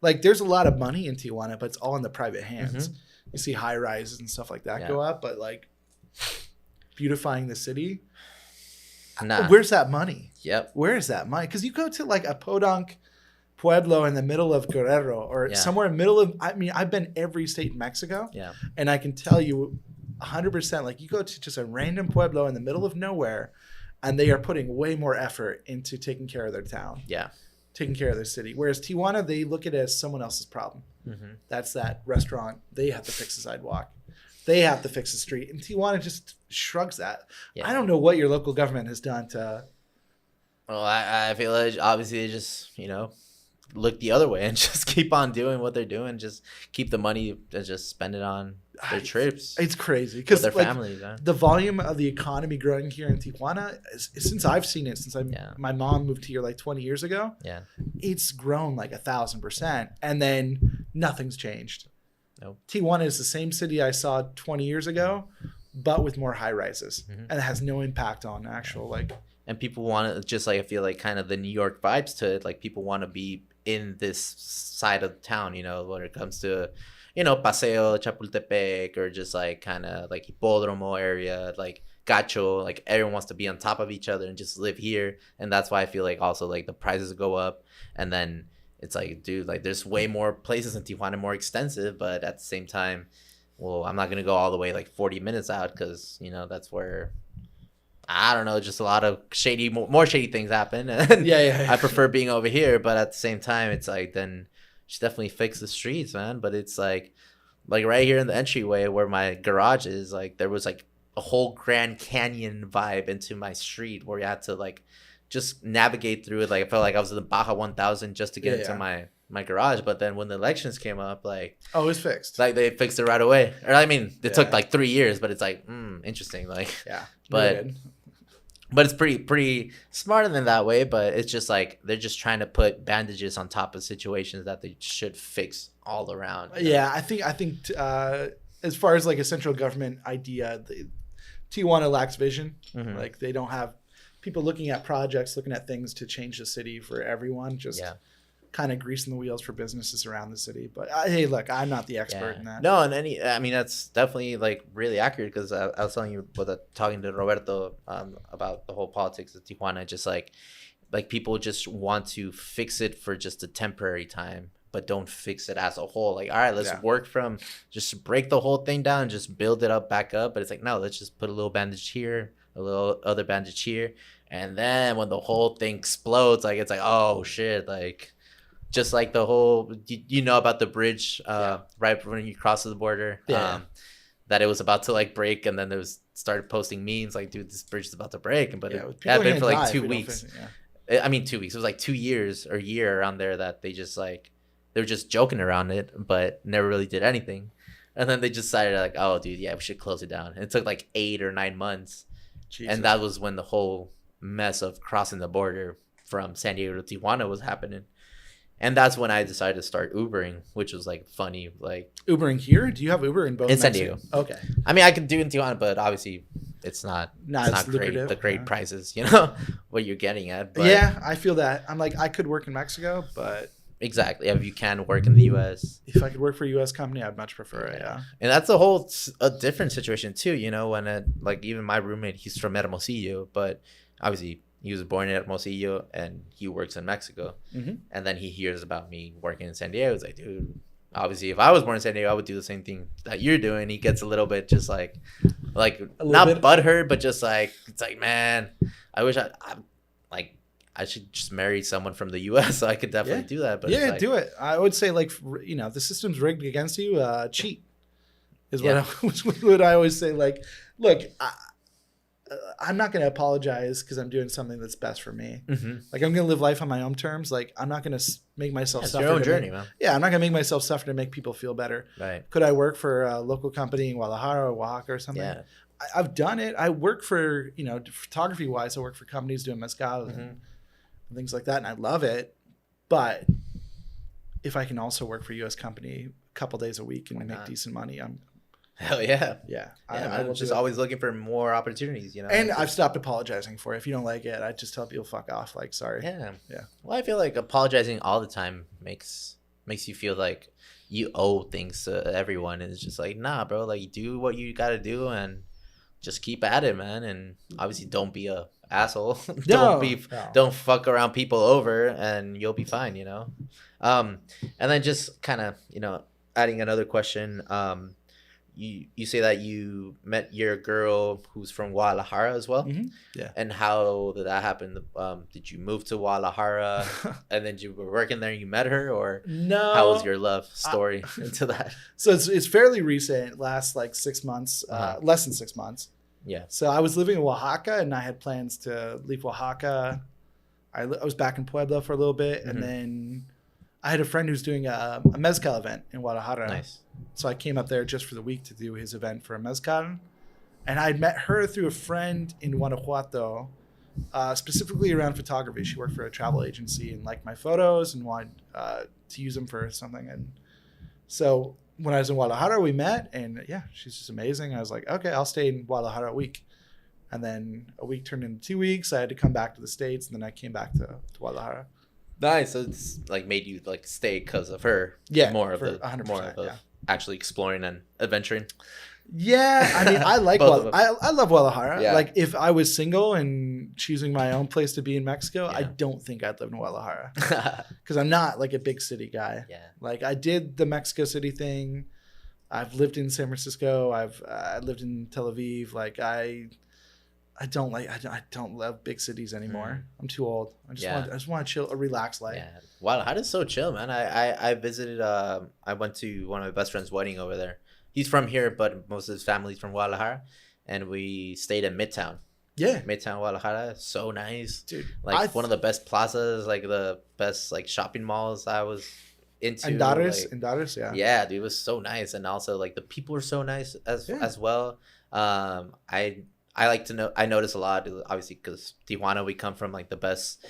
like there's a lot of money in Tijuana, but it's all in the private hands. You see high rises and stuff like that go up, but like beautifying the city, where's that money? Where is that money? Because you go to like a podunk pueblo in the middle of Guerrero, or somewhere in the middle of, I've been every state in Mexico, and I can tell you 100%, like you go to just a random pueblo in the middle of nowhere, and they are putting way more effort into taking care of their town, taking care of their city. Whereas Tijuana, they look at it as someone else's problem. That's that restaurant, they have to fix the sidewalk, they have to fix the street, and Tijuana just shrugs that. I don't know what your local government has done to. Well, I feel like obviously they just look the other way and just keep on doing what they're doing, just keep the money and just spend it on their trips It's crazy with because their like families. Huh? the volume of the economy growing here in Tijuana, since I've seen it, since my mom moved here like 20 years ago, it's grown like 1,000%, and then nothing's changed. Nope. Tijuana is the same city I saw 20 years ago, but with more high rises, and it has no impact on actual like. And people want to just like I feel like kind of the New York vibes to it. Like people want to be in this side of town, you know, when it comes to, you know, Paseo, Chapultepec, or just like kind of like Hipódromo area, like Gacho. Like everyone wants to be on top of each other and just live here, and that's why I feel like also like the prices go up, and then it's like, dude, like there's way more places in Tijuana, more extensive, but at the same time, well, I'm not gonna go all the way like 40 minutes out because you know that's where. I don't know, just a lot of more shady things happen. And I prefer being over here, but at the same time, it's like then just definitely fix the streets, man. But it's like right here in the entryway where my garage is, like there was like a whole Grand Canyon vibe into my street where you had to like just navigate through it. Like I felt like I was in the Baja 1000 just to get into my garage. But then when the elections came up, like it's fixed. Like they fixed it right away. Or I mean, it took like 3 years, but it's like interesting. Like but it's pretty smart in that way. But it's just like they're just trying to put bandages on top of situations that they should fix all around. Yeah, I think as far as like a central government idea, Tijuana lacks vision. Like they don't have people looking at projects, looking at things to change the city for everyone. Just kind of greasing the wheels for businesses around the city. But hey, look, I'm not the expert in that. No, and I mean that's definitely like really accurate because I was telling you talking to Roberto about the whole politics of Tijuana, just like people just want to fix it for just a temporary time, but don't fix it as a whole. Like, all right, let's work from just break the whole thing down, just build it up back up. But it's like, no, let's just put a little bandage here, a little other bandage here, and then when the whole thing explodes, like it's like, oh shit, like. Just like the whole, you know about the bridge right when you cross the border, that it was about to like break, and then there started posting memes like, dude, this bridge is about to break, but it had been for like 2 weeks. I mean, 2 weeks. It was like 2 years or a year around there that they just like they were just joking around it, but never really did anything. And then they just decided like, oh, dude, we should close it down. And it took like 8 or 9 months, and that was when the whole mess of crossing the border from San Diego to Tijuana was happening. And that's when I decided to start Ubering, which was like funny. Like Ubering here? Do you have Uber in both? In San Diego. Okay. I mean, I could do it in Tijuana, but obviously it's not great. The great prices, you know, what you're getting at. But yeah, I feel that. I'm like, I could work in Mexico, but exactly. If you can work in the U.S. If I could work for a U.S. company, I'd much prefer it. Yeah. And that's a different situation too. You know, when like even my roommate, he's from Hermosillo, but obviously. He was born in Hermosillo and he works in Mexico. And then he hears about me working in San Diego. He's like, dude, obviously if I was born in San Diego, I would do the same thing that you're doing. He gets a little bit just like not butthurt, but just like, it's like, man, I wish I should just marry someone from the U.S. so I could definitely do that. But do it. I would say like, you know, if the system's rigged against you, cheat is what I always say. Like, look, I'm not going to apologize because I'm doing something that's best for me. Like I'm going to live life on my own terms. Like I'm not going to make myself suffer. It's your own journey, man. Yeah, I'm not going to make myself suffer to make people feel better. Right. Could I work for a local company in Guadalajara or Oaxaca or something? Yeah. I've done it. I work for, you know, photography wise, I work for companies doing mezcal and things like that. And I love it. But if I can also work for a U.S. company a couple days a week and make decent money, I'm hell yeah. Yeah. I'm just always looking for more opportunities, you know. And I've stopped apologizing for it. If you don't like it, I just tell people fuck off. Like, sorry. Yeah. Well, I feel like apologizing all the time makes you feel like you owe things to everyone. And it's just like, nah, bro, like do what you got to do and just keep at it, man. And obviously don't be a asshole. Don't fuck around people over and you'll be fine, you know. And then just kind of, you know, adding another question, you say that you met your girl who's from Guadalajara as well. Yeah. And how did that happen? Did you move to Guadalajara and then you were working there and you met her, or no? How was your love story into that? So it's fairly recent, last like 6 months, less than 6 months. Yeah. So I was living in Oaxaca and I had plans to leave Oaxaca. I was back in Puebla for a little bit and then I had a friend who's doing a mezcal event in Guadalajara. Nice. So I came up there just for the week to do his event for a mezcal. And I'd met her through a friend in Guanajuato, specifically around photography. She worked for a travel agency and liked my photos and wanted to use them for something. And so when I was in Guadalajara, we met, and yeah, she's just amazing. I was like, okay, I'll stay in Guadalajara a week. And then a week turned into 2 weeks. I had to come back to the States, and then I came back to Guadalajara. Nice. So it's like made you like stay because of her. Yeah, more of for the 100%, more of the yeah. actually exploring and adventuring. Yeah, I mean, I like Both of them. I love Guadalajara. Yeah. Like, if I was single and choosing my own place to be in Mexico, I Yeah. don't think I'd live in Guadalajara because I'm not like a big city guy. Yeah. Like, I did the Mexico City thing. I've lived in San Francisco. I lived in Tel Aviv. Like, I don't love big cities anymore. I'm too old. I just want to chill, a relaxed life. Yeah. Wow, how does so chill, man? I visited. I went to one of my best friend's wedding over there. He's from here, but most of his family's from Guadalajara, and we stayed in Midtown. Yeah, Midtown Guadalajara, so nice, dude. Like one of the best plazas, like the best like shopping malls I was into. Andares, yeah. Yeah, dude, it was so nice, and also like the people were so nice as well. I like to know. I notice a lot, obviously, because Tijuana, we come from like the best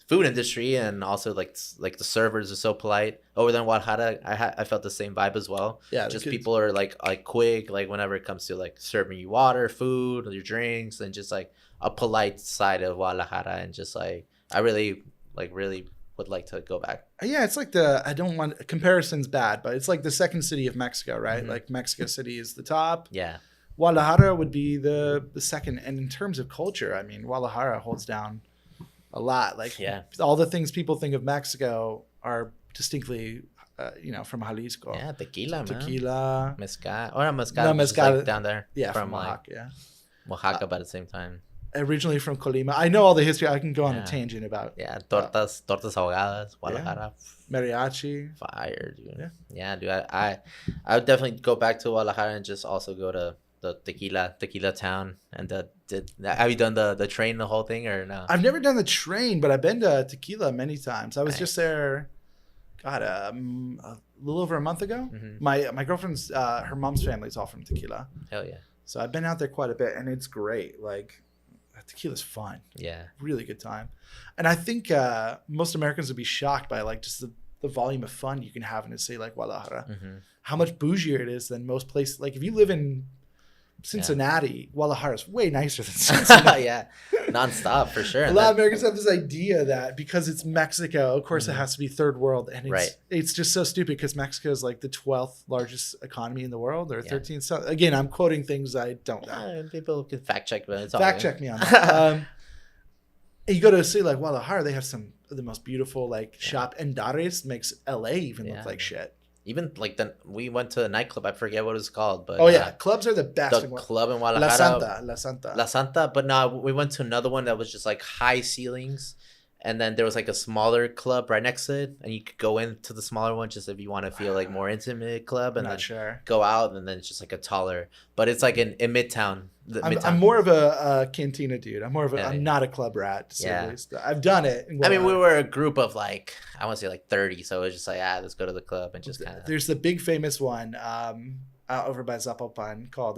food industry, and also like the servers are so polite. Over there in Guadalajara, I felt the same vibe as well. Yeah, just people are like quick, like whenever it comes to like serving you water, food, your drinks, and just like a polite side of Guadalajara, and just like I really would like to go back. Yeah, it's like I don't want comparison's bad, but it's like the second city of Mexico, right? Mm-hmm. Like Mexico City is the top. Yeah. Guadalajara would be the second. And in terms of culture, I mean, Guadalajara holds down a lot. Like, yeah, all the things people think of Mexico are distinctly, from Jalisco. Yeah, tequila, man. Tequila. Mezcal. Or mezcal. No, Which is, mezcal. like, down there. Yeah, from Oaxaca, like yeah. Oaxaca, but at the same time. Originally from Colima. I know all the history. I can go on a Yeah. tangent about Yeah, tortas ahogadas, Guadalajara. mariachi. Fire, dude. Yeah. Dude. I would definitely go back to Guadalajara and just also go to the tequila town. And have you done the train, the whole thing, or no? I've never done the train, but I've been to Tequila many times. I was Nice. just there, God, a little over a month ago. Mhm. My girlfriend's, her mom's family's all from Tequila. Hell yeah. So I've been out there quite a bit, and it's great. Like, tequila's fun. Yeah. Really good time. And I think most Americans would be shocked by like just the volume of fun you can have in a city like Guadalajara. Mm-hmm. How much bougier it is than most places. Like, if you live in Cincinnati, Guadalajara is way nicer than Cincinnati. Yeah, nonstop for sure. A lot of Americans have this idea that because it's Mexico, of course, Mhm. it has to be third world, and Right. it's just so stupid because Mexico is like the 12th largest economy in the world, or Yeah. 13th. So again, I'm quoting things I don't know. People can fact check, but it's all Fact good. check me on that. And you go to a city like Guadalajara, they have some of the most beautiful shop. Andares makes LA even Yeah. look like shit. Even like we went to a nightclub. I forget what it's called, but Oh yeah, clubs are the best. the in Guadalajara. club in La Guadalajara, Santa. La Santa. But no, we went to another one that was just like high ceilings, and then there was like a smaller club right next to it, and you could go into the smaller one just if you want to feel like more intimate club, I'm and then not sure. go out, and then it's just like a taller. But it's like in Midtown. I'm more of a cantina dude. I'm Yeah. not a club rat. To say Yeah. the least. I've done it. in I mean, we Guadalajara. were a group of like I want to say like 30, so it was just like let's go to the club and just kind of. There's the big famous one out over by Zapopan called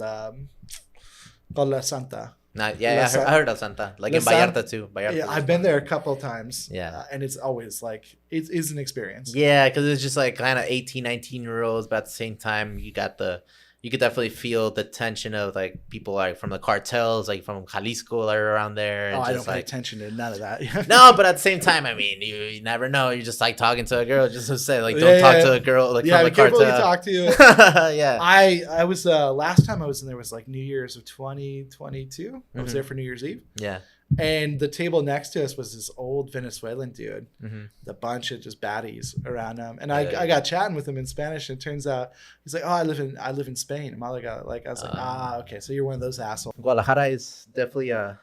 La Santa. Yeah, I heard of Santa, like La in Vallarta too. Vallarta. Yeah, I've been there a couple of times. Yeah. And it's always like it is an experience. Yeah, because it's just like kind of 18, 19-year-olds, but at the same time, you could definitely feel the tension of like people like from the cartels, like from Jalisco, that are around there. And Oh, I just, don't pay like, attention to none of that. No, but at the same time, I mean, you never know. You're just like talking to a girl, just to say like, don't talk to a girl like Yeah, from be the careful who you cartel. talk to. Yeah. I was last time I was in there was like New Year's of 2022. I was Mhm. there for New Year's Eve, Yeah. and the table next to us was this old Venezuelan dude, Mm-hmm. with a bunch of just baddies around him, and Yeah. I got chatting with him in Spanish, and it turns out he's like, oh, I live in Spain. And I was like, okay, so you're one of those assholes. Guadalajara is definitely a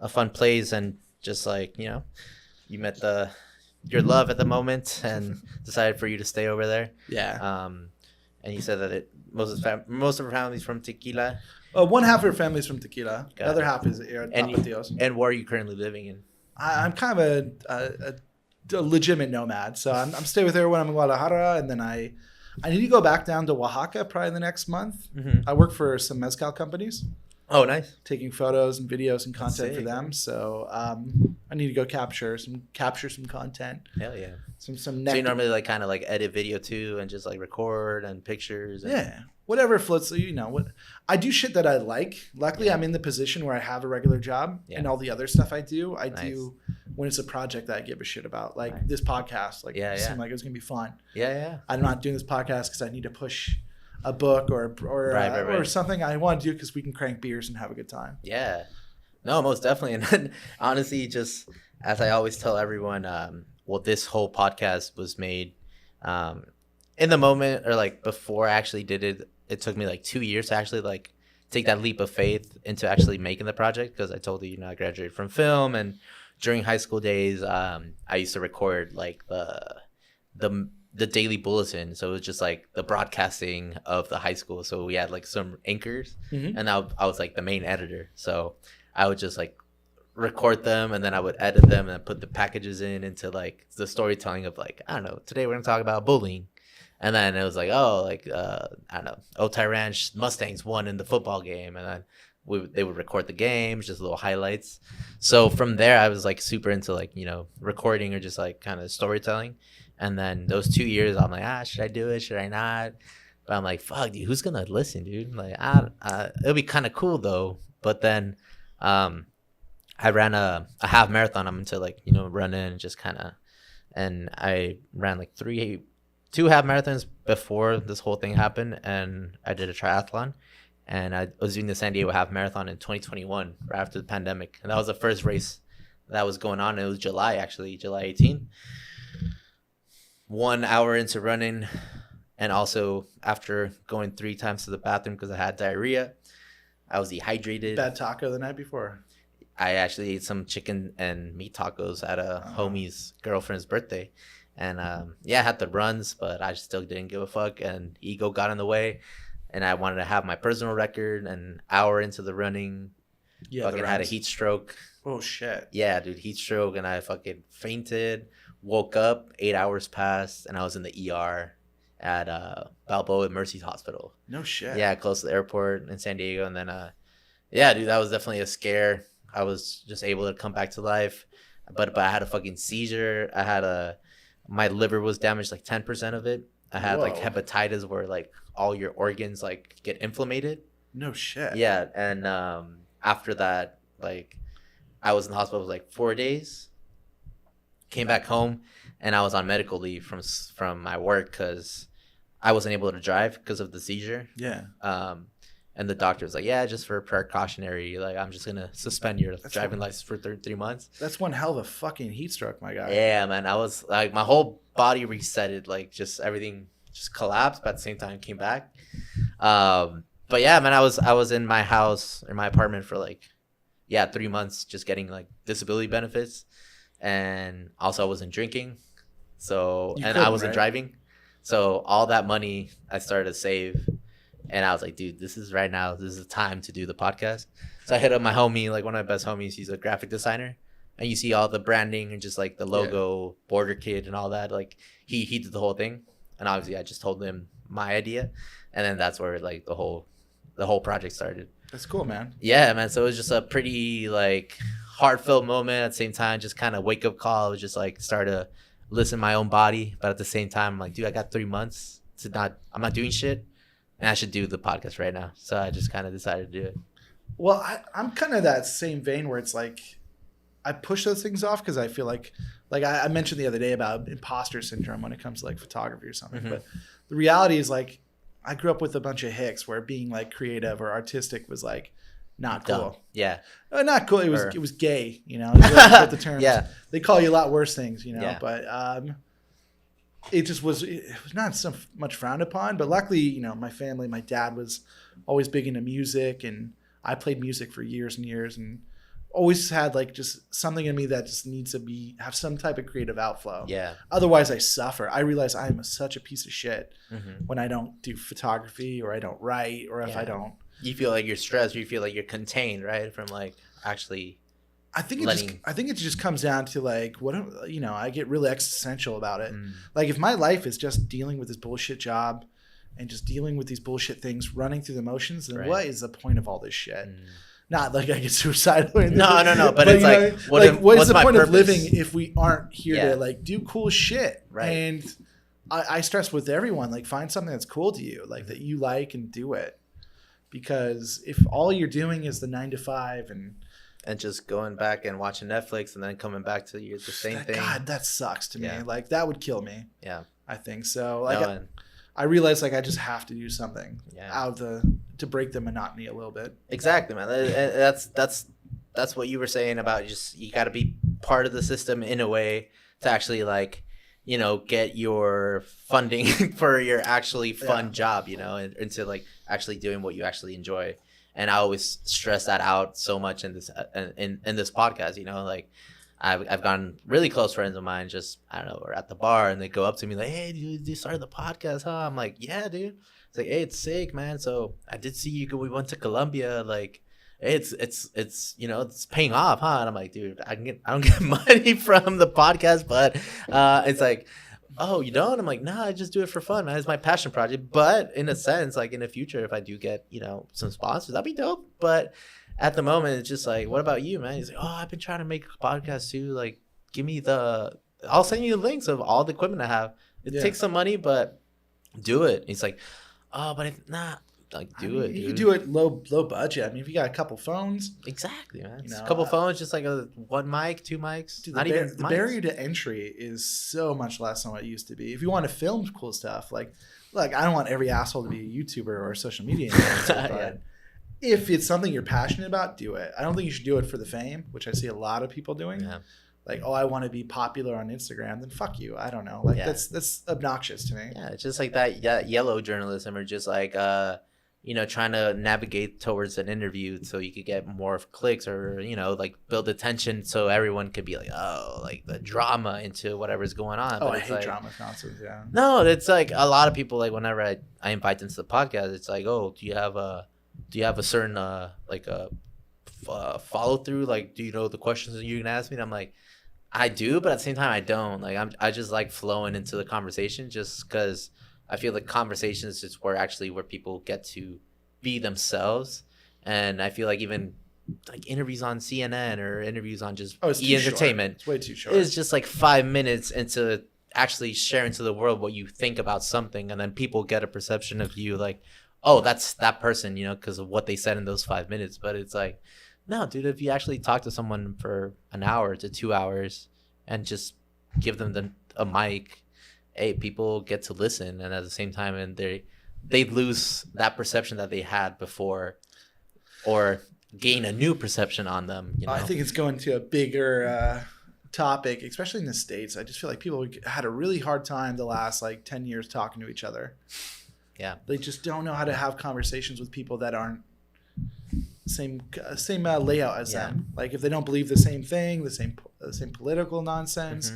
fun place, and just like you met your love at the moment and decided for you to stay over there. Yeah. And he said that most of her family's from Tequila. One half of her family's from Tequila. Got The other it. half is And Tapatios. and where are you currently living in? I'm kind of a a legitimate nomad. So I'm staying with her when I'm in Guadalajara, and then I need to go back down to Oaxaca probably the next month. I work for some mezcal companies. Oh, nice. Taking photos and videos and content sick, for them. man. So I need to go capture some content. Hell yeah. Some So you normally like kind of like edit video too and just like record and pictures. And... Yeah. Whatever floats, what I do shit that I like. Luckily, I'm in the position where I have a regular job, and all the other stuff I do when it's a project that I give a shit about, like this podcast. Like, it seemed like it was gonna be fun. Yeah. I'm not doing this podcast because I need to push a book or something. I want to do because we can crank beers and have a good time. Yeah. No, most definitely. And then, honestly, just as I always tell everyone, this whole podcast was made in the moment, or like before I actually did it. It took me like 2 years to actually like take that leap of faith into actually making the project, because I told you, I graduated from film, and during high school days, I used to record like the daily bulletin. So it was just like the broadcasting of the high school. So we had like some anchors, and I was like the main editor. So I would just like record them, and then I would edit them and put the packages into like the storytelling of like, I don't know, today we're gonna talk about bullying. And then it was like, I don't know, Otay Ranch Mustangs won in the football game. And then they would record the games, just little highlights. So from there, I was like super into like, recording or just like kind of storytelling. And then those 2 years, I'm like, should I do it? Should I not? But I'm like, fuck, dude, who's going to listen, dude? Like, it'll be kind of cool though. But then I ran a half marathon. I'm into like, running and just kind of, and I ran like 2 half marathons before this whole thing happened, and I did a triathlon, and I was doing the San Diego half marathon in 2021, right after the pandemic, and that was the first race that was going on. It was July 18th. 1 hour into running, and also after going 3 times to the bathroom because I had diarrhea, I was dehydrated. Bad taco the night before. I actually ate some chicken and meat tacos at a homie's girlfriend's birthday. And I had the runs, but I still didn't give a fuck, and ego got in the way, and I wanted to have my personal record. An hour into the running, fucking had a heat stroke. Oh shit. Yeah, dude, heat stroke, and I fucking fainted. Woke up, 8 hours passed, and I was in the ER at Balboa Mercy's Hospital. No shit. Yeah, close to the airport in San Diego. And then dude, that was definitely a scare. I was just able to come back to life, but I had a fucking seizure. My liver was damaged, like 10% of it. I had like hepatitis, where like all your organs like get inflamed. No shit. Yeah, and after that, like I was in the hospital for like 4 days. Came back home, and I was on medical leave from my work because I wasn't able to drive because of the seizure. Yeah. And the doctor was like, yeah, just for precautionary, like, I'm just going to suspend your driving license for 3 months. That's one hell of a fucking heat stroke, my guy. Yeah, man. I was like, my whole body resetted, like just everything just collapsed, but at the same time came back. But yeah, man, I was in my house, in my apartment for like, 3 months, just getting like disability benefits. And also I wasn't drinking. So, and I wasn't driving. So all that money I started to save. And I was like, dude, this is the time to do the podcast. So I hit up my homie, like one of my best homies. He's a graphic designer. And you see all the branding and just like the logo, Border Kid and all that. Like he did the whole thing. And obviously I just told him my idea. And then that's where like the whole project started. That's cool, man. Yeah, man. So it was just a pretty like heartfelt moment. At the same time, just kind of wake up call. I was just like start to listen to my own body. But at the same time, I'm like, dude, I got 3 months I'm not doing shit. And I should do the podcast right now. So I just kind of decided to do it. Well, I'm kind of that same vein where it's like I push those things off because I feel like I mentioned the other day about imposter syndrome when it comes to like photography or something. Mm-hmm. But the reality is like I grew up with a bunch of hicks where being like creative or artistic was like not cool. Dumb. Yeah. Not cool. It was gay, What the terms. Yeah. They call you a lot worse things, Yeah. But it was not so much frowned upon, but luckily, my family, my dad was always big into music, and I played music for years and years, and always had like just something in me that just needs to have some type of creative outflow. Yeah. Otherwise I suffer. I realize I am such a piece of shit Mm-hmm. when I don't do photography or I don't write or if I don't. You feel like you're stressed, or you feel like you're contained, right? From like actually I think letting. I think it just comes down to like what I get really existential about it. Mm. Like if my life is just dealing with this bullshit job and just dealing with these bullshit things, running through the motions, then Right. what is the point of all this shit? Not like I get suicidal. Or anything, No. But it's like, what is what's the my point purpose? of living if we aren't here Yeah. to like do cool shit? Right. And I stress with everyone, like find something that's cool to you, like that you like, and do it. Because if all you're doing is the 9 to 5 and just going back and watching Netflix and then coming back to the same thing. God, that sucks to me. Yeah. Like that would kill me. Yeah. I think so. Like No, I realize like I just have to do something Yeah. to break the monotony a little bit. Exactly, man. That's what you were saying about just you got to be part of the system in a way to actually like, get your funding for your actually fun job, and to like actually doing what you actually enjoy. And I always stress that out so much in this in this podcast, like I've gotten really close friends of mine. Just I don't know, we're at the bar and they go up to me like, "Hey, dude, you started the podcast, huh?" I'm like, "Yeah, dude." It's like, "Hey, it's sick, man. So I did see you. We went to Colombia. Like, hey, it's paying off, huh?" And I'm like, "Dude, I don't get money from the podcast, but it's like." Oh, you don't? I'm like, nah, I just do it for fun, man. It's my passion project. But in a sense, like in the future, if I do get, some sponsors, that'd be dope. But at the moment, it's just like, what about you, man? He's like, oh, I've been trying to make a podcast too. Like, give me I'll send you the links of all the equipment I have. It takes some money, but do it. He's like, oh, but if not, like, do it. You dude. can do it low budget. I mean, if you got a couple phones, Exactly, man. It's You a know, couple phones, just like one mic, 2 mics. dude, not even the mics. barrier to entry is so much less than what it used to be. If you want to film cool stuff, like I don't want every asshole to be a YouTuber or a social media influencer, but if it's something you're passionate about, do it. I don't think you should do it for the fame, which I see a lot of people doing. Yeah. Like, oh, I want to be popular on Instagram. Then fuck you. I don't know. Like that's obnoxious to me. Yeah, it's just like that yellow journalism, or just like trying to navigate towards an interview so you could get more clicks, or like build attention so everyone could be like, oh, like the drama into whatever's going on. Oh, But I it's hate like, drama nonsense. Yeah. no, it's like a lot of people, like whenever I invite them to the podcast, it's like, oh, do you have a certain follow through? Like, do you know the questions that you can ask me? And I'm like, I do, but at the same time I don't. Like I just like flowing into the conversation, just because I feel like conversation is just where people get to be themselves. And I feel like even like interviews on CNN or interviews on just entertainment, it's way too short. is just like 5 minutes into actually sharing to the world what you think about something, and then people get a perception of you like, oh, that's that person, because of what they said in those 5 minutes. But it's like, no, dude, if you actually talk to someone for an hour to 2 hours and just give them a mic, hey, people get to listen, and at the same time, and they lose that perception that they had before, or gain a new perception on them. I think it's going to a bigger topic, especially in the States. I just feel like people had a really hard time the last like 10 years talking to each other. Yeah, they just don't know how to have conversations with people that aren't same layout as them. Like if they don't believe the same thing, the same political nonsense,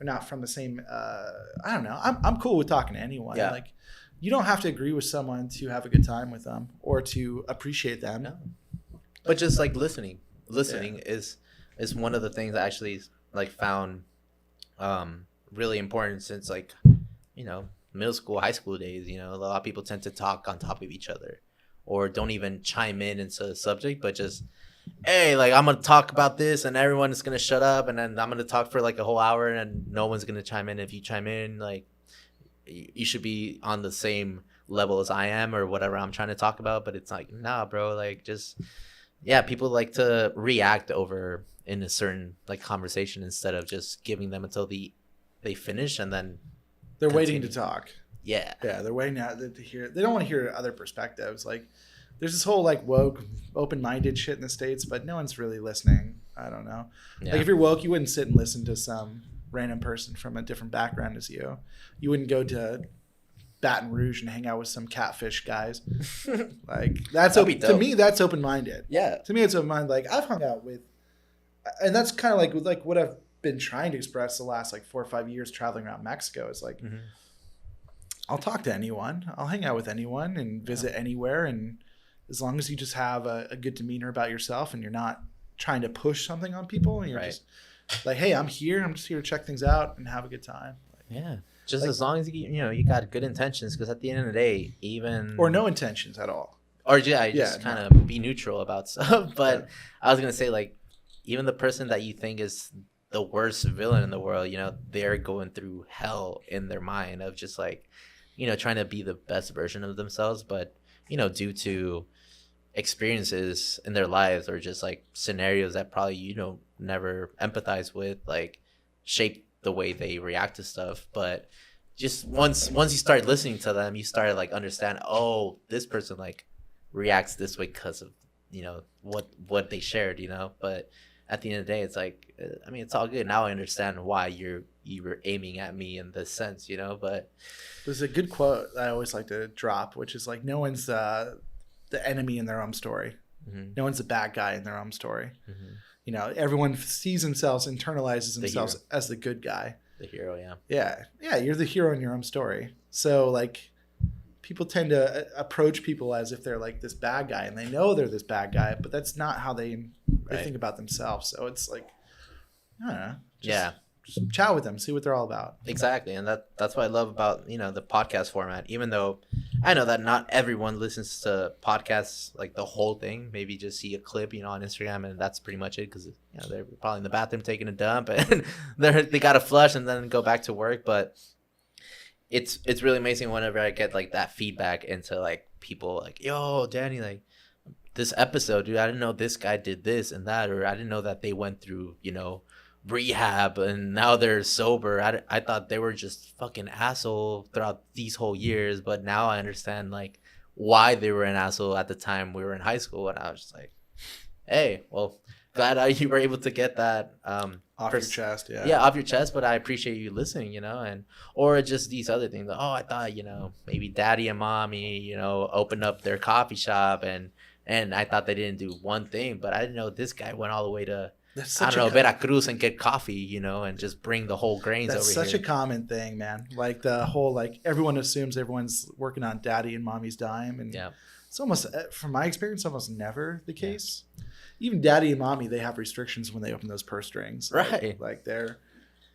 or not from the same. I don't know. I'm cool with talking to anyone. Yeah. Like you don't have to agree with someone to have a good time with them or to appreciate them. No. But just like listening is one of the things I actually like found really important since like middle school, high school days. A lot of people tend to talk on top of each other, or don't even chime in into the subject, but just, hey, like I'm gonna talk about this and everyone is gonna shut up, and then I'm gonna talk for like a whole hour and no one's gonna chime in. If you chime in, like you should be on the same level as I am or whatever I'm trying to talk about. But it's like, nah, bro, like just, yeah, people like to react over in a certain like conversation instead of just giving them until they finish and then they're continue. waiting to talk. Yeah, they're waiting to hear. They don't want to hear other perspectives. Like there's this whole like woke, open-minded shit in the States, but no one's really listening. I don't know. Yeah. Like if you're woke, you wouldn't sit and listen to some random person from a different background as you. You wouldn't go to Baton Rouge and hang out with some catfish guys. Like that's to me, that's open-minded. Yeah. To me, it's open-minded. Like I've hung out with, and that's kind of like with like what I've been trying to express the last like 4 or 5 years traveling around Mexico. Is like, I'll talk to anyone. I'll hang out with anyone and visit anywhere. And as long as you just have a good demeanor about yourself and you're not trying to push something on people, and you're Right. just like, hey, I'm here. I'm just here to check things out and have a good time. Yeah. Just Like- as long as you got good intentions, because at the end of the day, even Or no intentions at all. or yeah, I just Yeah, kind of be neutral about stuff. But Yeah. I was gonna say, like, even the person that you think is the worst villain in the world, they're going through hell in their mind of just like, trying to be the best version of themselves, but due to experiences in their lives or just like scenarios that probably never empathize with, like, shape the way they react to stuff. But just once you start listening to them, you start like understand, oh, this person like reacts this way because of what they shared. But at the end of the day, it's like, I mean, it's all good. Now I understand why you were aiming at me in this sense, but There's a good quote that I always like to drop, which is like, no one's the enemy in their own story. mm-hmm. No one's the bad guy in their own story. Mm-hmm. Everyone sees themselves, internalizes themselves hero. as the good guy. The hero, yeah. Yeah, you're the hero in your own story. So like, people tend to approach people as if they're like this bad guy, and they know they're this bad guy, but that's not how they Right. think about themselves. So it's like, I don't know. Yeah. Just chat with them, see what they're all about. Exactly, and that's what I love about the podcast format. Even though I know that not everyone listens to podcasts like the whole thing, maybe just see a clip on Instagram, and that's pretty much it, because they're probably in the bathroom taking a dump and they gotta flush and then go back to work. But it's really amazing whenever I get like that feedback into like people like, yo, Danny, like, this episode, dude, I didn't know this guy did this and that, or I didn't know that they went through rehab and now they're sober. I thought they were just fucking asshole throughout these whole years, but now I understand like why they were an asshole at the time we were in high school. And I was just like, hey, well, glad you were able to get that Off your chest, yeah. Yeah, off your chest. But I appreciate you listening, and or just these other things. Oh, I thought maybe daddy and mommy opened up their coffee shop and I thought they didn't do one thing, but I didn't know this guy went all the way to Veracruz and get coffee, and just bring the whole grains over here. That's such a common thing, man. Like the whole, like, everyone assumes everyone's working on daddy and mommy's dime. And yeah. It's almost, from my experience, almost never the case. Yeah. Even daddy and mommy, they have restrictions when they open those purse strings. Right. Like they're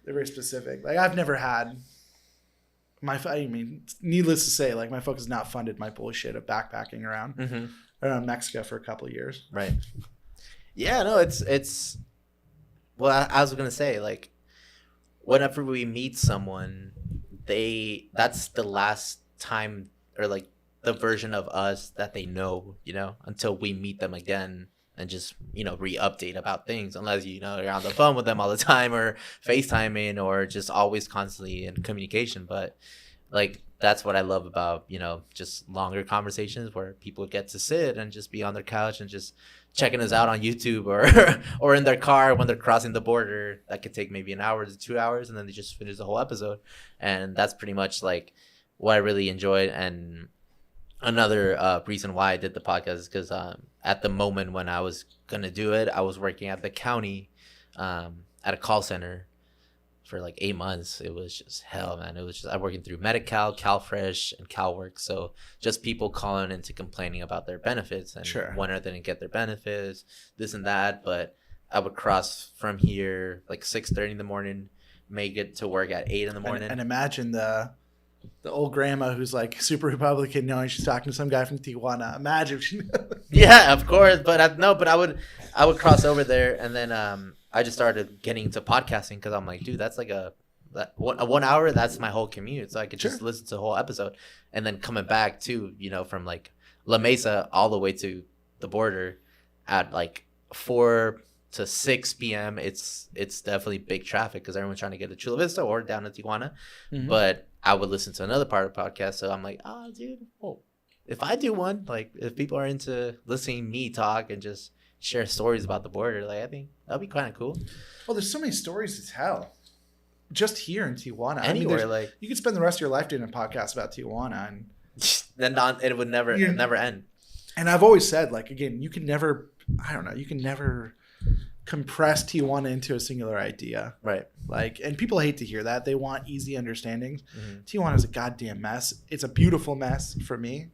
very specific. Like I've never had needless to say, like my folks has not funded my bullshit of backpacking around Mexico for a couple of years. Right. Yeah, no, it's well, I was gonna say, like, whenever we meet someone, that's the last time, or like the version of us that they know, until we meet them again and just re-update about things, unless you're on the phone with them all the time or FaceTiming or just always constantly in communication. But like, that's what I love about just longer conversations where people get to sit and just be on their couch and just checking us out on YouTube or in their car when they're crossing the border. That could take maybe an hour to 2 hours, and then they just finish the whole episode. And that's pretty much like what I really enjoyed. And another reason why I did the podcast is because at the moment when I was gonna do it, I was working at the county at a call center for like 8 months. It was just hell, man. It was just, I'm working through Medi-Cal, CalFresh, and CalWorks. So just people calling into complaining about their benefits and when they didn't get their benefits, this and that. But I would cross from here like 6:30 in the morning, make it to work at 8 in the morning. And imagine the old grandma who's like super Republican knowing she's talking to some guy from Tijuana. Imagine if she Yeah, of course. But I would cross over there, and then I just started getting into podcasting because I'm like, dude, that's like a 1 hour. That's my whole commute, so I could just listen to the whole episode, and then coming back to from like La Mesa all the way to the border at like 4 to 6 p.m. It's definitely big traffic because everyone's trying to get to Chula Vista or down to Tijuana. But I would listen to another part of the podcast, so I'm like, oh, dude, well, if I do one, like if people are into listening to me talk and just share stories about the border, like I think that'd be kind of cool. Well, there's so many stories to tell just here in Tijuana. Anywhere, like you could spend the rest of your life doing a podcast about Tijuana, and then it would never end. And I've always said, like, again, you can never compress Tijuana into a singular idea, right? Like, and people hate to hear that. They want easy understandings. Tijuana is a goddamn mess. It's a beautiful mess for me.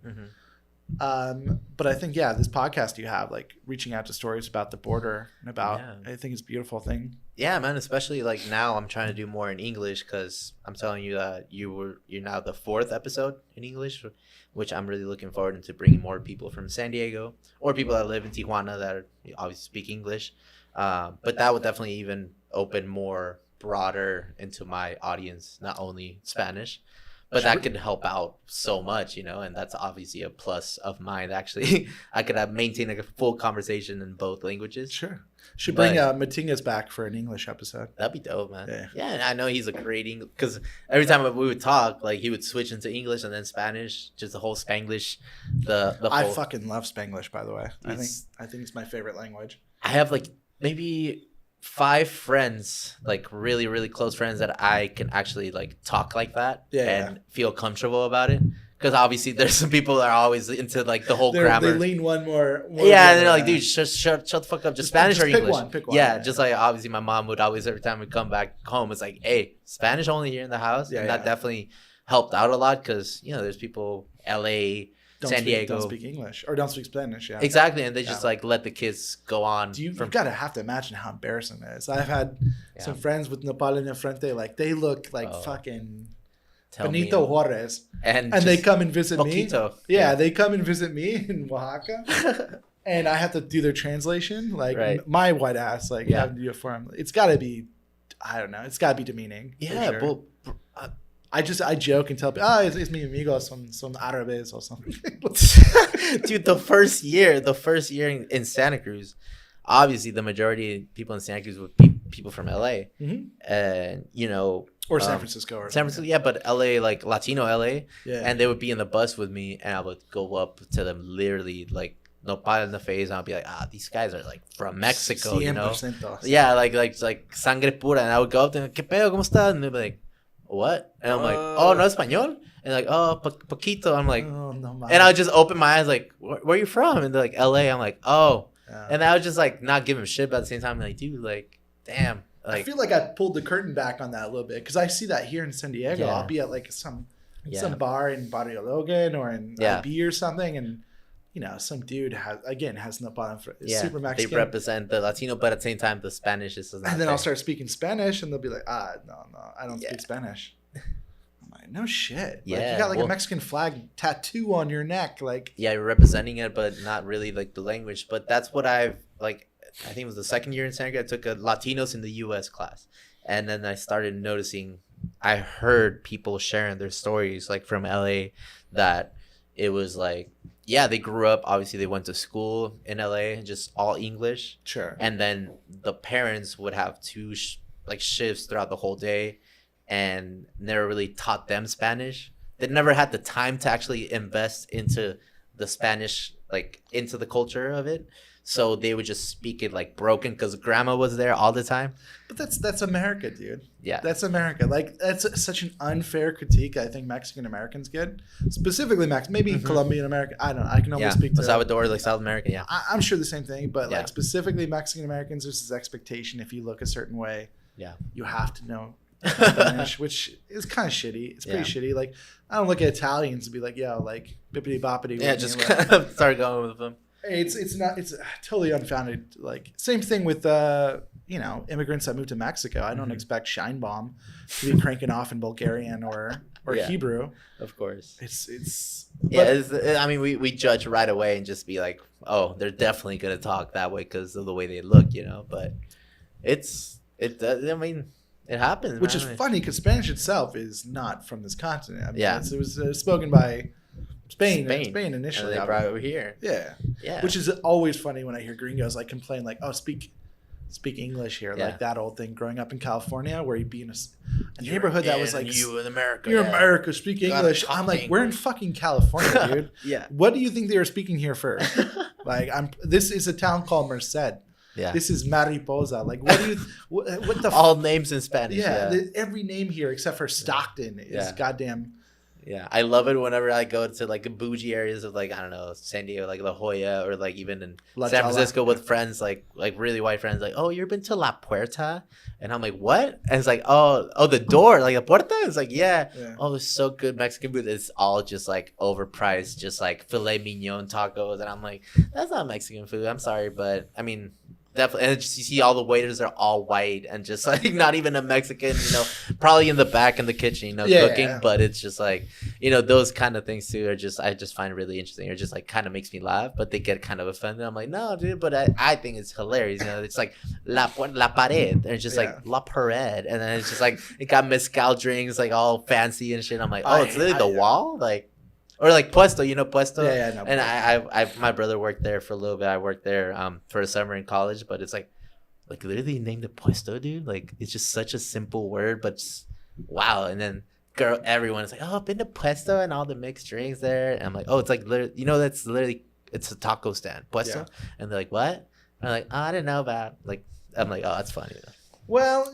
But I think, yeah, this podcast you have, like reaching out to stories about the border and about, I think it's a beautiful thing. Yeah, man. Especially like now, I'm trying to do more in English because I'm telling you that you're now the 4th episode in English, which I'm really looking forward into bringing more people from San Diego or people that live in Tijuana that obviously speak English. But that would definitely even open more broader into my audience, not only Spanish. But that could help out so much, and that's obviously a plus of mine. Actually, I could maintain a full conversation in both languages. Sure. Should bring Matingas back for an English episode. That'd be dope, man. Yeah, and I know he's a great English, because every time we would talk, like he would switch into English and then Spanish, just the whole Spanglish. I fucking love Spanglish, by the way. I think it's my favorite language. I have like maybe 5 friends, like really, really close friends that I can actually like talk like that and feel comfortable about it. Because obviously there's some people that are always into like the whole grammar. They lean one more. Yeah, and they're like, dude, shut the fuck up. Just Spanish or English. Pick one. Yeah, just like obviously my mom would always, every time we come back home, it's like, hey, Spanish only here in the house. And that definitely helped out a lot because, there's people, LA, San Diego. Don't speak English or don't speak Spanish. Yeah, exactly. And they just like let the kids go on. You've got to have to imagine how embarrassing it is. I've had some friends with Nopal in the frente. Like they look like fucking Benito Juarez. And they come and visit me. Yeah, they come and visit me in Oaxaca. And I have to do their translation. Like my white ass, like having to do it for them. It's got to be, I don't know. It's got to be demeaning. Yeah, sure. I joke and tell people, it's mi amigo, son árabes or something. Dude, the first year in Santa Cruz, obviously the majority of people in Santa Cruz would be people from LA. And, or San Francisco. But LA, like Latino LA. Yeah. And they would be in the bus with me and I would go up to them literally like, nopal in the face, and I'll be like, these guys are like from Mexico, 100%. Yeah, like sangre pura. And I would go up to them, ¿Qué pedo? ¿Cómo estás? And they'd be like, what? And I'm like, oh, no español? And like, oh, poquito. I'm like, oh, no, and I would just open my eyes like, where are you from? And they're like, LA. I'm like, oh. And I would just like not give him shit, but at the same time, like, dude, like, damn. Like, I feel like I pulled the curtain back on that a little bit because I see that here in San Diego. I'll be at like some bar in Barrio Logan or in IB or something, and some dude has no problem. Super Mexican. They represent the Latino, but at the same time, the Spanish is. And then I'll start speaking Spanish, and they'll be like, no, I don't speak Spanish. I'm like, no shit. Yeah, like, you got like a Mexican flag tattoo on your neck, like. Yeah, you're representing it, but not really like the language. But that's what I've like. I think it was the second year in Santa Cruz. I took a Latinos in the U.S. class, and then I started noticing. I heard people sharing their stories, like from LA, that it was like. Yeah, they grew up. Obviously, they went to school in LA, just all English. Sure. And then the parents would have 2 shifts throughout the whole day, and never really taught them Spanish. They never had the time to actually invest into the Spanish, like into the culture of it. So they would just speak it like broken because grandma was there all the time. But that's America, dude. Yeah. That's America. Like, that's such an unfair critique I think Mexican Americans get. Specifically maybe Colombian American. I don't know. I can only speak to Salvador, like South America, yeah. I'm sure the same thing, but like specifically Mexican Americans, there's this expectation if you look a certain way, you have to know Spanish, which is kind of shitty. It's pretty shitty. Like, I don't look at Italians and be like, yo, like, bippity boppity. Yeah, just kind of start going with them. It's totally unfounded. Like, same thing with immigrants that move to Mexico. I don't expect Scheinbaum to be cranking off in Bulgarian or Hebrew. Of course. I mean, we judge right away and just be like, oh, they're definitely gonna talk that way because of the way they look, But I mean, it happens. Which is funny because Spanish itself is not from this continent. I mean, it was spoken by. Spain initially. And they brought it over here. Yeah. Which is always funny when I hear gringos like complain like, oh, speak English here. Like that old thing growing up in California where you'd be in a neighborhood that was like, you in America. You're America, speak English. I'm like, we're in fucking California, dude. Yeah. What do you think they were speaking here first? Like, this is a town called Merced. Yeah. This is Mariposa. Like, what the all names in Spanish. Yeah. Every name here except for Stockton is goddamn Yeah, I love it whenever I go to like bougie areas of like I don't know San Diego, like La Jolla, or like even in La San Jolla. Francisco with friends, like really white friends, like, oh, you've been to La Puerta, and I'm like, what? And it's like, oh, the door, like La Puerta. It's like, yeah. Oh, it's so good Mexican food. It's all just like overpriced, just like filet mignon tacos, and I'm like, that's not Mexican food. I'm sorry, but I mean. Definitely, and just, you see all the waiters are all white and just like not even a Mexican, probably in the back in the kitchen, cooking. Yeah. But it's just like, those kind of things too are just I just find really interesting. Or just like kind of makes me laugh, but they get kind of offended. I'm like, no, dude, but I think it's hilarious. It's like la pared, and it's just like la pared, and then it's just like it got mezcal drinks like all fancy and shit. I'm like, oh, it's literally the wall, like. Or like Puesto, Puesto? Yeah, no. And I my brother worked there for a little bit. I worked there for a summer in college, but it's like literally named it Puesto, dude. Like it's just such a simple word, but just, wow. And then everyone's like, oh, I've been to Puesto and all the mixed drinks there. And I'm like, oh, it's like literally, that's literally, it's a taco stand, Puesto. Yeah. And they're like, what? And I'm like, oh, I didn't know about. Like, I'm like, oh, that's funny. Well,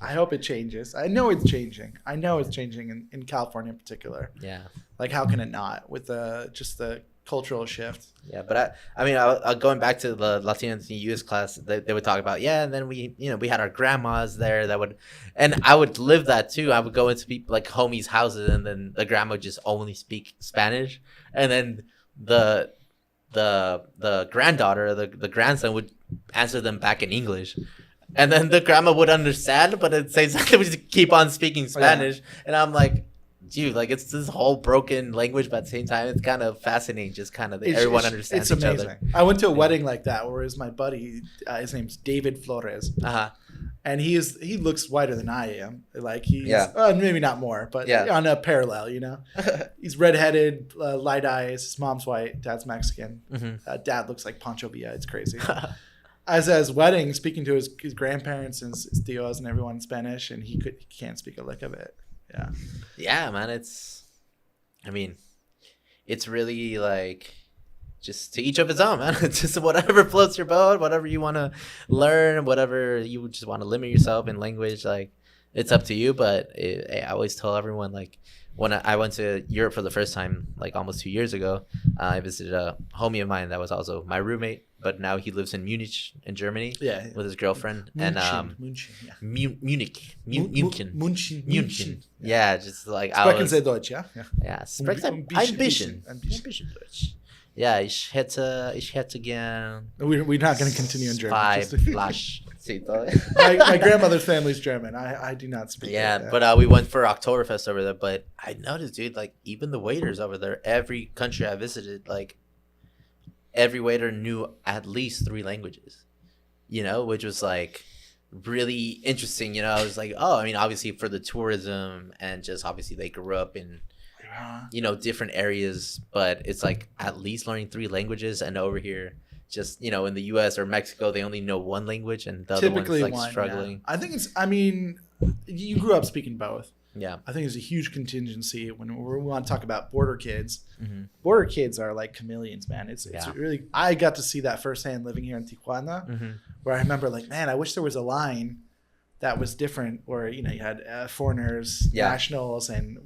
I hope it changes. I know it's changing. I know it's changing in California in particular. Yeah. Like, how can it not with just the cultural shift? Yeah, but I mean, going back to the Latinos in US class, they would talk about, and then we had our grandmas there that would, and I would live that too. I would go into people like homies' houses, and then the grandma would just only speak Spanish, and then the granddaughter, the grandson would answer them back in English. And then the grandma would understand, but at the same time, they would just keep on speaking Spanish. Yeah. And I'm like, dude, like it's this whole broken language, but at the same time, it's kind of fascinating. Just kind of everyone understands each other. It's amazing. I went to a wedding like that, where it was my buddy. His name's David Flores. And he looks whiter than I am. Like he's maybe not more, but on a parallel, He's redheaded, light eyes. His mom's white, dad's Mexican. Mm-hmm. Dad looks like Pancho Villa. It's crazy. As at his wedding, speaking to his grandparents and his tios and everyone in Spanish, and he can't speak a lick of it. Yeah. Yeah, man. It's really like just to each of his own, man. It's just whatever floats your boat, whatever you want to learn, whatever you just want to limit yourself in language. Like it's up to you. But I always tell everyone, like when I went to Europe for the first time, like almost 2 years ago, I visited a homie of mine that was also my roommate. But now he lives in Munich, in Germany, with his girlfriend. Munich. Yeah, just like Sprechen Sie Deutsch, ja? Ja, sprechen ein bisschen Deutsch. Yeah, ich hätte gern. We're not going to continue in German. 5 Flasch. my grandmother's family's German. I do not speak. Yeah, but we went for Oktoberfest over there. But I noticed, dude, like even the waiters over there, every country I visited, like. Every waiter knew at least 3 languages, which was like really interesting. I was like, oh, I mean, obviously for the tourism and just obviously they grew up in, different areas, but it's like at least learning 3 languages. And over here, just, in the US or Mexico, they only know 1 language and the typically other one's like struggling. Yeah. I think you grew up speaking both. Yeah. I think there's a huge contingency when we want to talk about border kids. Mm-hmm. Border kids are like chameleons, man. It's really, I got to see that firsthand living here in Tijuana, where I remember like, man, I wish there was a line that was different where, you had foreigners, nationals, and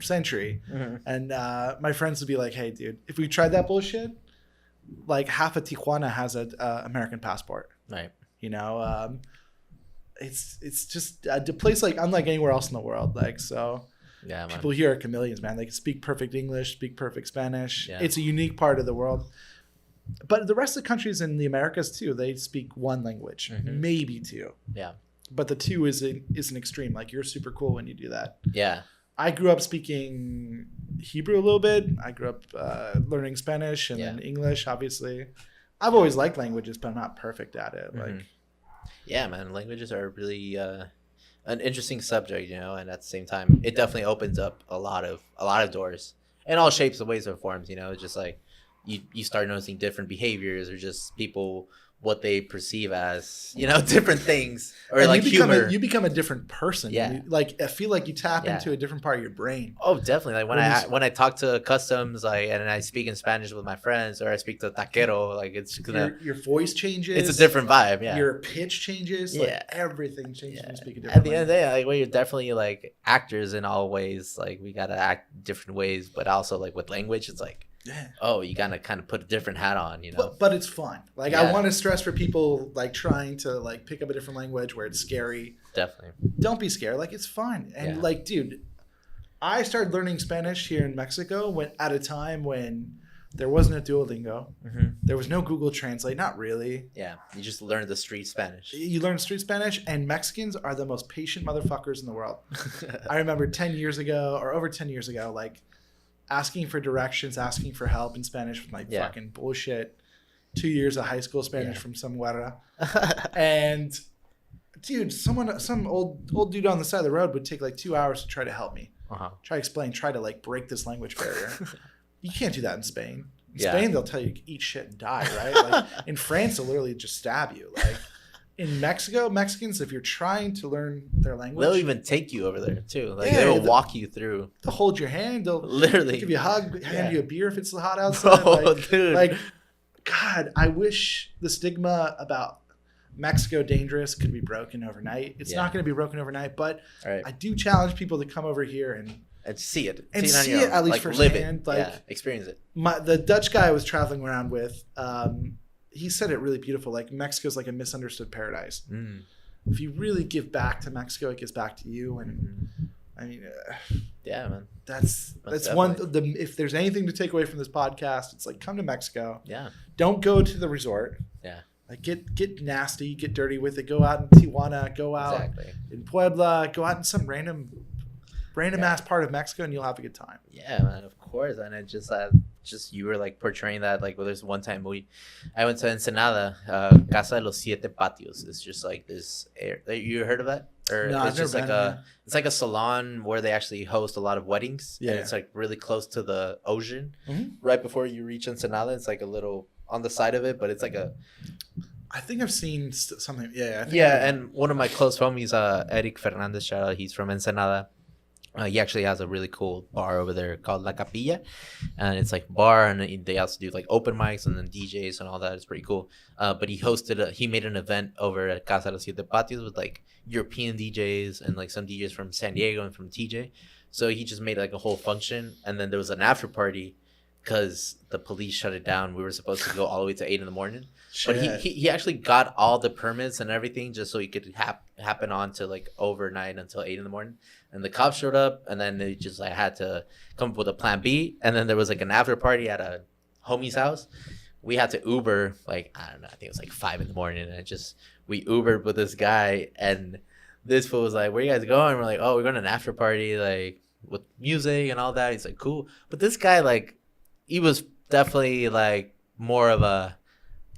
century. Mm-hmm. And my friends would be like, hey, dude, if we tried that bullshit, like half of Tijuana has an American passport. Right. It's just a place like unlike anywhere else in the world. Like, so yeah, people here are chameleons, man. They can speak perfect English, speak perfect Spanish. Yeah. It's a unique part of the world. But the rest of the countries in the Americas too, they speak 1 language, maybe 2. Yeah. But the 2 is an extreme. Like you're super cool when you do that. Yeah. I grew up speaking Hebrew a little bit. I grew up learning Spanish and then English, obviously. I've always liked languages, but I'm not perfect at it. Like. Yeah, man, languages are really an interesting subject, and at the same time, it definitely opens up a lot of doors in all shapes and ways and forms. It's just like you start noticing different behaviors or just people what they perceive as, different things or and like humor. You become a different person. Yeah. Like I feel like you tap into a different part of your brain. Oh, definitely. Like when I talk to customs, like, and I speak in Spanish with my friends, or I speak to taquero, like it's gonna your voice changes. It's a different vibe. Yeah. Your pitch changes. Yeah. Like everything changes when you speak a different At the end of the day, like we're definitely like actors in all ways. Like we gotta act different ways, but also like with language, it's like, you gotta kind of put a different hat on, But it's fun. Like I want to stress for people like trying to like pick up a different language where it's scary. Definitely. Don't be scared. Like it's fun. And like, dude, I started learning Spanish here in Mexico at a time when there wasn't a Duolingo. Mm-hmm. There was no Google Translate. Not really. Yeah. You just learned the street Spanish. You learn street Spanish, and Mexicans are the most patient motherfuckers in the world. I remember 10 years ago or over 10 years ago, like asking for directions, asking for help in Spanish with my fucking bullshit 2 years of high school Spanish from some guerra. And dude, some old dude on the side of the road would take like 2 hours to try to help me. Try to explain, try to like break this language barrier. You can't do that in Spain. In Spain, they'll tell you eat shit and die, right? Like in France, they'll literally just stab you. Like in Mexico, Mexicans, if you're trying to learn their language, they'll even take you over there too. Like they'll walk you through. They'll hold your hand. They'll literally give you a hug, hand you a beer if it's hot outside. Dude. Like, God, I wish the stigma about Mexico dangerous could be broken overnight. It's not going to be broken overnight, but I do challenge people to come over here and see it. And see it at least firsthand. Live it. Like, experience it. The Dutch guy I was traveling around with, he said it really beautiful. Like Mexico's like a misunderstood paradise. If you really give back to Mexico, it gives back to you. And I mean, man, that's one. If there's anything to take away from this podcast, it's like come to Mexico. Yeah. Don't go to the resort. Yeah. Like get nasty, get dirty with it. Go out in Tijuana. Go out in Puebla. Go out in some random ass part of Mexico, and you'll have a good time. Yeah, man, of course. And it just you were like portraying that. Like, well, there's one time I went to Ensenada, Casa de los Siete Patios. It's just like this you heard of that? Or no, it's just like it's like a salon where they actually host a lot of weddings. Yeah, and it's like really close to the ocean. Mm-hmm. Right before you reach Ensenada, it's like a little on the side of it, but it's like I think I've seen something. And one of my close homies, Eric Fernandez, shout out, he's from Ensenada. He actually has a really cool bar over there called La Capilla, and it's like bar, and they also do like open mics and then DJs and all that. It's pretty cool. But he made an event over at Casa de los Siete Patios with like European DJs and like some DJs from San Diego and from TJ. So he just made like a whole function, and then there was an after party because the police shut it down. We were supposed to go all the way to 8 a.m. But he actually got all the permits and everything just so he could happen on to like overnight until 8 a.m. And the cops showed up, and then they just like had to come up with a plan B. And then there was like an after party at a homie's house. We had to Uber, like, I don't know, I think it was like 5 a.m. And we Ubered with this guy, and this fool was like, where you guys going? We're like, oh, we're going to an after party, like with music and all that. He's like, cool. But this guy, like, he was definitely like more of a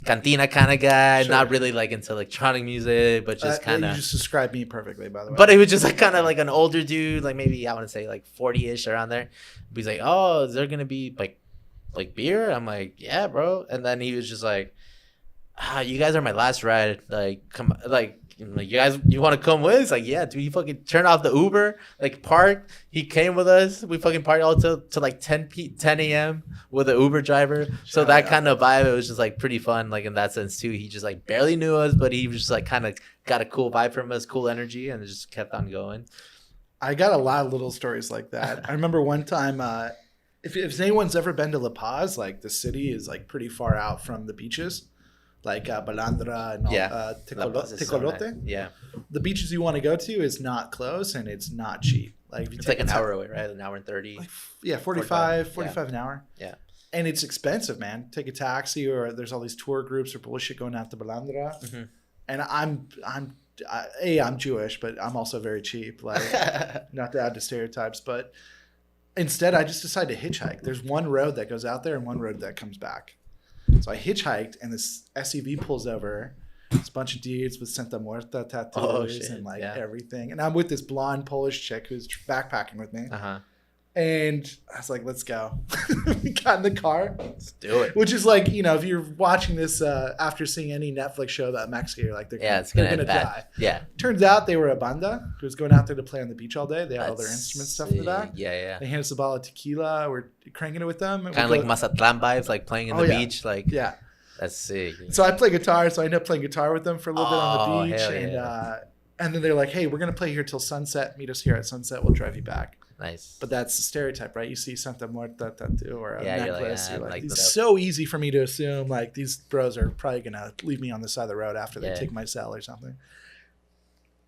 cantina kind of guy, not really like into electronic music, but just kind of. You just described me perfectly, by the way. But he was just like kind of like an older dude, like maybe I want to say like 40-ish around there. But he's like, oh, is there gonna be like beer? I'm like, yeah, bro. And then he was just like, you guys are my last ride. Like, come, like you guys, you want to come with? It's like, yeah, dude. He fucking turned off the Uber, like parked. He came with us. We fucking partied all to like 10 a.m. with an Uber driver. So that kind of vibe, it was just like pretty fun. Like in that sense too. He just like barely knew us, but he was just like kind of got a cool vibe from us, cool energy, and it just kept on going. I got a lot of little stories like that. I remember one time, if anyone's ever been to La Paz, like the city is like pretty far out from the beaches. Like Balandra and Tecolote. So nice. Yeah. The beaches you want to go to is not close, and it's not cheap. Like it's like an hour away, right? An hour and 30. Like, 45 an hour. Yeah. And it's expensive, man. Take a taxi, or there's all these tour groups or bullshit going out to Balandra. Mm-hmm. And I'm Jewish, but I'm also very cheap. Like, not to add to stereotypes, but instead I just decided to hitchhike. There's one road that goes out there and one road that comes back. So I hitchhiked, and this SUV pulls over. It's a bunch of dudes with Santa Muerta tattoos and everything. And I'm with this blonde Polish chick who's backpacking with me. And I was like, let's go. We got in the car. Let's do it. Which is like, if you're watching this after seeing any Netflix show about Mexico, you're like, they're gonna die. Yeah. Turns out they were a banda who was going out there to play on the beach all day. They had all their instrument stuff in the back. Yeah. They handed us a bottle of tequila. We're cranking it with them. Kind of like Mazatlan vibes, like playing in the beach. Like, yeah. That's sick. So I play guitar, so I ended up playing guitar with them for a little bit on the beach. Hell yeah. And then they're like, hey, we're going to play here till sunset. Meet us here at sunset. We'll drive you back. Nice. But that's the stereotype, right? You see Santa Muerta tattoo or a necklace. You're like it's so easy for me to assume like these bros are probably going to leave me on the side of the road after they take my cell or something.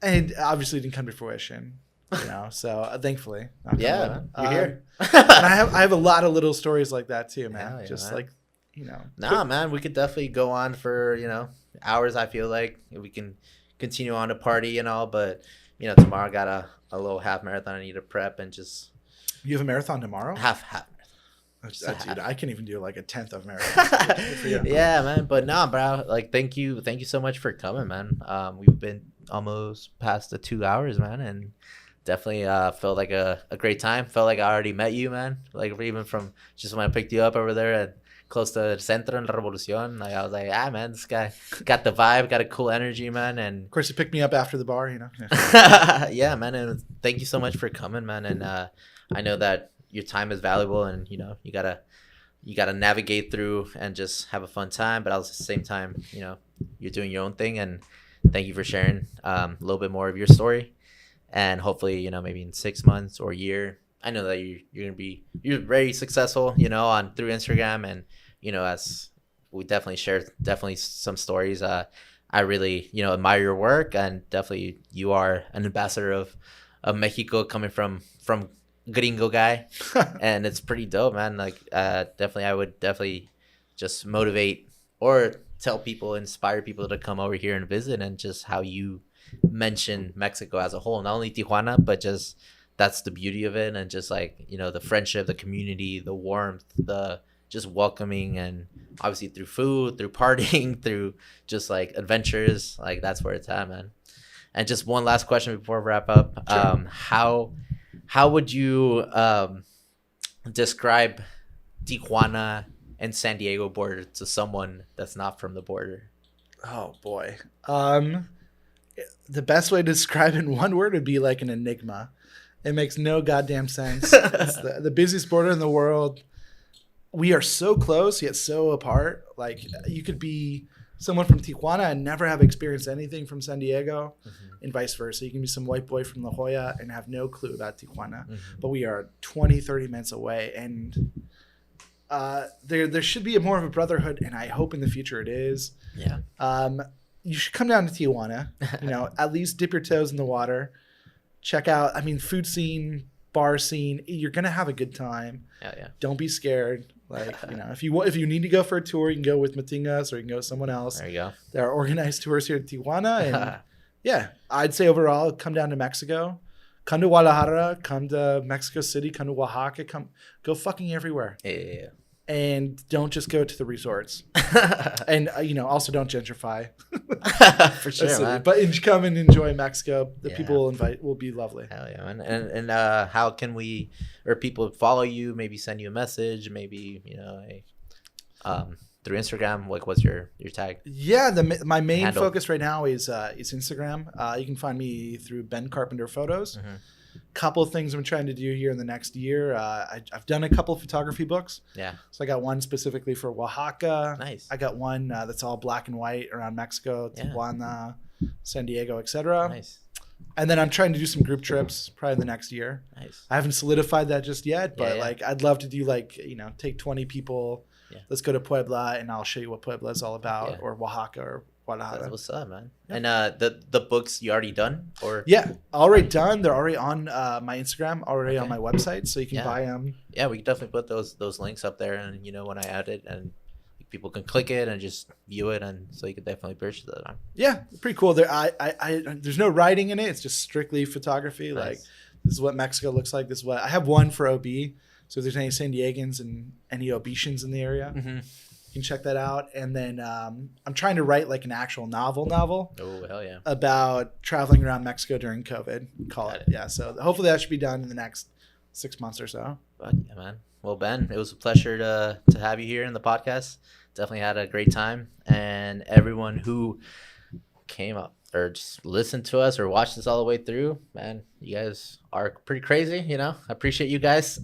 And obviously it didn't come to fruition, so thankfully. Yeah, you're here. And I have a lot of little stories like that too, man. Just man. Nah, man, we could definitely go on for, hours. I feel like we can continue on to party and all, but tomorrow I got a little half marathon I need to prep and just. You have a marathon tomorrow? Half marathon. Dude, I can't even do like a 10th of marathon. Yeah, man, but nah, bro. Like, thank you so much for coming, man. We've been almost past the 2 hours, man, and definitely felt like a great time. Felt like I already met you, man. Like even from just when I picked you up over there at close to Centro and La Revolucion. Like I was like, man, this guy got the vibe, got a cool energy, man. And of course, he picked me up after the bar, Yeah, man. And thank you so much for coming, man. And I know that your time is valuable, and you gotta navigate through and just have a fun time. But at the same time, you're doing your own thing. And thank you for sharing a little bit more of your story. And hopefully, maybe in 6 months or a year, I know that you're very successful, on through Instagram, and as we definitely share some stories. I really admire your work, and definitely you are an ambassador of Mexico, coming from gringo guy, and it's pretty dope, man. Like I would definitely just motivate or tell people, inspire people to come over here and visit, and just how you mention Mexico as a whole, not only Tijuana, but just that's the beauty of it. And just like the friendship, the community, the warmth, the just welcoming, and obviously through food, through partying, through just like adventures, like that's where it's at, man. And just one last question before we wrap up. Sure. How would you describe Tijuana and San Diego border to someone that's not from the border? Oh boy. The best way to describe it in one word would be like an enigma. It makes no goddamn sense. It's the busiest border in the world. We are so close yet so apart. Like you could be someone from Tijuana and never have experienced anything from San Diego, and vice versa. You can be some white boy from La Jolla and have no clue about Tijuana, but we are 20, 30 minutes away. And there should be more of a brotherhood, and I hope in the future it is. Yeah. You should come down to Tijuana, at least dip your toes in the water. Check out, food scene, bar scene. You're going to have a good time. Yeah. Don't be scared. Like, if you need to go for a tour, you can go with Matingas, or you can go with someone else. There you go. There are organized tours here at Tijuana. And yeah, I'd say overall, come down to Mexico. Come to Guadalajara. Come to Mexico City. Come to Oaxaca. Go fucking everywhere. Yeah. And don't just go to the resorts. And, also don't gentrify. For sure, man. But come and enjoy Mexico. The people will be lovely. Hell yeah, man. And how can we, or people follow you, maybe send you a message, maybe, through Instagram? Like, what's your tag? Yeah, my main focus right now is Instagram. You can find me through Ben Carpenter Photos. Couple of things I'm trying to do here in the next year. I've done a couple of photography books. Yeah. So I got one specifically for Oaxaca. Nice. I got one that's all black and white around Mexico, Tijuana, San Diego, etc. Nice. And then I'm trying to do some group trips probably in the next year. Nice. I haven't solidified that just yet, but I'd love to do take 20 people. Yeah. Let's go to Puebla and I'll show you what Puebla is all about, or Oaxaca or Guadalajara. That's what's up, man. Yeah. And the books you already done, or already done. They're already on my Instagram, already on my website, so you can buy them. Yeah, we can definitely put those links up there, and when I add it, and people can click it and just view it, and so you can definitely purchase that. Yeah, pretty cool. There's no writing in it. It's just strictly photography. Nice. Like this is what Mexico looks like. This is what I have one for OB. So if there's any San Diegans and any Obetians in the area. You can check that out. And then I'm trying to write like an actual novel Oh, hell yeah. about traveling around Mexico during COVID. Call it. Yeah. So hopefully that should be done in the next 6 months or so. But yeah, man. Well, Ben, it was a pleasure to have you here in the podcast. Definitely had a great time, and everyone who came up or just listened to us or watched us all the way through, man, you guys are pretty crazy. I appreciate you guys.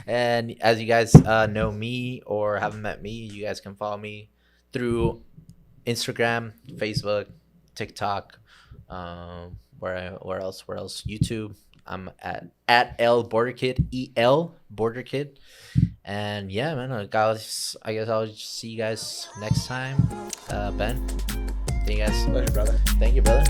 And as you guys know me or haven't met me, you guys can follow me through Instagram, Facebook, TikTok, where else? YouTube. I'm at L Border Kid, EL Border Kid. And yeah, man, guys, I guess I'll see you guys next time. Ben, thank you guys. Pleasure, brother. Thank you, brother.